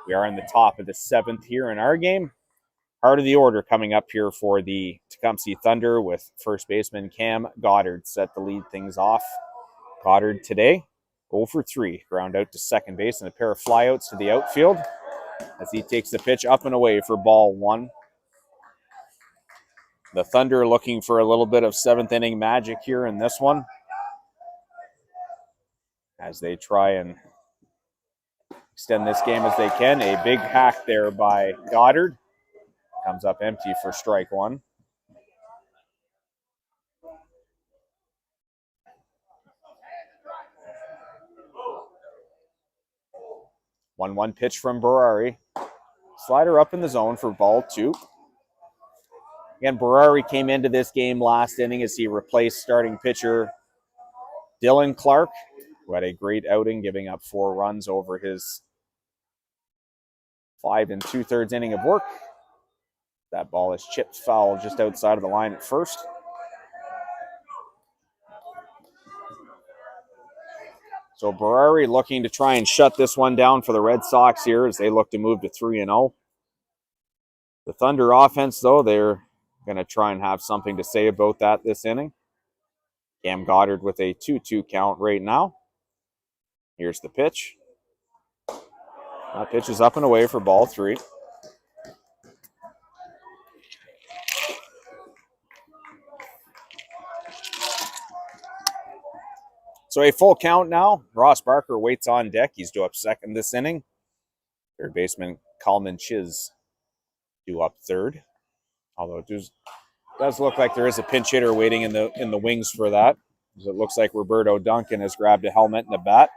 We are in the top of the 7th here in our game. Heart of the order coming up here for the Tecumseh Thunder with first baseman Cam Goddard set to lead things off. Goddard today, 0 for 3, ground out to second base and a pair of flyouts to the outfield as he takes the pitch up and away for ball 1. The Thunder looking for a little bit of 7th inning magic here in this one as they try and extend this game as they can. A big hack there by Goddard. Comes up empty for strike 1. 1-1 pitch from Berari. Slider up in the zone for ball 2. Again, Berari came into this game last inning as he replaced starting pitcher Dylan Clark, who had a great outing, giving up 4 runs over his 5 2/3 inning of work. That ball is chipped foul just outside of the line at first. So Berari looking to try and shut this one down for the Red Sox here as they look to move to 3-0. The Thunder offense, though, they're going to try and have something to say about that this inning. Cam Goddard with a 2-2 count right now. Here's the pitch. That pitch is up and away for ball 3. So a full count now. Ross Barker waits on deck. He's due up second this inning. Third baseman Coleman Chiz due up third. Although it does look like there is a pinch hitter waiting in the wings for that. It looks like Roberto Duncan has grabbed a helmet and a bat.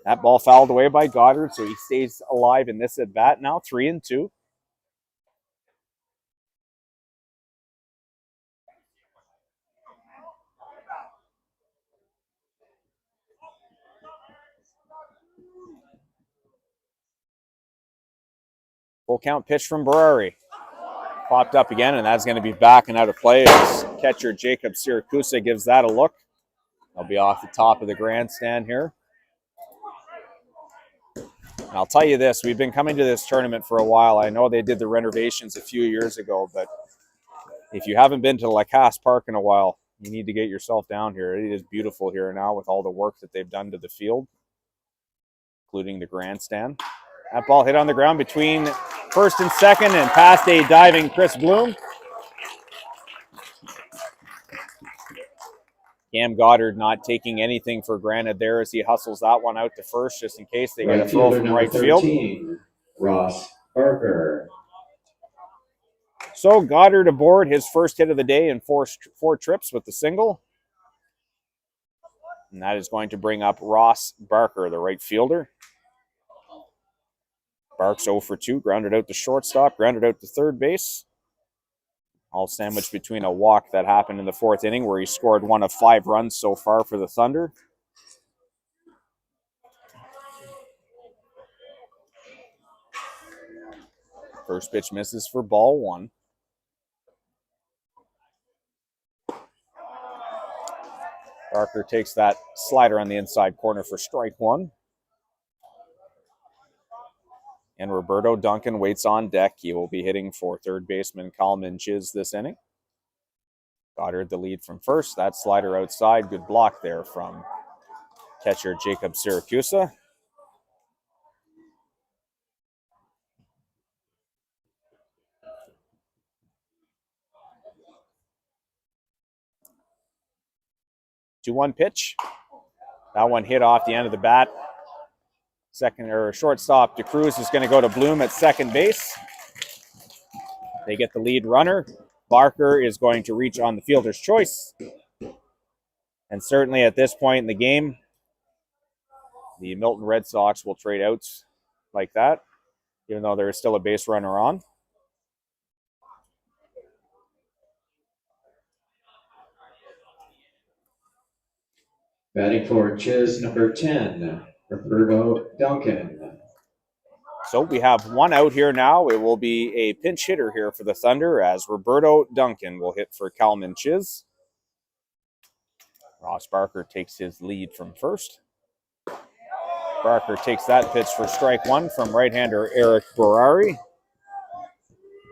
That ball fouled away by Goddard, so he stays alive in this at bat now, 3-2. Full count pitch from Berari. Popped up again, and that's going to be back and out of play as catcher Jacob Siracusa gives that a look. They'll be off the top of the grandstand here. And I'll tell you this, we've been coming to this tournament for a while. I know they did the renovations a few years ago, but if you haven't been to Lacasse Park in a while, you need to get yourself down here. It is beautiful here now with all the work that they've done to the field, including the grandstand. That ball hit on the ground between first and second and past a diving Chris Bloom. Cam Goddard not taking anything for granted there as he hustles that one out to first just in case they get a throw from right field. Ross Barker. So Goddard aboard his first hit of the day in four trips with the single. And that is going to bring up Ross Barker, the right fielder. Barks 0 for 2, grounded out to shortstop, grounded out to third base. All sandwiched between a walk that happened in the 4th inning where he scored 1 of 5 runs so far for the Thunder. First pitch misses for ball 1. Barker takes that slider on the inside corner for strike 1. And Roberto Duncan waits on deck. He will be hitting for third baseman Coleman Chiz this inning. Goddard the lead from first. That slider outside. Good block there from catcher Jacob Siracusa. Two 2-1 pitch. That one hit off the end of the bat. Shortstop DeCruz is going to go to Bloom at second base. They get the lead runner. Barker is going to reach on the fielder's choice. And certainly at this point in the game, the Milton Red Sox will trade outs like that, even though there is still a base runner on. Batting for Chiz, number 10, Roberto Duncan. So we have one out here now. It will be a pinch hitter here for the Thunder as Roberto Duncan will hit for Coleman Chiz. Ross Barker takes his lead from first. Barker takes that pitch for strike 1 from right-hander Eric Berari.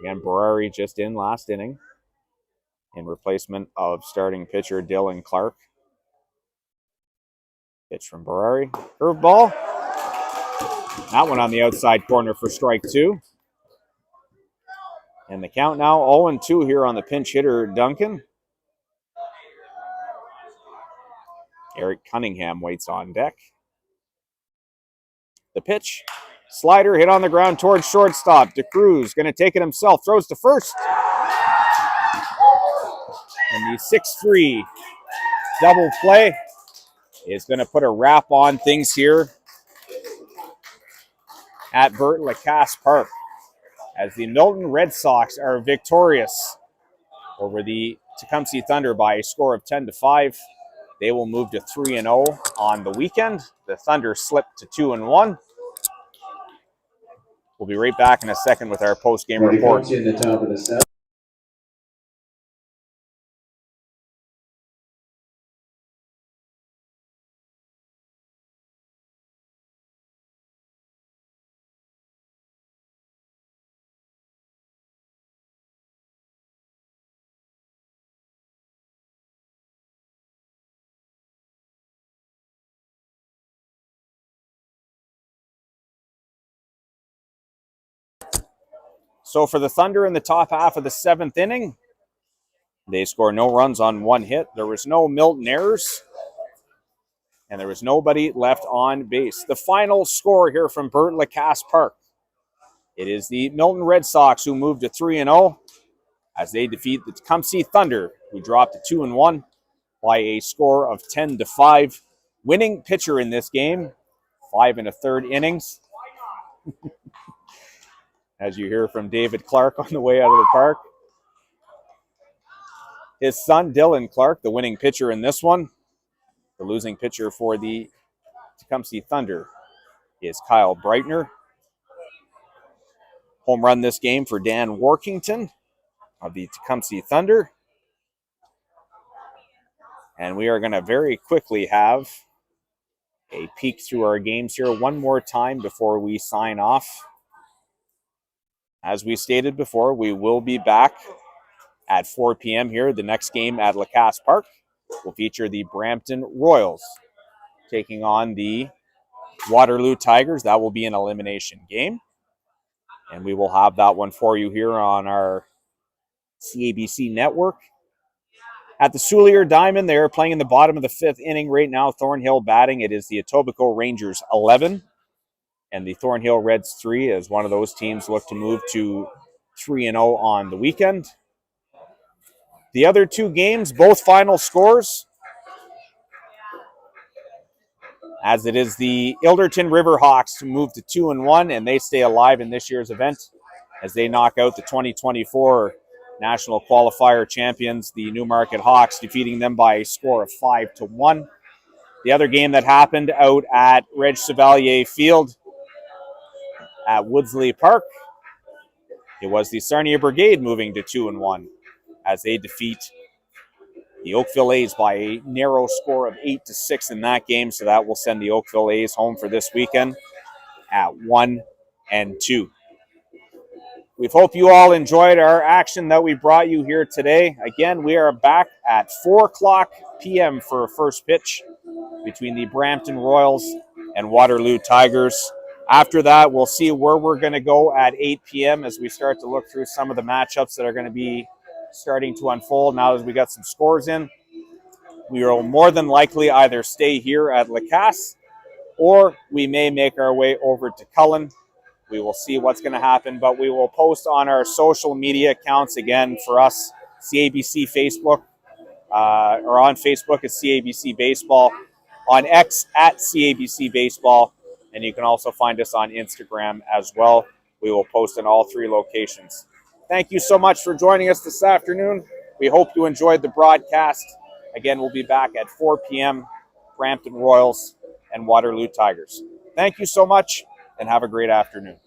Again, Berari just in last inning in replacement of starting pitcher Dylan Clark. Pitch from Berari. Curveball. That one on the outside corner for strike 2. And the count now 0-2 here on the pinch hitter Duncan. Eric Cunningham waits on deck. The pitch. Slider hit on the ground towards shortstop. DeCruz going to take it himself. Throws to first. And the 6-3 double play is going to put a wrap on things here at Burt Lacasse Park, as the Milton Red Sox are victorious over the Tecumseh Thunder by a score of 10-5. They will move to 3-0 on the weekend. The Thunder slipped to 2-1. We'll be right back in a second with our post-game report. In the top of the set. So for the Thunder in the top half of the 7th inning, they score no runs on 1 hit. There was no Milton errors, and there was nobody left on base. The final score here from Burt Lacasse Park. It is the Milton Red Sox who moved to 3-0 as they defeat the Tecumseh Thunder, who dropped to 2-1 by a score of 10-5. Winning pitcher in this game, 5 1/3 innings. As you hear from David Clark on the way out of the park. His son, Dylan Clark, the winning pitcher in this one. The losing pitcher for the Tecumseh Thunder is Kyle Breitner. Home run this game for Dan Workington of the Tecumseh Thunder. And we are going to very quickly have a peek through our games here one more time before we sign off. As we stated before, we will be back at 4 p.m. here. The next game at Lacasse Park will feature the Brampton Royals taking on the Waterloo Tigers. That will be an elimination game. And we will have that one for you here on our CABC network. At the Soulier Diamond, they are playing in the bottom of the 5th inning right now. Thornhill batting. It is the Etobicoke Rangers 11 and the Thornhill Reds 3, as one of those teams look to move to 3-0 on the weekend. The other 2 games, both final scores, as it is the Ilderton Riverhawks to move to 2-1, and they stay alive in this year's event as they knock out the 2024 National Qualifier champions, the Newmarket Hawks, defeating them by a score of 5-1. The other game that happened out at Reg Chevalier Field at Woodsley Park, it was the Sarnia Brigade moving to 2-1 as they defeat the Oakville A's by a narrow score of 8-6 in that game. So that will send the Oakville A's home for this weekend at 1-2. We hope you all enjoyed our action that we brought you here today. Again, we are back at 4:00 p.m. for a first pitch between the Brampton Royals and Waterloo Tigers. After that, we'll see where we're going to go at 8 p.m. as we start to look through some of the matchups that are going to be starting to unfold now as we got some scores in. We will more than likely either stay here at Lacasse or we may make our way over to Cullen. We will see what's going to happen, but we will post on our social media accounts again for us, CABC Facebook, or on Facebook at CABC Baseball, on X at CABC Baseball, and you can also find us on Instagram as well. We will post in all 3 locations. Thank you so much for joining us this afternoon. We hope you enjoyed the broadcast. Again, we'll be back at 4 p.m., Brampton Royals and Waterloo Tigers. Thank you so much, and have a great afternoon.